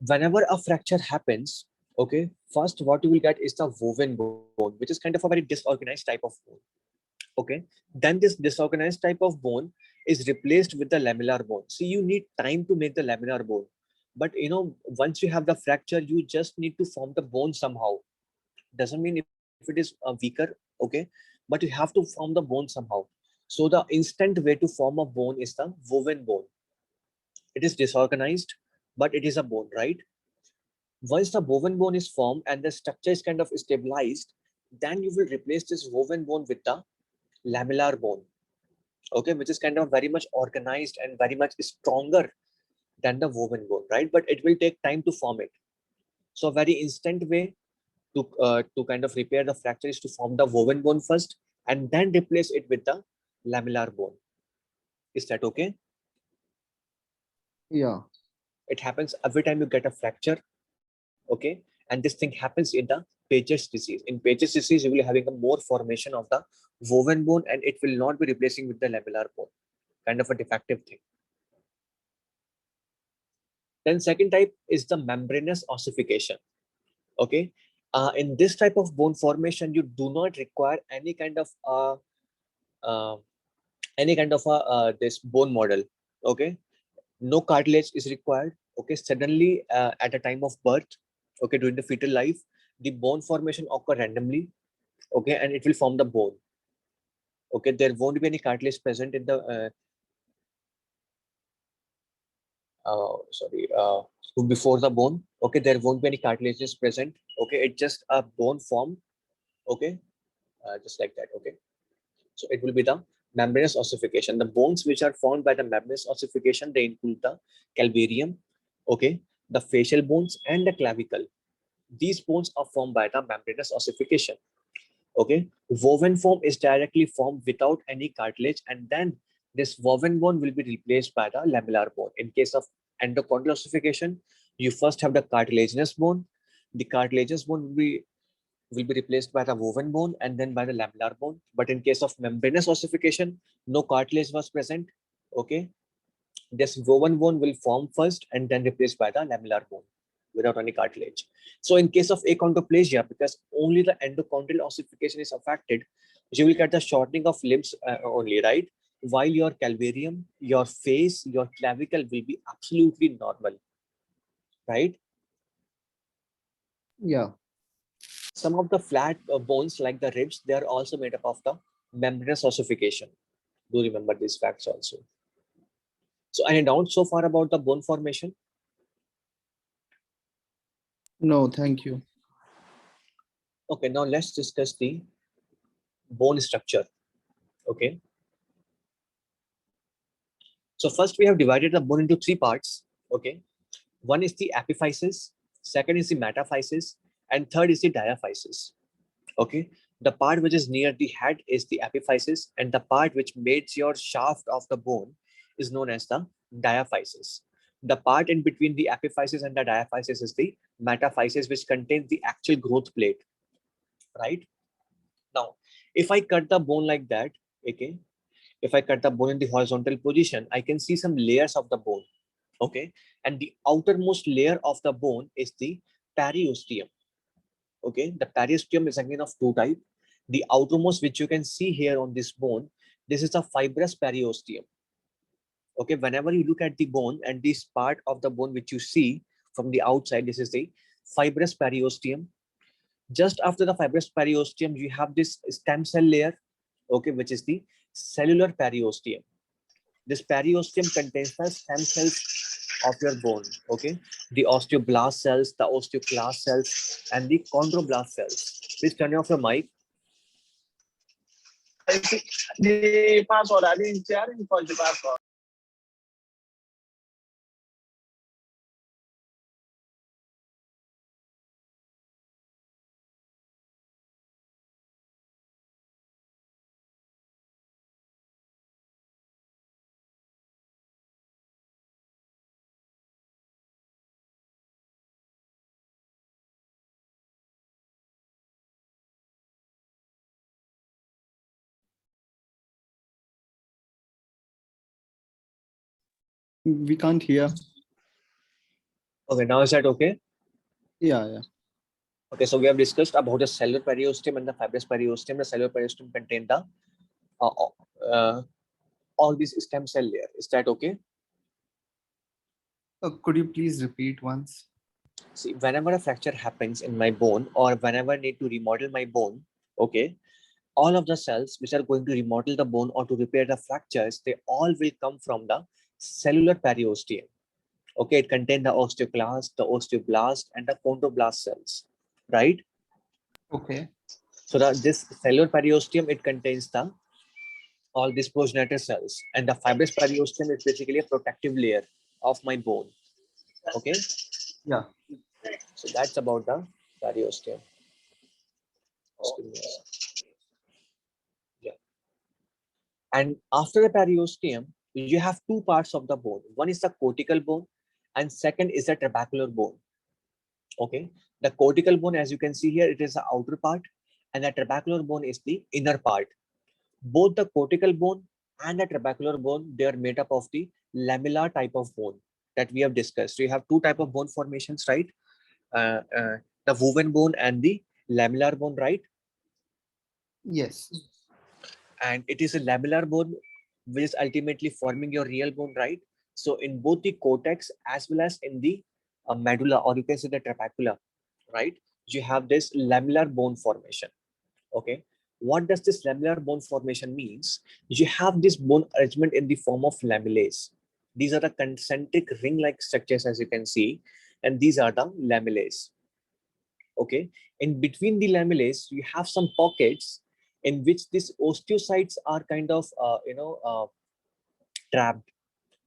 Speaker 1: Whenever a fracture happens, okay, first what you will get is the woven bone, which is kind of a very disorganized type of bone. Okay, then this disorganized type of bone is replaced with the lamellar bone. See, you need time to make the lamellar bone, but you know, once you have the fracture, you just need to form the bone somehow. Doesn't mean if it is weaker, okay, but you have to form the bone somehow. So the instant way to form a bone is the woven bone. It is disorganized, but it is a bone, right? Once the woven bone is formed and the structure is kind of stabilized, then you will replace this woven bone with the lamellar bone, okay, which is kind of very much organized and very much stronger than the woven bone, right? But it will take time to form it. So a very instant way to kind of repair the fracture is to form the woven bone first and then replace it with the lamellar bone. Is that okay?
Speaker 2: Yeah.
Speaker 1: It happens every time you get a fracture, okay, and this thing happens in the Paget's disease. In Paget's disease, you will be having a more formation of the woven bone, and it will not be replacing with the lamellar bone, kind of a defective thing. Then second type is the membranous ossification. Okay, in this type of bone formation, you do not require uh, any kind of a this bone model. Okay, no cartilage is required. Okay, suddenly at a time of birth, okay, during the fetal life, the bone formation occur randomly. Okay, and it will form the bone. Okay, there won't be any cartilage present in the sorry before the bone. Okay, there won't be any cartilages present. Okay, it's just a bone form. Okay, just like that. Okay, so it will be the membranous ossification. The bones which are formed by the membranous ossification, they include the calvarium, okay, the facial bones, and the clavicle. These bones are formed by the membranous ossification. Okay, woven form is directly formed without any cartilage, and then this woven bone will be replaced by the lamellar bone. In case of endochondral ossification, you first have the cartilaginous bone. The cartilaginous bone will be replaced by the woven bone and then by the lamellar bone. But in case of membranous ossification, no cartilage was present. Okay, this woven bone will form first and then replaced by the lamellar bone without any cartilage. So in case of achondroplasia, because only the endochondral ossification is affected, you will get the shortening of limbs only, right? While your calvarium, your face, your clavicle will be absolutely normal, right?
Speaker 2: Yeah.
Speaker 1: Some of the flat bones like the ribs, they are also made up of the membranous ossification. Do remember these facts also. So any doubts so far about the bone formation?
Speaker 2: No, thank you.
Speaker 1: Okay, now let's discuss the bone structure. Okay. So first we have divided the bone into three parts. Okay. One is the epiphysis, second is the metaphysis, and third is the diaphysis. Okay. The part which is near the head is the epiphysis, and the part which makes your shaft of the bone is known as the diaphysis. The part in between the epiphysis and the diaphysis is the metaphysis, which contains the actual growth plate. Right. Now, if I cut the bone like that, okay, if I cut the bone in the horizontal position, I can see some layers of the bone. Okay, and the outermost layer of the bone is the periosteum. Okay, the periosteum is again of two type. The outermost, which you can see here on this bone, this is a fibrous periosteum. Okay, whenever you look at the bone and this part of the bone which you see from the outside, this is the fibrous periosteum. Just after the fibrous periosteum, you have this stem cell layer, okay, which is the cellular periosteum. This periosteum contains the stem cells of your bone, okay, the osteoblast cells, the osteoclast cells, and the chondroblast cells. Please turn off your mic.
Speaker 4: The password, I didn't put the password.
Speaker 2: We can't hear.
Speaker 1: Okay, now is that okay?
Speaker 2: Yeah.
Speaker 1: Okay, so we have discussed about the cellular periosteum and the fibrous periosteum. The cellular periosteum contain the all these stem cell layer. Is that okay?
Speaker 2: Could you please repeat once?
Speaker 1: See, whenever a fracture happens in my bone or whenever I need to remodel my bone, okay, all of the cells which are going to remodel the bone or to repair the fractures, they all will come from the cellular periosteum. Okay, it contains the osteoclast, the osteoblast, and the chondroblast cells, right?
Speaker 2: Okay.
Speaker 1: So this cellular periosteum, it contains the all these progenitor cells, and the fibrous periosteum is basically a protective layer of my bone. Okay.
Speaker 2: Yeah.
Speaker 1: So that's about the periosteum. Just give me a second. Yeah. And after the periosteum, you have two parts of the bone. One is the cortical bone, and second is the trabecular bone. Okay. The cortical bone, as you can see here, it is the outer part, and the trabecular bone is the inner part. Both the cortical bone and the trabecular bone, they are made up of the lamellar type of bone that we have discussed. So you have two type of bone formations, right? The woven bone and the lamellar bone, right?
Speaker 2: Yes.
Speaker 1: And it is a lamellar bone which is ultimately forming your real bone, right? So in both the cortex as well as in the medulla, or you can say the trabecula, right? You have this lamellar bone formation. Okay. What does this lamellar bone formation means? You have this bone arrangement in the form of lamellae. These are the concentric ring-like structures, as you can see, and these are the lamellae. Okay. In between the lamellae, you have some pockets in which these osteocytes are kind of, trapped.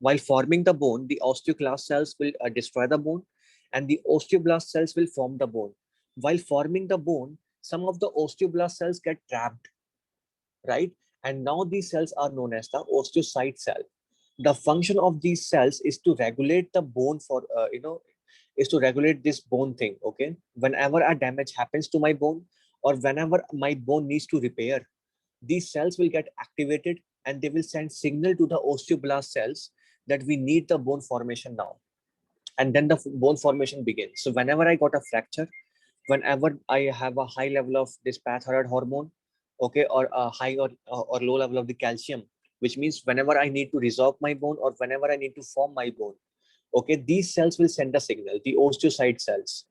Speaker 1: While forming the bone, the osteoclast cells will destroy the bone, and the osteoblast cells will form the bone. While forming the bone, some of the osteoblast cells get trapped, right? And now these cells are known as the osteocyte cell. The function of these cells is to regulate the bone is to regulate this bone thing. Okay, whenever a damage happens to my bone or whenever my bone needs to repair, these cells will get activated and they will send signal to the osteoblast cells that we need the bone formation now. And then the bone formation begins. So whenever I got a fracture, whenever I have a high level of this parathyroid hormone, okay, or a high or low level of the calcium, which means whenever I need to resorb my bone or whenever I need to form my bone, okay, these cells will send a signal, the osteocyte cells,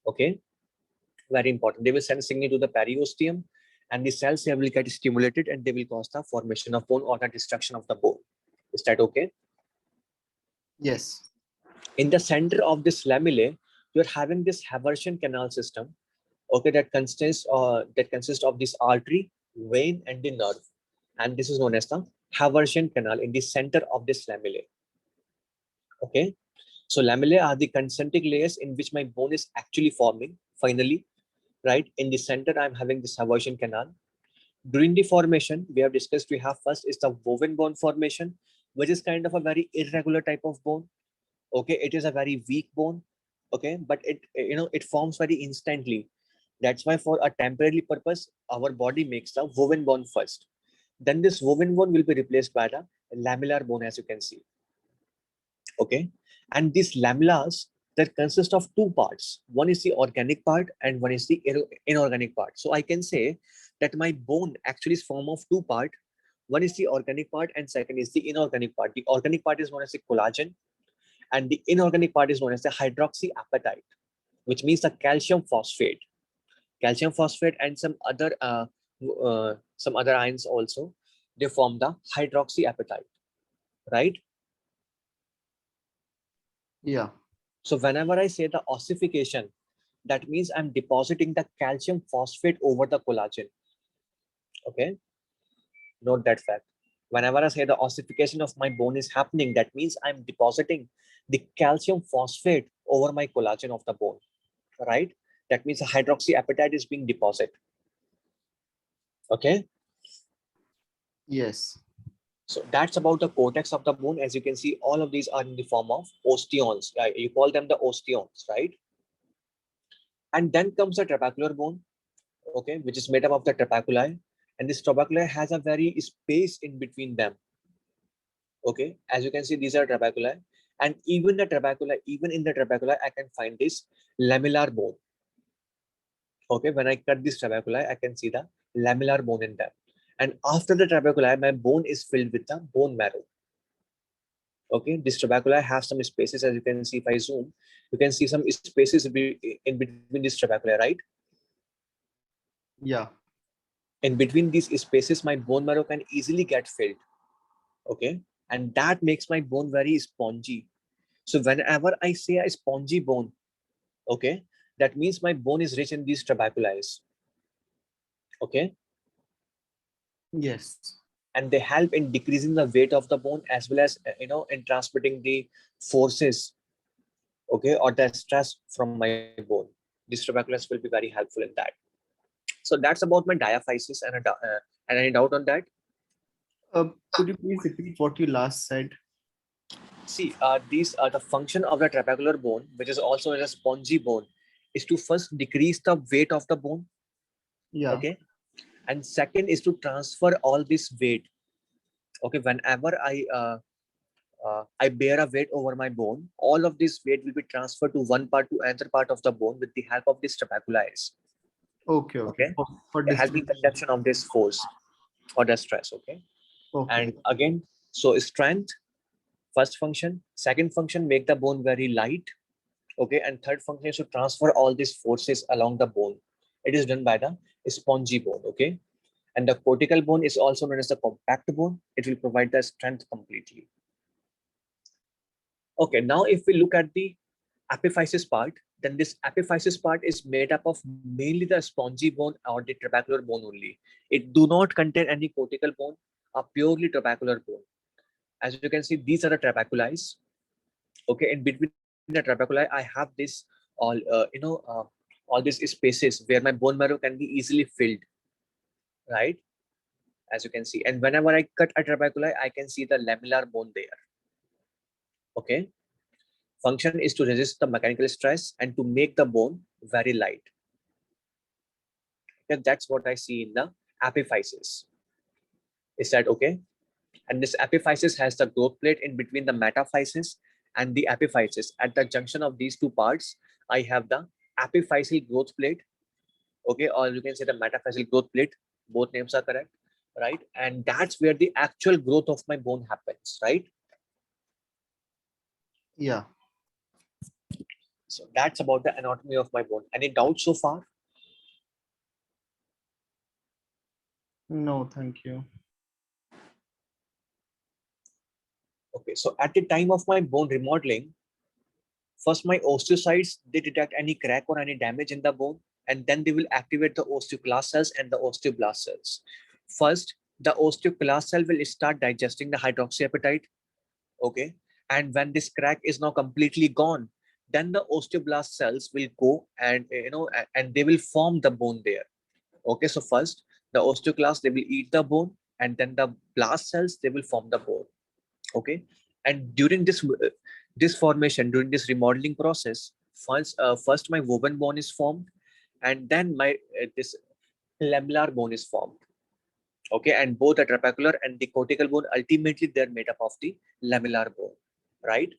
Speaker 1: okay, very important. They will send a signal to the periosteum and the cells here will get stimulated and they will cause the formation of bone or the destruction of the bone. Is that okay?
Speaker 2: Yes.
Speaker 1: In the center of this lamellae, you're having this Haversian canal system, okay, that consists of this artery, vein, and the nerve, and this is known as the Haversian canal in the center of this lamellae. Okay, so lamellae are the concentric layers in which my bone is actually forming. Finally, right in the center, I'm having this Haversian canal. During the formation, we have discussed we have first is the woven bone formation, which is kind of a very irregular type of bone. Okay, it is a very weak bone. Okay, but it forms very instantly. That's why for a temporary purpose, our body makes the woven bone first. Then this woven bone will be replaced by the lamellar bone, as you can see. Okay, and these lamellars that consist of two parts. One is the organic part and one is the inorganic part. So I can say that my bone actually is formed of two parts. One is the organic part and second is the inorganic part. The organic part is known as the collagen and the inorganic part is known as the hydroxyapatite, which means the calcium phosphate. Calcium phosphate and some other ions also, they form the hydroxyapatite, right?
Speaker 2: Yeah.
Speaker 1: So whenever I say the ossification, that means I'm depositing the calcium phosphate over the collagen. Okay, note that fact. Whenever I say the ossification of my bone is happening, that means I'm depositing the calcium phosphate over my collagen of the bone, right? That means the hydroxyapatite is being deposited. Okay.
Speaker 2: Yes.
Speaker 1: So that's about the cortex of the bone. As you can see, all of these are in the form of osteons. You call them the osteons, right? And then comes the trabecular bone, okay, which is made up of the trabeculi. And this trabeculi has a very space in between them. Okay, as you can see, these are trabeculi. And even in the trabeculi, I can find this lamellar bone. Okay, when I cut this trabeculi, I can see the lamellar bone in them. And after the trabeculi, my bone is filled with the bone marrow. Okay, this trabeculi have some spaces, as you can see. If I zoom, you can see some spaces in between this trabeculi, right?
Speaker 2: Yeah.
Speaker 1: In between these spaces, my bone marrow can easily get filled. Okay, and that makes my bone very spongy. So whenever I say a spongy bone, okay, that means my bone is rich in these trabeculi. Okay,
Speaker 2: Yes.
Speaker 1: and they help in decreasing the weight of the bone as well as in transmitting the forces, okay, or the stress from my bone. These trabeculars will be very helpful in that. So that's about my diaphysis and any doubt on that?
Speaker 2: Could you please repeat what you last said?
Speaker 1: See, these are the function of the trabecular bone, which is also a spongy bone, is to first decrease the weight of the bone.
Speaker 2: Yeah.
Speaker 1: Okay, and second is to transfer all this weight. Okay, whenever I bear a weight over my bone, all of this weight will be transferred to one part to another part of the bone with the help of these trabeculi.
Speaker 2: Okay. Okay.
Speaker 1: Okay,
Speaker 2: For
Speaker 1: helping
Speaker 2: distribution.
Speaker 1: conduction of this force or the stress. Okay,
Speaker 2: Okay.
Speaker 1: and again, so strength, first function, second function, make the bone very light. Okay, and third function is to transfer all these forces along the bone. It is done by the spongy bone. Okay, and the cortical bone is also known as the compact bone. It will provide the strength completely. Okay, now if we look at the epiphysis part, then this epiphysis part is made up of mainly the spongy bone or the trabecular bone only. It do not contain any cortical bone, a purely trabecular bone. As you can see, these are the trabeculi. Okay, in between the trabeculi, I have this all these spaces where my bone marrow can be easily filled, right? As you can see, and whenever I cut a trabeculi, I can see the lamellar bone there. Okay, function is to resist the mechanical stress and to make the bone very light. Okay, that's what I see in the epiphysis. Is that okay? And this epiphysis has the growth plate in between the metaphysis and the epiphysis. At the junction of these two parts, I have the epiphyseal growth plate, okay, or you can say the metaphyseal growth plate. Both names are correct, right? And that's where the actual growth of my bone happens, right?
Speaker 2: Yeah.
Speaker 1: So that's about the anatomy of my bone. Any doubts so far?
Speaker 2: No, thank you.
Speaker 1: Okay, so at the time of my bone remodeling, first my osteocytes, they detect any crack or any damage in the bone, and then they will activate the osteoclast cells and the osteoblast cells. First, the osteoclast cell will start digesting the hydroxyapatite, okay? And when this crack is now completely gone, then the osteoblast cells will go and and they will form the bone there. Okay, so first the osteoclast, they will eat the bone, and then the blast cells, they will form the bone. Okay, and during this formation, during this remodeling process, first my woven bone is formed, and then my this lamellar bone is formed. Okay, and both the trabecular and the cortical bone, ultimately they're made up of the lamellar bone, right?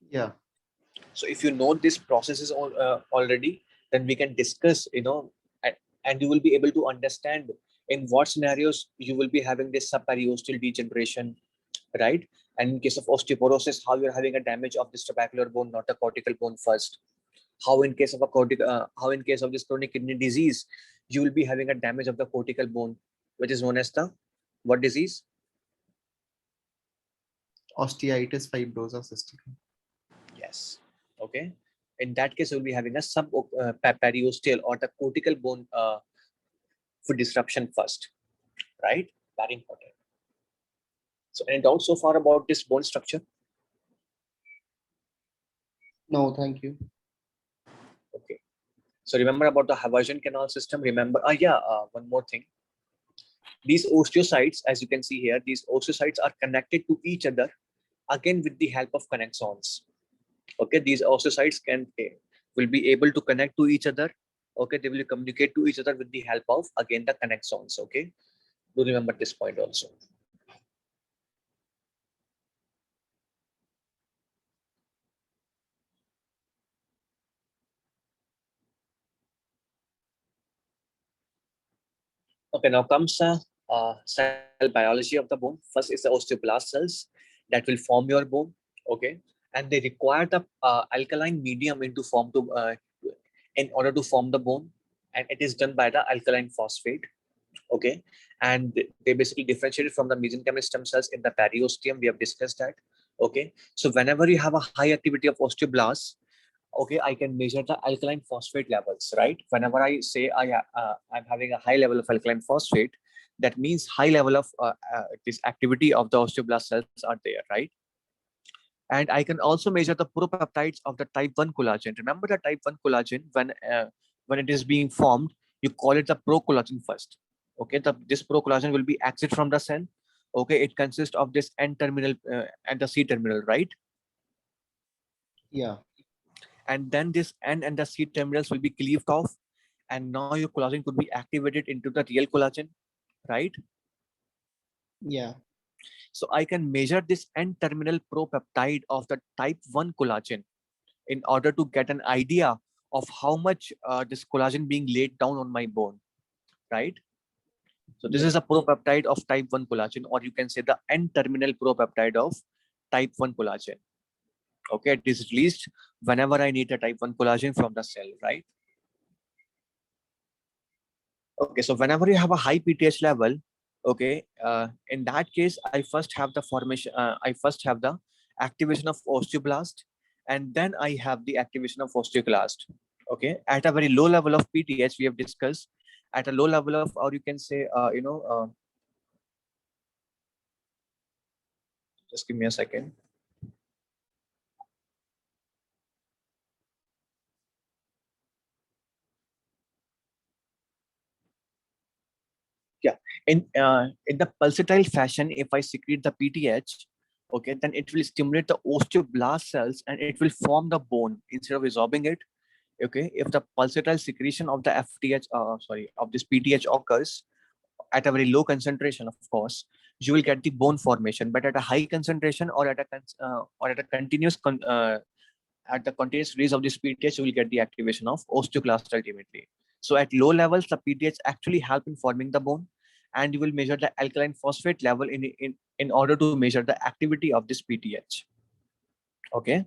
Speaker 2: Yeah.
Speaker 1: So if you know this process is already, then we can discuss, and you will be able to understand in what scenarios you will be having this subperiosteal degeneration, right? And in case of osteoporosis, how you're having a damage of this trabecular bone, not the cortical bone first. How in case of how in case of this chronic kidney disease, you will be having a damage of the cortical bone, which is known as the what disease?
Speaker 2: Osteitis fibrosa cystica.
Speaker 1: Yes. Okay. In that case, you'll be having a periosteal or the cortical bone for disruption first, right? Very important. So, any doubts so far about this bone structure?
Speaker 2: No, thank you.
Speaker 1: Okay. So remember about the Haversian canal system. Remember, one more thing. These osteocytes, as you can see here, these osteocytes are connected to each other again with the help of connexons. Okay, these osteocytes will be able to connect to each other. Okay, they will communicate to each other with the help of again the connexons. Okay, do remember this point also. Okay, now comes cell biology of the bone. First is the osteoblast cells that will form your bone. Okay, and they require the alkaline medium in order to form the bone, and it is done by the alkaline phosphate. Okay, and they basically differentiated from the mesenchymal stem cells in the periosteum. We have discussed that. Okay, so whenever you have a high activity of osteoblasts, okay, I can measure the alkaline phosphate levels, right? Whenever I say I'm having a high level of alkaline phosphate, that means high level of this activity of the osteoblast cells are there, right? And I can also measure the propeptides of the type 1 collagen. Remember the type 1 collagen, when it is being formed, you call it the pro-collagen first. Okay, this pro-collagen will be exit from the cell. Okay, it consists of this N-terminal and the C-terminal, right?
Speaker 2: Yeah.
Speaker 1: And then this N and the C terminals will be cleaved off, and now your collagen could be activated into the real collagen, right?
Speaker 2: Yeah.
Speaker 1: So I can measure this N-terminal propeptide of the type 1 collagen in order to get an idea of how much this collagen being laid down on my bone, right? So this
Speaker 2: Yeah.
Speaker 1: is a propeptide of type 1 collagen, or you can say the N-terminal propeptide of type 1 collagen. Okay, it is released whenever I need a type 1 collagen from the cell, right? Okay, so whenever you have a high PTH level, okay, in that case, I first have the activation of osteoblast, and then I have the activation of osteoclast. Okay, at a very low level of PTH, we have discussed at a low level of, or you can say, just give me a second. Yeah, in the pulsatile fashion, if I secrete the PTH, okay, then it will stimulate the osteoblast cells and it will form the bone instead of resorbing it. Okay, if the pulsatile secretion of the of this PTH occurs, at a very low concentration, of course, you will get the bone formation, but at a high concentration or at a continuous at the continuous release of this PTH, you will get the activation of osteoclast ultimately. So at low levels, the PTH actually help in forming the bone, and you will measure the alkaline phosphate level in order to measure the activity of this PTH. Okay.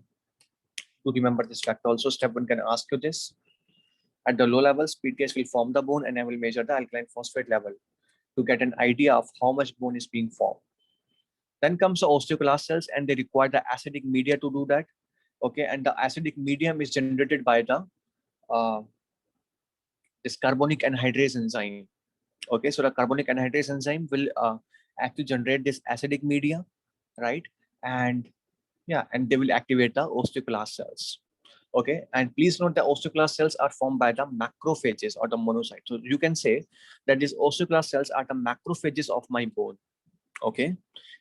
Speaker 1: To remember this fact also, step 1 can ask you this. At the low levels, PTH will form the bone and I will measure the alkaline phosphate level to get an idea of how much bone is being formed. Then comes the osteoclast cells and they require the acidic media to do that. Okay, and the acidic medium is generated by the this carbonic anhydrase enzyme. Okay, so the carbonic anhydrase enzyme will actually generate this acidic media, right? And yeah, and they will activate the osteoclast cells. Okay, and please note the osteoclast cells are formed by the macrophages or the monocytes. So you can say that these osteoclast cells are the macrophages of my bone. Okay,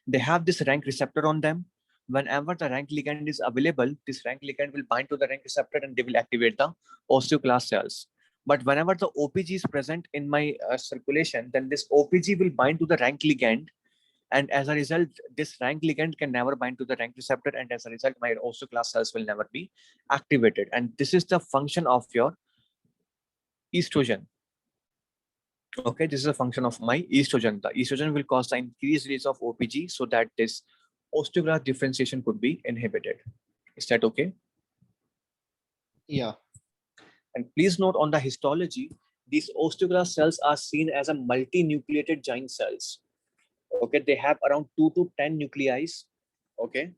Speaker 1: they have this rank receptor on them. Whenever the rank ligand is available, this rank ligand will bind to the rank receptor and they will activate the osteoclast cells. But whenever the OPG is present in my circulation, then this OPG will bind to the rank ligand, and as a result, this rank ligand can never bind to the rank receptor, and as a result, my osteoclast cells will never be activated. And this is the function of your estrogen. Okay, this is a function of my estrogen. The estrogen will cause the increased release of OPG so that this osteoclast differentiation could be inhibited. Is that okay?
Speaker 2: Yeah.
Speaker 1: And please note on the histology, these osteoclast cells are seen as a multinucleated giant cells. Okay, they have around 2 to 10 nuclei. Okay,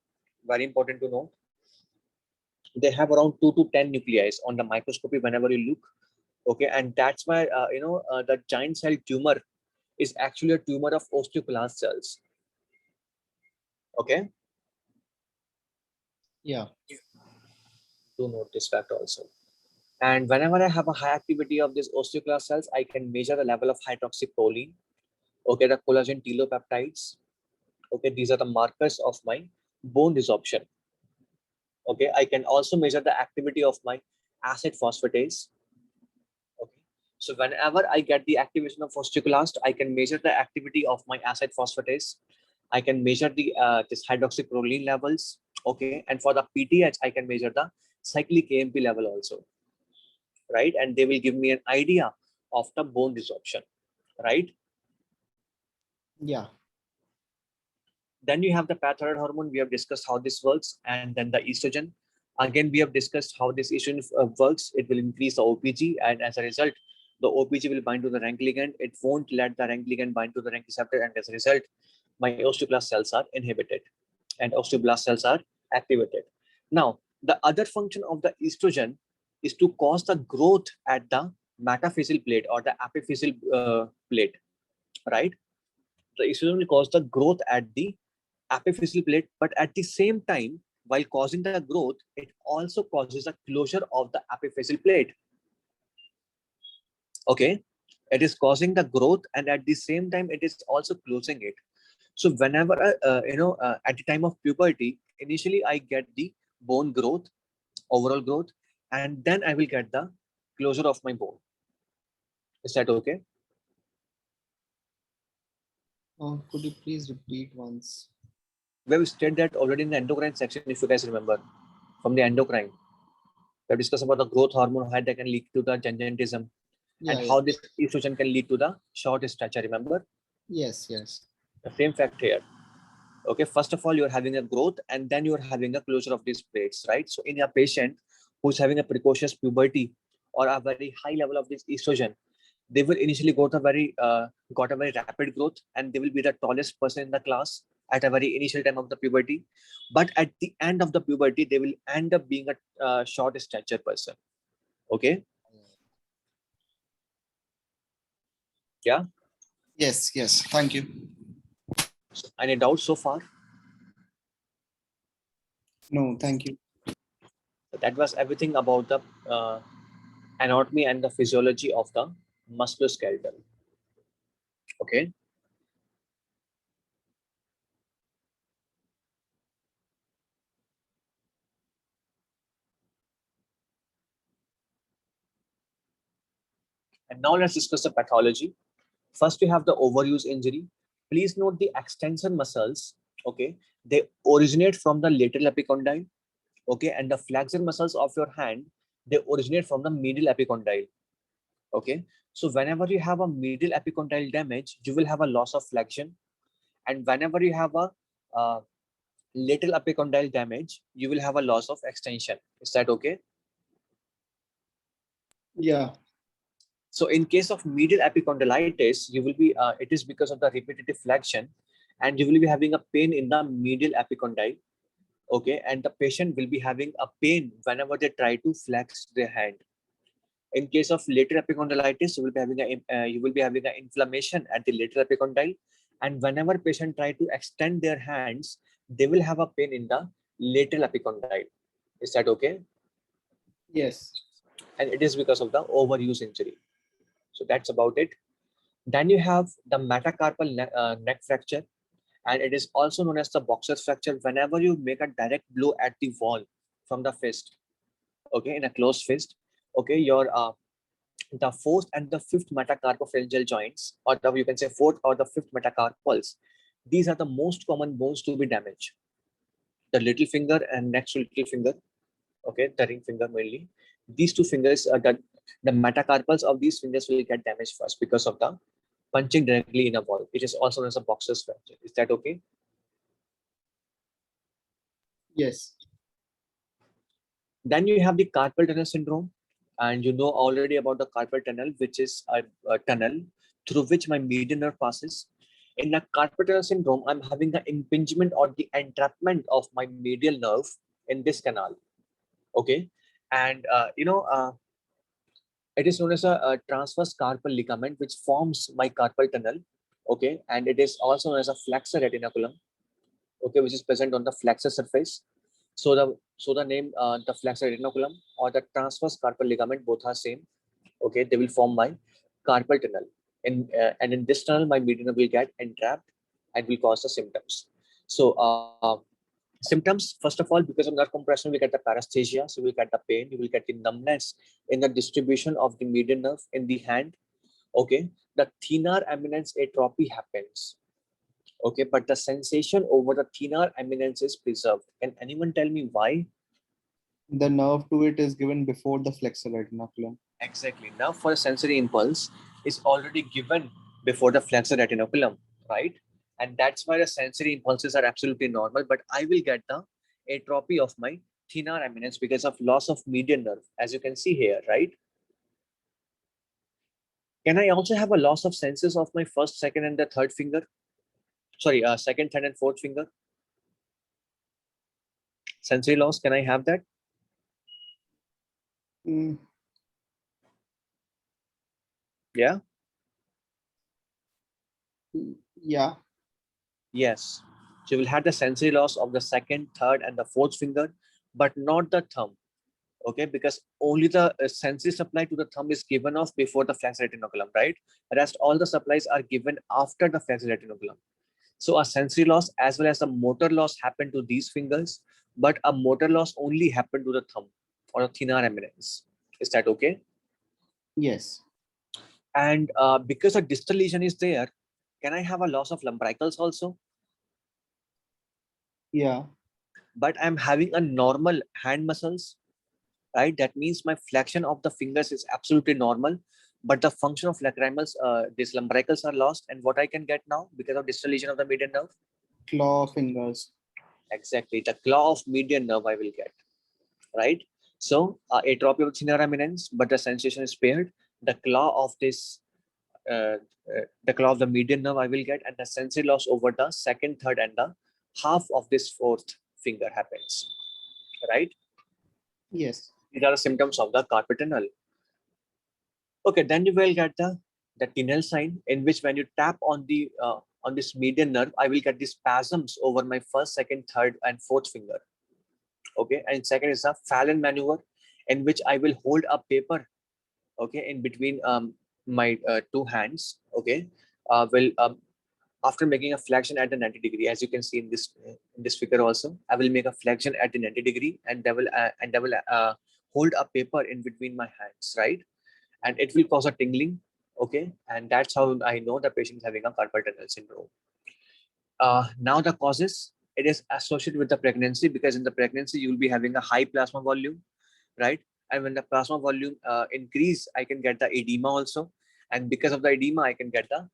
Speaker 1: very important to know. They have around 2 to 10 nuclei on the microscopy whenever you look. Okay, and that's why the giant cell tumor is actually a tumor of osteoclast cells. Okay.
Speaker 2: Yeah.
Speaker 1: Do note this fact also. And whenever I have a high activity of these osteoclast cells, I can measure the level of hydroxyproline. Okay, the collagen telopeptides. Okay, these are the markers of my bone resorption. Okay, I can also measure the activity of my acid phosphatase. Okay, so whenever I get the activation of osteoclast, I can measure the activity of my acid phosphatase. I can measure the this hydroxyproline levels. Okay, and for the PTH, I can measure the cyclic AMP level also, right? And they will give me an idea of the bone resorption, right?
Speaker 2: Yeah.
Speaker 1: Then you have the parathyroid hormone. We have discussed how this works, and then the estrogen. Again, we have discussed how this estrogen works. It will increase the OPG, and as a result, the OPG will bind to the rank ligand. It won't let the rank ligand bind to the rank receptor, and as a result, my osteoclast cells are inhibited, and osteoblast cells are activated. Now, the other function of the estrogen is to cause the growth at the metaphyseal plate or the epiphyseal plate, right? The estrogen will cause the growth at the epiphyseal plate, but at the same time, while causing the growth, it also causes a closure of the epiphyseal plate. Okay, it is causing the growth, and at the same time, it is also closing it. So whenever at the time of puberty, initially I get the bone growth, overall growth, and then I will get the closure of my bone. Is that okay?
Speaker 2: Could you please repeat once?
Speaker 1: We have studied that already in the endocrine section, if you guys remember, from the endocrine. We have discussed about the growth hormone, how they can lead to the gigantism, and how this estrogen can lead to the short stature. Remember?
Speaker 2: Yes, yes.
Speaker 1: The same fact here. Okay, first of all, you're having a growth, and then you're having a closure of these plates, right? So in a patient who's having a precocious puberty or a very high level of this estrogen, they will initially got a very rapid growth, and they will be the tallest person in the class at a very initial time of the puberty. But at the end of the puberty, they will end up being a short stature person. Okay. Yeah.
Speaker 2: Yes, yes. Thank you.
Speaker 1: So, any doubts so far?
Speaker 2: No, thank you.
Speaker 1: That was everything about the anatomy and the physiology of the musculoskeletal. Okay. And now let's discuss the pathology. First, you have the overuse injury. Please note the extensor muscles, okay, they originate from the lateral epicondyle, okay, and the flexor muscles of your hand, they originate from the medial epicondyle, okay. So whenever you have a medial epicondyle damage, you will have a loss of flexion, and whenever you have a lateral epicondyle damage, you will have a loss of extension. Is that okay?
Speaker 2: Yeah.
Speaker 1: So in case of medial epicondylitis, you will be it is because of the repetitive flexion, and you will be having a pain in the medial epicondyle, okay, and the patient will be having a pain whenever they try to flex their hand. In case of lateral epicondylitis, you will be having an inflammation at the lateral epicondyle, and whenever patient try to extend their hands, they will have a pain in the lateral epicondyle. Is that okay?
Speaker 2: Yes.
Speaker 1: And it is because of the overuse injury. So that's about it. Then you have the metacarpal neck fracture, and it is also known as the boxer's fracture whenever you make a direct blow at the wall from the fist, okay, in a closed fist, okay, your the fourth and the fifth metacarpopharyngeal joints, or you can say fourth or the fifth metacarpals, these are the most common bones to be damaged. The little finger and next to little finger, okay, the ring finger mainly. These two fingers, the metacarpals of these fingers will get damaged first because of the punching directly in a wall. It is also known as a boxer's fracture. Is that okay?
Speaker 2: Yes.
Speaker 1: Then you have the carpal tunnel syndrome, and you know already about the carpal tunnel, which is a tunnel through which my median nerve passes. In the carpal tunnel syndrome, I'm having the impingement or the entrapment of my medial nerve in this canal. Okay, and it is known as a transverse carpal ligament, which forms my carpal tunnel. Okay, and it is also known as a flexor retinaculum. Okay, which is present on the flexor surface. So the name the flexor retinaculum or the transverse carpal ligament both are same. Okay, they will form my carpal tunnel, and in this tunnel my median will get entrapped and will cause the symptoms. So symptoms, first of all, because of nerve compression, we get the paresthesia, so we will get the pain, you will get the numbness in the distribution of the median nerve in the hand. Okay, the thenar eminence atrophy happens. Okay, but the sensation over the thenar eminence is preserved. Can anyone tell me why?
Speaker 2: The nerve to it is given before the flexor retinaculum.
Speaker 1: Exactly. Now, for a sensory impulse is already given before the flexor retinaculum, right? And that's why the sensory impulses are absolutely normal. But I will get the atrophy of my thenar eminence because of loss of median nerve, as you can see here, right? Can I also have a loss of senses of my first, second, and the third finger? Sorry, second, third, and fourth finger. Sensory loss. Can I have that?
Speaker 2: Mm,
Speaker 1: Yeah.
Speaker 2: yeah.
Speaker 1: Yes. So you will have the sensory loss of the second, third, and the fourth finger, but not the thumb. Okay, because only the sensory supply to the thumb is given off before the flexor retinaculum, right? Rest all the supplies are given after the flexor retinaculum. So a sensory loss as well as a motor loss happened to these fingers, but a motor loss only happened to the thumb or the thenar eminence. Is that okay?
Speaker 2: Yes.
Speaker 1: And because a distal lesion is there, can I have a loss of lumbricals also?
Speaker 2: Yeah.
Speaker 1: But I'm having a normal hand muscles, right? That means my flexion of the fingers is absolutely normal, but the function of lacrimals, these lumbricals are lost. And what I can get now because of distal lesion of the median nerve?
Speaker 2: Claw fingers.
Speaker 1: Exactly, the claw of median nerve I will get, right? So atrophy of thenar eminence, but the sensation is spared. The claw of this, the claw of the median nerve I will get, and the sensory loss over the second, third, and the half of this fourth finger happens, right?
Speaker 2: Yes.
Speaker 1: These are the symptoms of the carpal tunnel. Okay, then you will get the Tinel sign, in which when you tap on this median nerve, I will get these spasms over my first, second, third, and fourth finger. Okay, and second is a Fallon maneuver, in which I will hold a paper, okay, in between my two hands. Okay, will after making a flexion at the 90-degree, as you can see in this figure also, I will make a flexion at the 90-degree, and I will hold a paper in between my hands, right? And it will cause a tingling. Okay, and that's how I know the patient is having a carpal tunnel syndrome. Now the causes, it is associated with the pregnancy, because in the pregnancy you will be having a high plasma volume, right? And when the plasma volume increase, I can get the edema also, and because of the edema I can get the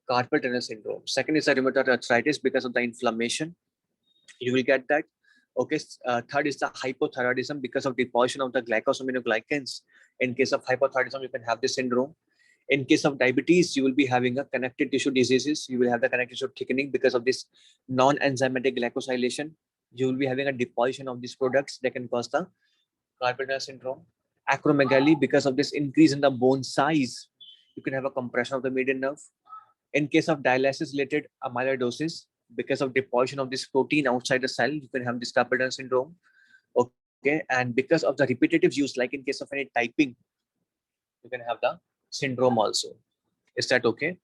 Speaker 1: carpal tunnel syndrome. Second is the rheumatoid arthritis, because of the inflammation you will get that. Okay, third is the hypothyroidism, because of deposition of the glycosaminoglycans. In case of hypothyroidism you can have this syndrome. In case of diabetes, you will be having a connective tissue diseases. You will have the connective tissue thickening because of this non-enzymatic glycosylation. You will be having a deposition of these products that can cause the carpal tunnel syndrome. Acromegaly, because of this increase in the bone size, you can have a compression of the median nerve. In case of dialysis-related amyloidosis, because of deposition of this protein outside the cell, you can have this carpal tunnel syndrome. Okay, and because of the repetitive use, like in case of any typing, you can have the syndrome also. Is that okay?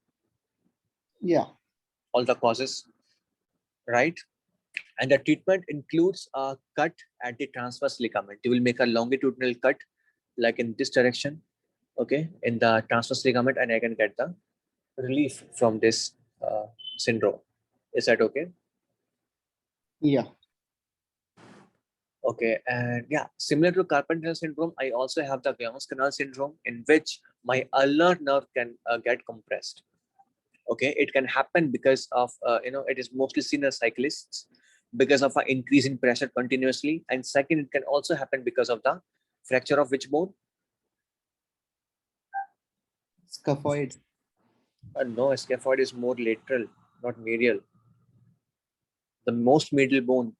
Speaker 2: Yeah.
Speaker 1: All the causes, right? And the treatment includes a cut at the transverse ligament. You will make a longitudinal cut, like in this direction, okay, in the transverse ligament, and I can get the relief from this syndrome. Is that okay?
Speaker 2: Yeah.
Speaker 1: Okay, and yeah, similar to carpal tunnel syndrome, I also have the Guyon's canal syndrome, in which my ulnar nerve can get compressed. Okay, it can happen because of it is mostly seen as cyclists, because of an increase in pressure continuously, and second, it can also happen because of the fracture of which bone?
Speaker 2: Scaphoid.
Speaker 1: No, scaphoid is more lateral, not medial. The most medial bone.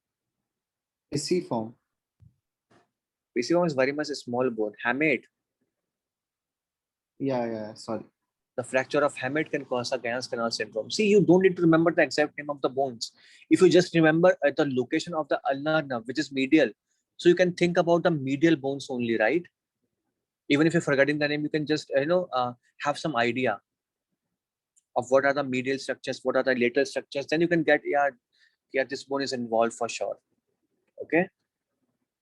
Speaker 2: Pisiform.
Speaker 1: Pisiform is very much a small bone. Hamate.
Speaker 2: Yeah. Sorry.
Speaker 1: The fracture of hamate can cause a Guyon's canal syndrome. See, you don't need to remember the exact name of the bones. If you just remember at the location of the ulnar nerve, which is medial, so you can think about the medial bones only, right? Even if you're forgetting the name, you can just have some idea of what are the medial structures, what are the lateral structures. Then you can get, yeah, this bone is involved for sure. Okay,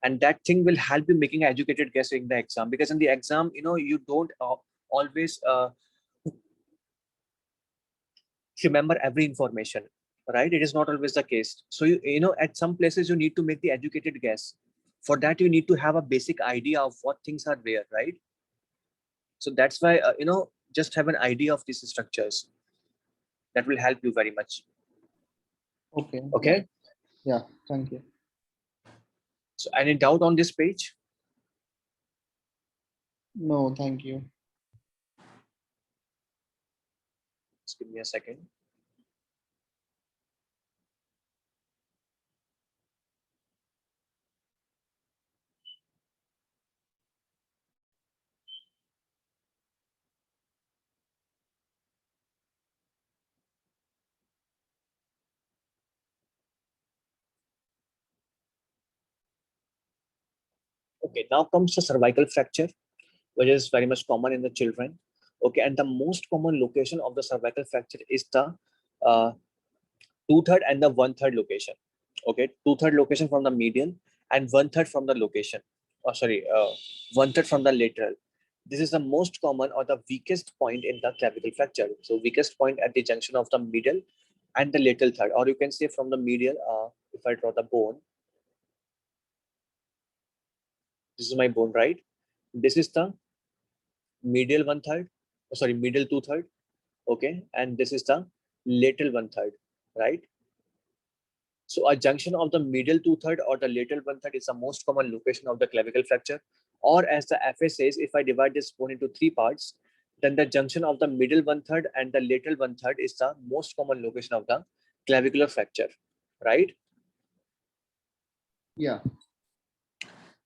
Speaker 1: and that thing will help you making an educated guess in the exam, because in the exam, you don't always remember every information, right? It is not always the case. So at some places you need to make the educated guess. For that, you need to have a basic idea of what things are there, right? So that's why just have an idea of these structures. That will help you very much.
Speaker 2: Okay.
Speaker 1: Okay.
Speaker 2: Yeah. Thank you.
Speaker 1: So any doubt on this page?
Speaker 2: No, thank you.
Speaker 1: Just give me a second. Okay, now comes the cervical fracture, which is very much common in the children. Okay, and the most common location of the cervical fracture is the uh, 2/3 and the 1/3 location. Okay, 2/3 location from the medial and 1/3 from the location. Oh, sorry, 1/3 from the lateral. This is the most common or the weakest point in the clavicle fracture. So weakest point at the junction of the medial and the lateral third, or you can say from the medial. If I draw the bone, this is my bone, right? This is the medial 1/3. Oh, sorry, medial 2/3. Okay, and this is the lateral 1/3, right? So a junction of the medial 2/3 or the lateral 1/3 is the most common location of the clavicle fracture. Or as the FA says, if I divide this bone into three parts, then the junction of the middle 1/3 and the lateral 1/3 is the most common location of the clavicular fracture, right?
Speaker 2: Yeah.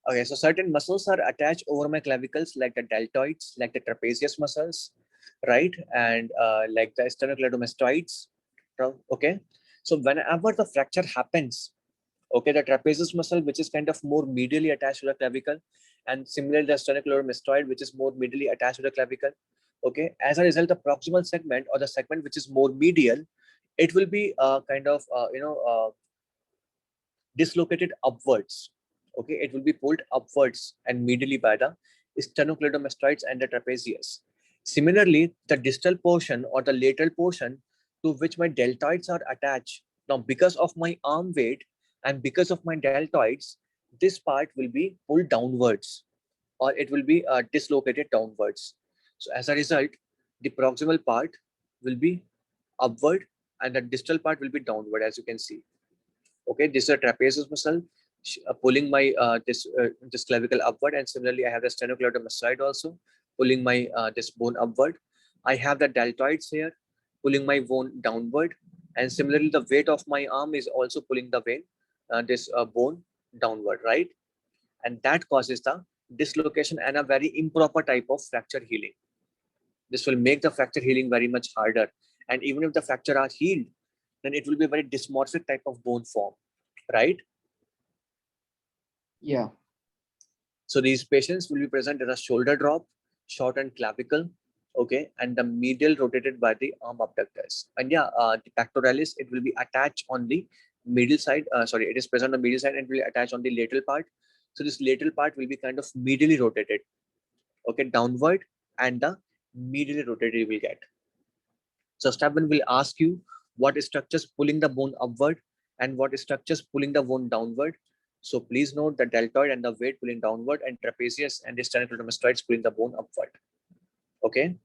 Speaker 1: Okay, so certain muscles are attached over my clavicles, like the deltoids, like the trapezius muscles, right? And like the sternocleidomastoids. Okay, so whenever the fracture happens, okay, the trapezius muscle, which is kind of more medially attached to the clavicle, and similarly the sternocleidomastoid, which is more medially attached to the clavicle. Okay, as a result, the proximal segment or the segment which is more medial, it will be kind of dislocated upwards. Okay, it will be pulled upwards and medially by the sternocleidomastoids and the trapezius. Similarly, the distal portion or the lateral portion to which my deltoids are attached. Now, because of my arm weight and because of my deltoids, this part will be pulled downwards or it will be dislocated downwards. So as a result, the proximal part will be upward and the distal part will be downward, as you can see. Okay, this is a trapezius muscle pulling my this clavicle upward, and similarly I have the sternocleidomastoid also pulling my this bone upward. I have the deltoids here pulling my bone downward, and similarly the weight of my arm is also pulling the vein this bone downward, right? And that causes the dislocation and a very improper type of fracture healing. This will make the fracture healing very much harder, and even if the fracture are healed, then it will be a very dysmorphic type of bone form, right?
Speaker 2: Yeah.
Speaker 1: So these patients will be present as a shoulder drop, shortened clavicle, okay, and the medial rotated by the arm abductors. And yeah, the pectoralis, it will be attached on the middle side. Sorry, it is present on the middle side and will attach on the lateral part. So this lateral part will be kind of medially rotated, okay, downward, and the medially rotated you will get. So step one will ask you what structures pulling the bone upward and what structures pulling the bone downward. So please note the deltoid and the weight pulling downward and trapezius and the sternocleidomastoids pulling the bone upward. Okay.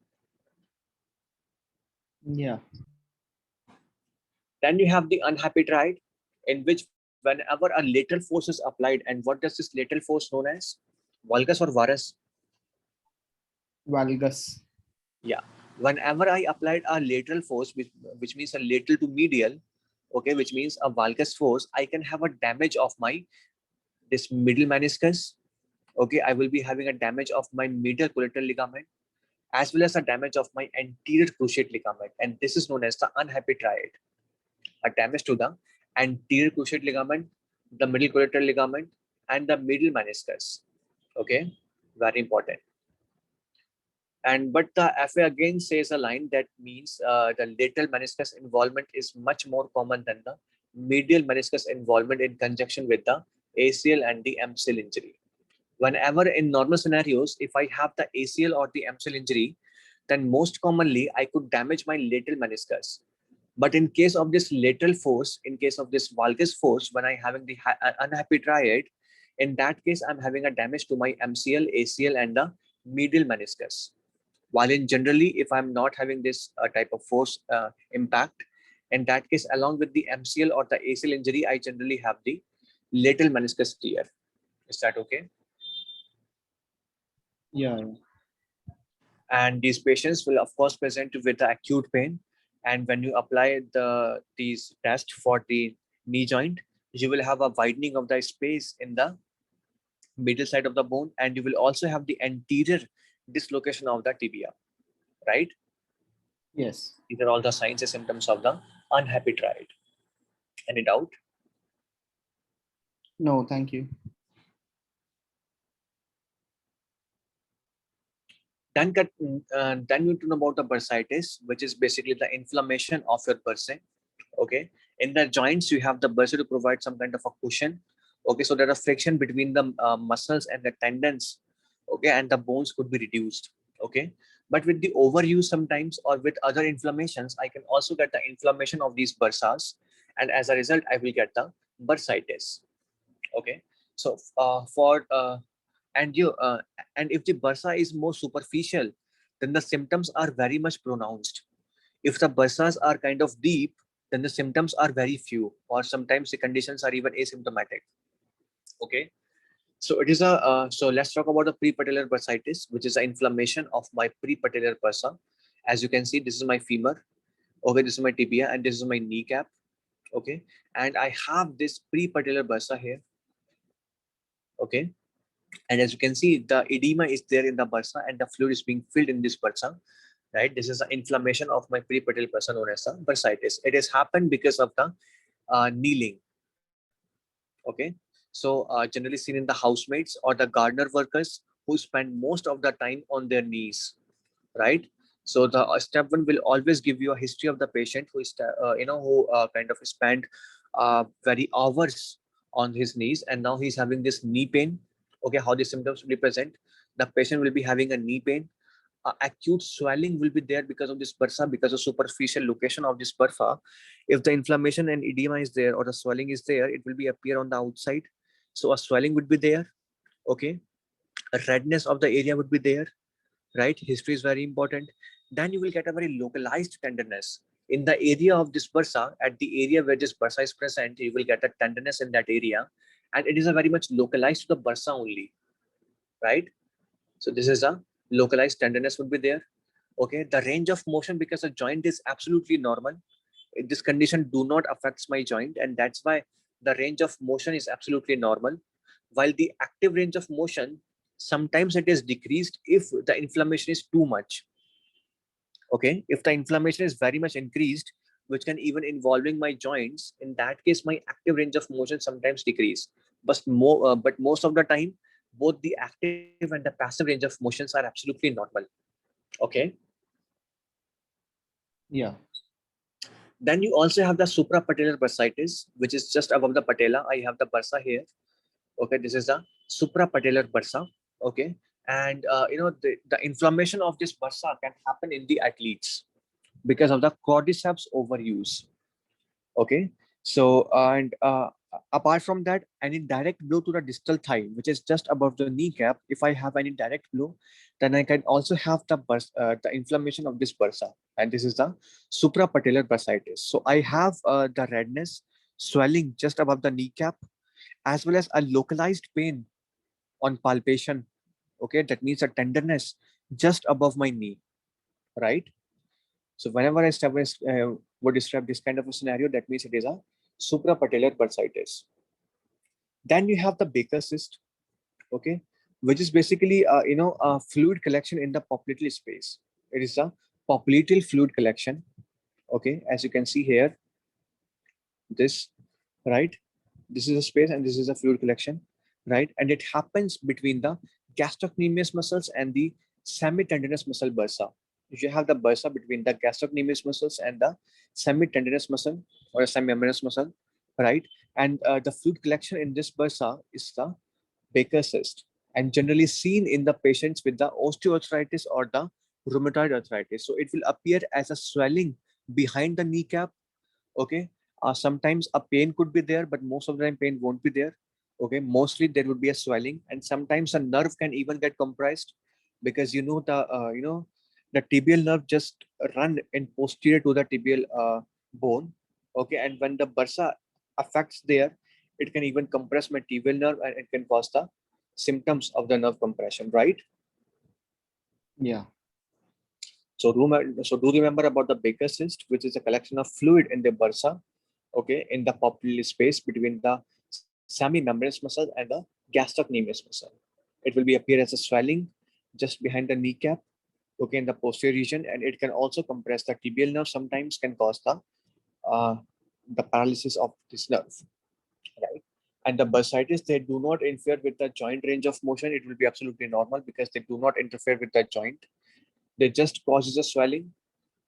Speaker 2: Yeah.
Speaker 1: Then you have the unhappy triad, in which whenever a lateral force is applied, and what does this lateral force known as? Valgus or varus?
Speaker 2: Valgus.
Speaker 1: Yeah. Whenever I applied a lateral force, which means a lateral to medial, okay, which means a valgus force, I can have a damage of my this middle meniscus. Okay, I will be having a damage of my medial collateral ligament as well as a damage of my anterior cruciate ligament, and this is known as the unhappy triad. A damage to the anterior cruciate ligament, the middle collateral ligament, and the middle meniscus. Okay, very important. And but the FA again says a line that means the lateral meniscus involvement is much more common than the medial meniscus involvement in conjunction with the ACL and the MCL injury. Whenever in normal scenarios, if I have the ACL or the MCL injury, then most commonly I could damage my lateral meniscus. But in case of this lateral force, in case of this valgus force, when I having the unhappy triad, in that case, I'm having a damage to my MCL, ACL, and the medial meniscus. While in generally, if I'm not having this type of force impact, in that case, along with the MCL or the ACL injury, I generally have the lateral meniscus tear. Is that okay?
Speaker 2: Yeah.
Speaker 1: And these patients will of course present with the acute pain, and when you apply these tests for the knee joint, you will have a widening of the space in the middle side of the bone, and you will also have the anterior dislocation of the tibia, right?
Speaker 2: Yes.
Speaker 1: These are all the signs and symptoms of the unhappy triad. Any doubt?
Speaker 2: No, thank you.
Speaker 1: Then you know about the bursitis, which is basically the inflammation of your bursa. Okay, in the joints you have the bursa to provide some kind of a cushion. Okay, so there are friction between the muscles and the tendons. Okay, and the bones could be reduced. Okay, but with the overuse sometimes or with other inflammations, I can also get the inflammation of these bursas, and as a result, I will get the bursitis. Okay, so and you and if the bursa is more superficial, then the symptoms are very much pronounced. If the bursas are kind of deep, then the symptoms are very few, or sometimes the conditions are even asymptomatic. Okay, so it is a so let's talk about the prepatellar bursitis, which is an inflammation of my prepatellar bursa. As you can see, this is my femur. Okay, this is my tibia, and this is my kneecap. Okay, and I have this prepatellar bursa here. Okay, and as you can see, the edema is there in the bursa, and the fluid is being filled in this bursa. Right, this is an inflammation of my prepatellar bursa known as the bursitis. It has happened because of the kneeling. Okay, so generally seen in the housemates or the gardener workers who spend most of the time on their knees, right? So the step one will always give you a history of the patient who is who kind of spent very hours on his knees, and now he's having this knee pain. Okay, how the symptoms will be present? The patient will be having a knee pain, acute swelling will be there because of this bursa, because of superficial location of this bursa. If the inflammation and edema is there or the swelling is there, it will be appear on the outside. So a swelling would be there. Okay, a redness of the area would be there, right? History is very important. Then you will get a very localized tenderness in the area of this bursa. At the area where this bursa is present, you will get a tenderness in that area, and it is a very much localized to the bursa only, right? So this is a localized tenderness would be there. Okay, the range of motion, because the joint is absolutely normal, this condition do not affects my joint, and that's why the range of motion is absolutely normal. While the active range of motion, sometimes it is decreased if the inflammation is too much. Okay, if the inflammation is very much increased, which can even involving my joints, in that case my active range of motion sometimes decrease. But most of the time, both the active and the passive range of motions are absolutely normal. Okay,
Speaker 2: Yeah.
Speaker 1: then you also have the suprapatellar bursitis, which is just above the patella. I have the bursa here. Okay, this is the suprapatellar bursa. Okay, and the inflammation of this bursa can happen in the athletes because of the cordyceps overuse. Okay, so and apart from that, any direct blow to the distal thigh, which is just above the kneecap, if I have any direct blow, then I can also have the inflammation of this bursa, and this is the suprapatellar bursitis. So I have the redness, swelling just above the kneecap, as well as a localized pain on palpation. Okay, that means a tenderness just above my knee, right? So whenever would describe this kind of a scenario, that means it is a suprapatellar bursitis. Then you have the Baker cyst, okay, which is basically a fluid collection in the popliteal space. It is a popliteal fluid collection. Okay, as you can see here, this, right? This is a space and this is a fluid collection, right? And it happens between the gastrocnemius muscles and the semitendinous muscle bursa. You have the bursa between the gastrocnemius muscles and the semitendinous muscle or a semimembranous muscle, right? And the fluid collection in this bursa is the Baker cyst, and generally seen in the patients with the osteoarthritis or the rheumatoid arthritis. So it will appear as a swelling behind the kneecap. Okay, sometimes a pain could be there, but most of the time pain won't be there. Okay, mostly there would be a swelling, and sometimes a nerve can even get compressed, because the tibial nerve just run in posterior to the tibial bone. Okay, and when the bursa affects there, it can even compress my tibial nerve, and it can cause the symptoms of the nerve compression, right?
Speaker 2: Yeah.
Speaker 1: So do remember about the Baker cyst, which is a collection of fluid in the bursa, okay, in the popliteal space between the semimembranous muscle and the gastrocnemius muscle. It will be appear as a swelling just behind the kneecap, okay, in the posterior region, and it can also compress the tibial nerve. Sometimes can cause uh, the paralysis of this nerve, right? And the bursitis, they do not interfere with the joint range of motion. It will be absolutely normal because they do not interfere with the joint. They just causes a swelling.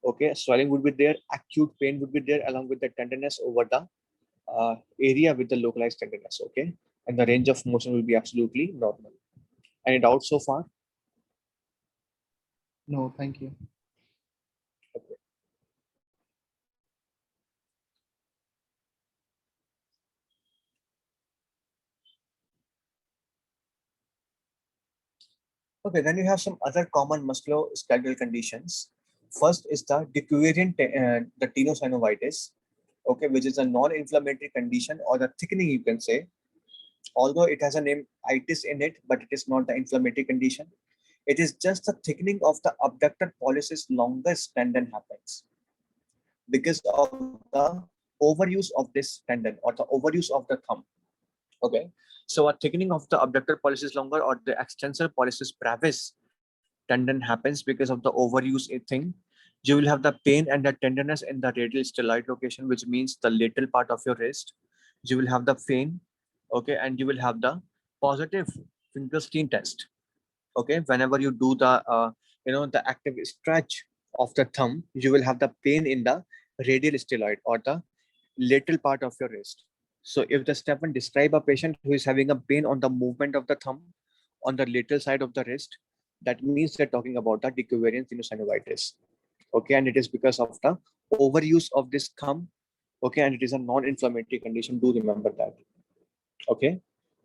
Speaker 1: Okay, swelling would be there, acute pain would be there, along with the tenderness over the area with the localized tenderness. Okay, and the range of motion will be absolutely normal. Any doubts so far?
Speaker 2: No, thank you.
Speaker 1: Okay. Okay, then you have some other common musculoskeletal conditions. First is the the tenosynovitis, okay, which is a non-inflammatory condition or the thickening, you can say. Although it has a name itis in it, but it is not the inflammatory condition. It is just the thickening of the abductor pollicis longus tendon happens because of the overuse of this tendon or the overuse of the thumb. Okay, so a thickening of the abductor pollicis longus or the extensor pollicis brevis tendon happens because of the overuse thing. You will have the pain and the tenderness in the radial styloid location, which means the lateral part of your wrist. You will have the pain, okay, and you will have the positive Finkelstein test. Okay, whenever you do the active stretch of the thumb, you will have the pain in the radial styloid or the lateral part of your wrist. So if the Stefan describe a patient who is having a pain on the movement of the thumb on the lateral side of the wrist, That means they're talking about the decovariant tenosynovitis. Okay, and it is because of the overuse of this thumb. Okay, and it is a non-inflammatory condition. Do remember that. Okay,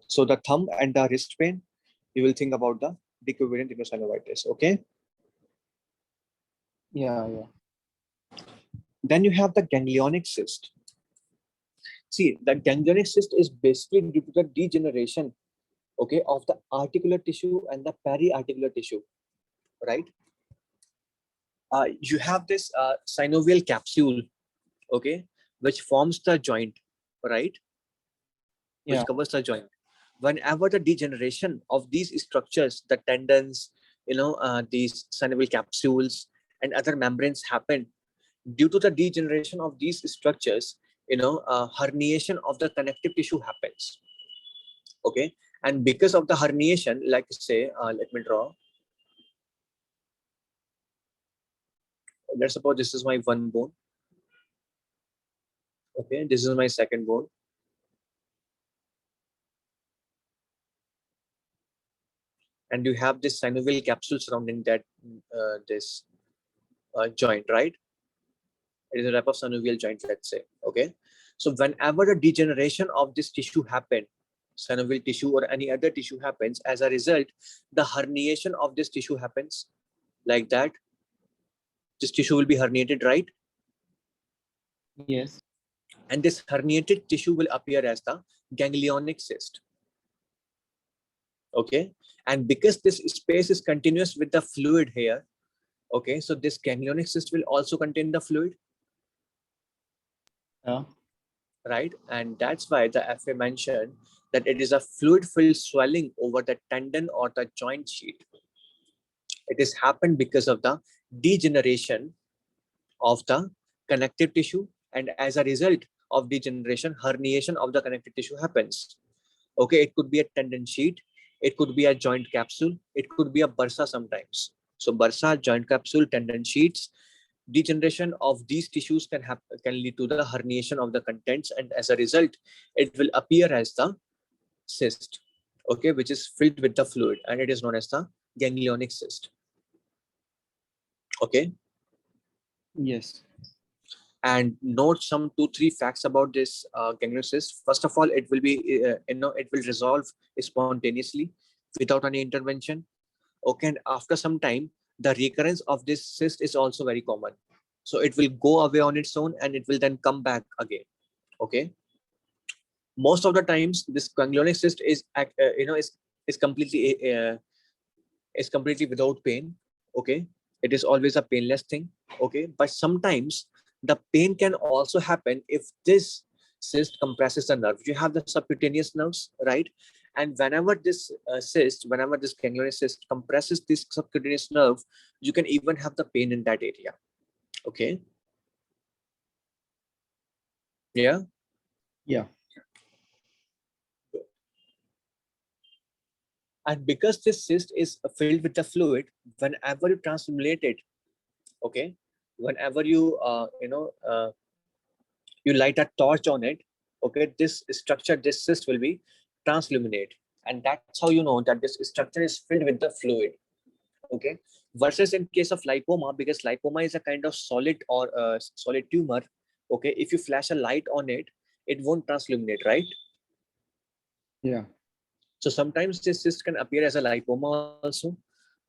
Speaker 1: so the thumb and the wrist pain, you will think about the decovariant tenosynovitis. Okay.
Speaker 2: Yeah, yeah.
Speaker 1: Then you have the ganglionic cyst. See, the ganglionic cyst is basically due to the degeneration, okay, of the articular tissue and the periarticular tissue, right? You have this synovial capsule, okay, which forms the joint, right? Which
Speaker 2: Yeah.
Speaker 1: covers the joint. Whenever the degeneration of these structures, the tendons, these synovial capsules and other membranes happen, due to the degeneration of these structures, herniation of the connective tissue happens. Okay, and because of the herniation, like say, let me draw. Let's suppose this is my one bone. Okay, this is my second bone. And you have this synovial capsule surrounding that this joint, right? It is a type of synovial joint, let's say. Okay, so whenever the degeneration of this tissue happen, synovial tissue or any other tissue happens, as a result, the herniation of this tissue happens like that. This tissue will be herniated, right?
Speaker 2: Yes.
Speaker 1: And this herniated tissue will appear as the ganglionic cyst. Okay, and because this space is continuous with the fluid here, okay, so this ganglionic cyst will also contain the fluid.
Speaker 2: Yeah.
Speaker 1: Right, and that's why the FA mentioned that it is a fluid filled swelling over the tendon or the joint sheet. It has happened because of the degeneration of the connective tissue, and as a result of degeneration, herniation of the connective tissue happens. Okay, it could be a tendon sheet, it could be a joint capsule, it could be a bursa sometimes. So bursa, joint capsule, tendon sheets, degeneration of these tissues can lead to the herniation of the contents, and as a result, it will appear as the cyst, okay, which is filled with the fluid, and it is known as the ganglionic cyst. Okay.
Speaker 2: Yes.
Speaker 1: And note some 2-3 facts about this ganglionic cyst. First of all, it will be it will resolve spontaneously without any intervention. Okay, and after some time, the recurrence of this cyst is also very common. So it will go away on its own and it will then come back again. Okay, most of the times this ganglionic cyst is completely without pain. Okay, it is always a painless thing. Okay, but sometimes the pain can also happen if this cyst compresses the nerve. You have the subcutaneous nerves, right? And whenever this whenever this ganglionic cyst compresses this subcutaneous nerve, you can even have the pain in that area. Okay. Yeah.
Speaker 2: Yeah.
Speaker 1: And because this cyst is filled with the fluid, whenever you transluminate it, okay, whenever you you light a torch on it, okay, this structure, this cyst will be transluminate, and that's how you know that this structure is filled with the fluid. Okay, versus in case of lipoma, because lipoma is a kind of solid or solid tumor. Okay, if you flash a light on it, it won't transluminate, right?
Speaker 2: Yeah.
Speaker 1: So sometimes this cyst can appear as a lipoma also.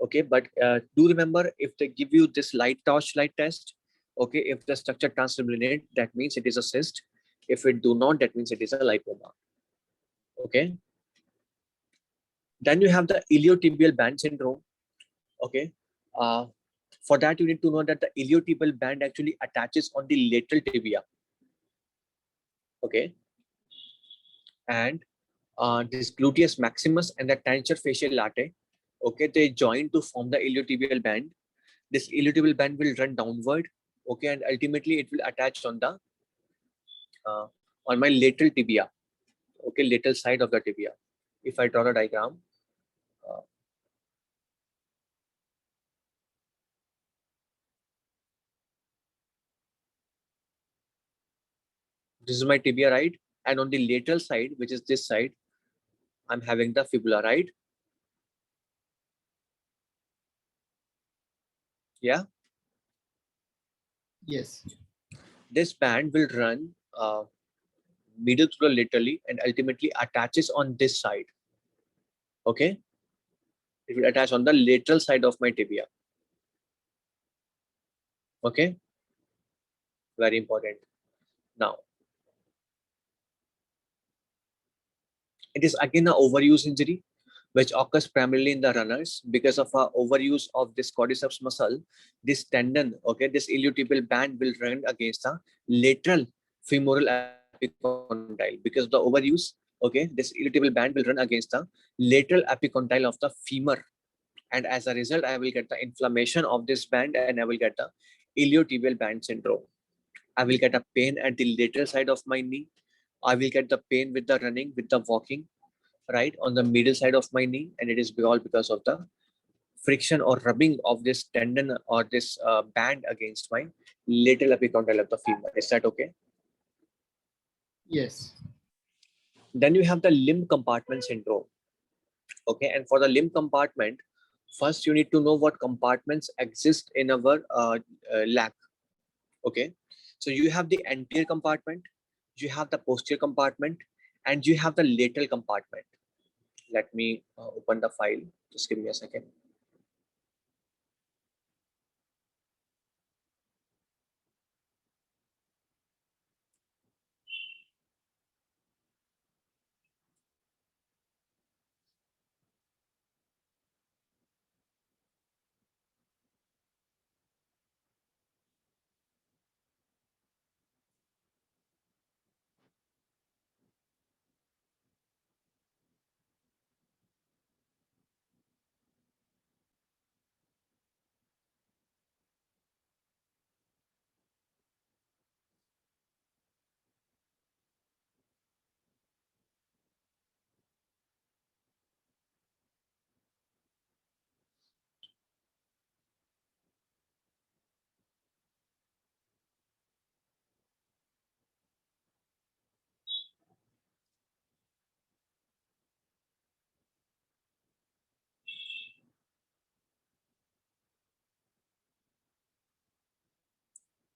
Speaker 1: Okay, but do remember, if they give you this torchlight test, okay, if the structure transluminate, that means it is a cyst. If it do not, that means it is a lipoma. Okay. Then you have the iliotibial band syndrome. Okay. For that, you need to know that the iliotibial band actually attaches on the lateral tibia. Okay. And this gluteus maximus and the tensor fasciae latae, okay, they join to form the iliotibial band. This iliotibial band will run downward, okay, and ultimately it will attach on my lateral tibia, okay, lateral side of the tibia. If I draw the diagram, uh, this is my tibia, right? And on the lateral side, which is this side, I'm having the fibula, right? Yeah,
Speaker 2: Yes.
Speaker 1: this band will run middle to the laterally and ultimately attaches on this side. Okay, it will attach on the lateral side of my tibia. Okay, very important. Now, it is again an overuse injury, which occurs primarily in the runners because of overuse of this quadriceps muscle. This tendon, okay, this iliotibial band will run against the lateral femoral epicondyle because of the overuse. Okay, this iliotibial band will run against the lateral epicondyle of the femur, and as a result, I will get the inflammation of this band and I will get the iliotibial band syndrome. I will get a pain at the lateral side of my knee. I will get the pain with the running, with the walking, right on the middle side of my knee, and it is all because of the friction or rubbing of this tendon or this band against my lateral epicondyle of the femur. Is that okay?
Speaker 2: Yes.
Speaker 1: Then you have the limb compartment syndrome. Okay, and for the limb compartment, first you need to know what compartments exist in our leg. Okay, so you have the anterior compartment, you have the posterior compartment, and you have the lateral compartment. Let me open the file. Just give me a second.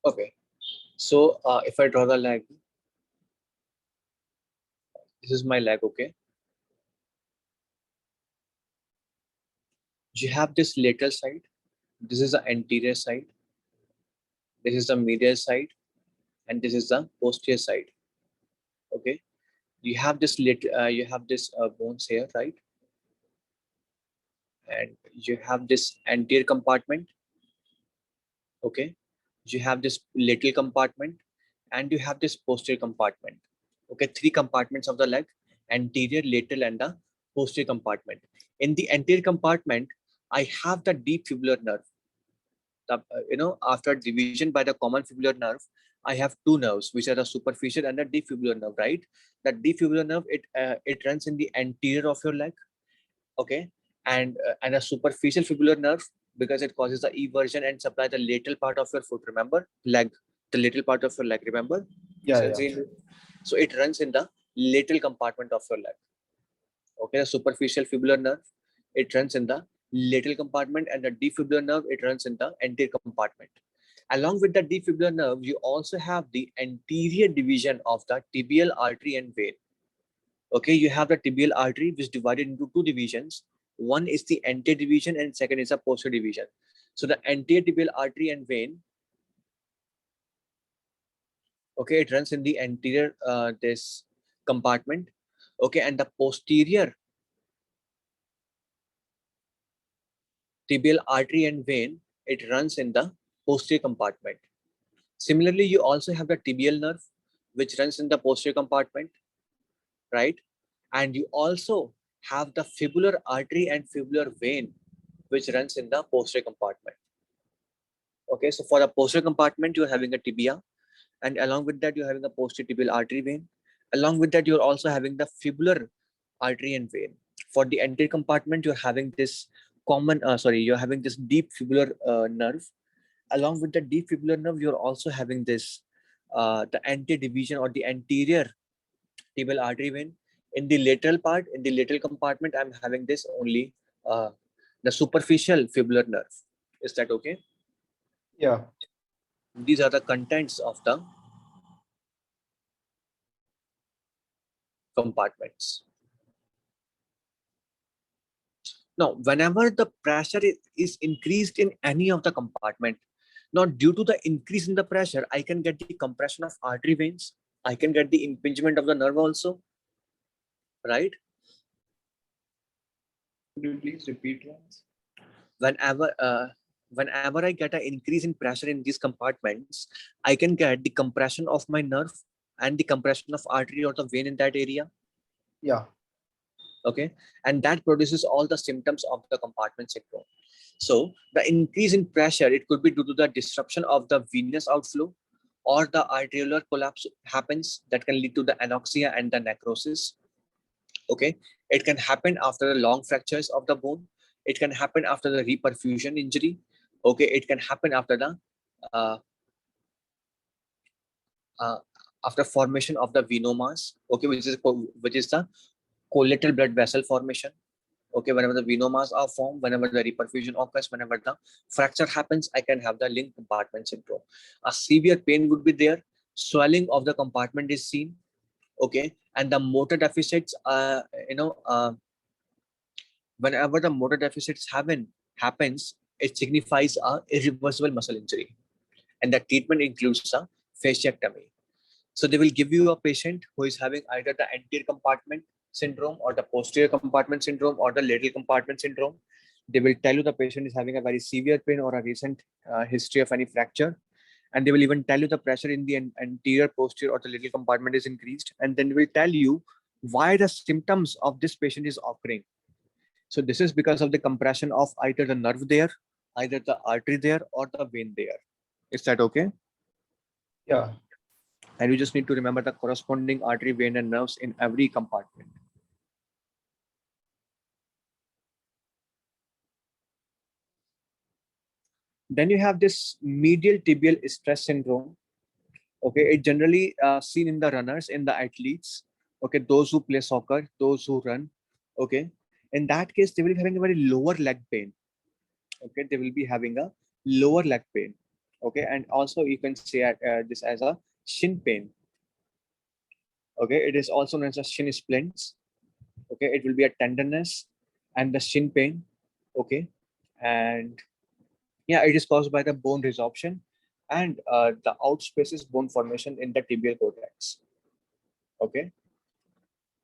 Speaker 1: Okay, so if I draw the leg, this is my leg. Okay, you have this lateral side, this is the anterior side, this is the medial side, and this is the posterior side. Okay, you have this you have this bones here, right? And you have this anterior compartment. Okay, you have this lateral compartment, and you have this posterior compartment. Okay, three compartments of the leg: anterior, lateral, and the posterior compartment. In the anterior compartment, I have the deep fibular nerve. After division by the common fibular nerve, I have two nerves, which are the superficial and the deep fibular nerve, right? The deep fibular nerve, it runs in the anterior of your leg. Okay, and a superficial fibular nerve, because it causes the eversion and supply the lateral part of your foot. Remember, leg, the lateral part of your leg. Remember,
Speaker 2: Yeah.
Speaker 1: so it runs in the lateral compartment of your leg. Okay, the superficial fibular nerve, it runs in the lateral compartment, and the deep fibular nerve, it runs in the anterior compartment. Along with the deep fibular nerve, you also have the anterior division of the tibial artery and vein. Okay, you have the tibial artery, which is divided into two divisions. One is the anterior division and second is the posterior division. So the anterior tibial artery and vein, okay, it runs in the anterior this compartment. Okay, and the posterior tibial artery and vein, it runs in the posterior compartment. Similarly, you also have the tibial nerve, which runs in the posterior compartment, right? And you also have the fibular artery and fibular vein, which runs in the posterior compartment. Okay, so for the posterior compartment, you're having a tibia, and along with that, you're having a posterior tibial artery vein. Along with that, you're also having the fibular artery and vein. For the anterior compartment, you're having this you're having this deep fibular nerve. Along with the deep fibular nerve, you're also having this the anterior division or the anterior tibial artery vein. In the lateral part, in the lateral compartment, I'm having this only the superficial fibular nerve. Is that okay?
Speaker 2: Yeah.
Speaker 1: These are the contents of the compartments. Now, whenever the pressure is increased in any of the compartment, now due to the increase in the pressure, I can get the compression of artery veins. I can get the impingement of the nerve also, right?
Speaker 2: Could you please repeat once?
Speaker 1: Whenever I get an increase in pressure in these compartments, I can get the compression of my nerve and the compression of artery or the vein in that area.
Speaker 2: Yeah.
Speaker 1: Okay, and that produces all the symptoms of the compartment syndrome. So the increase in pressure, it could be due to the disruption of the venous outflow, or the arteriolar collapse happens that can lead to the anoxia and the necrosis. Okay, it can happen after the long fractures of the bone. It can happen after the reperfusion injury. Okay, it can happen after the uh, uh, after formation of the venomas. Okay, which is the collateral blood vessel formation. Okay, whenever the venomas are formed, whenever the reperfusion occurs, whenever the fracture happens, I can have the link compartment syndrome. A severe pain would be there. Swelling of the compartment is seen. Okay, and the motor deficits, whenever the motor deficits happens, it signifies a irreversible muscle injury, and the treatment includes a fasciectomy. So they will give you a patient who is having either the anterior compartment syndrome or the posterior compartment syndrome or the lateral compartment syndrome. They will tell you the patient is having a very severe pain or a recent history of any fracture. And they will even tell you the pressure in the anterior, posterior, or the lateral compartment is increased. And then will tell you why the symptoms of this patient is occurring. So this is because of the compression of either the nerve there, either the artery there, or the vein there. Is that okay?
Speaker 2: Yeah.
Speaker 1: And you just need to remember the corresponding artery, vein, and nerves in every compartment. Then you have this medial tibial stress syndrome. Okay, it generally seen in the runners, in the athletes. Okay, those who play soccer, those who run. Okay, in that case, they will be having a very lower leg pain. Okay, they will be having a lower leg pain. Okay, and also you can say this as a shin pain. Okay, it is also known as shin splints. Okay, it will be a tenderness and the shin pain. Okay, and yeah, it is caused by the bone resorption and the outspaces bone formation in the tibial cortex. Okay,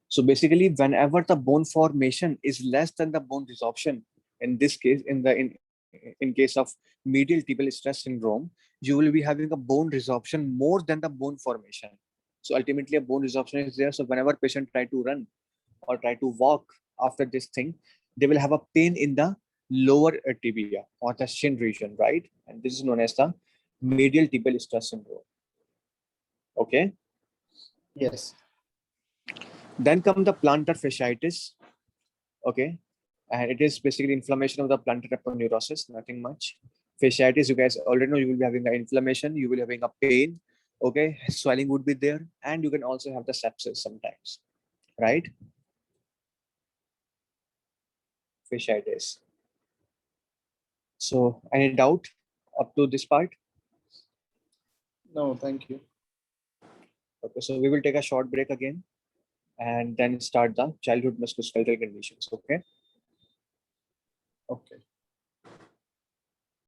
Speaker 1: so basically whenever the bone formation is less than the bone resorption, in this case, in case of medial tibial stress syndrome, you will be having a bone resorption more than the bone formation. So ultimately a bone resorption is there. So whenever patient try to run or try to walk after this thing, they will have a pain in the lower tibia or the shin region, right? And this is known as the medial tibial stress syndrome. Okay.
Speaker 2: Yes.
Speaker 1: Then come the plantar fasciitis. Okay. And it is basically inflammation of the plantar aponeurosis, nothing much. Fasciitis, you guys already know, you will be having an inflammation, you will be having a pain. Okay. Swelling would be there. And you can also have the sepsis sometimes, right? Fasciitis. So any doubt up to this part?
Speaker 2: No, thank you.
Speaker 1: Okay, so we will take a short break again and then start the childhood musculoskeletal conditions. Okay.
Speaker 2: Okay.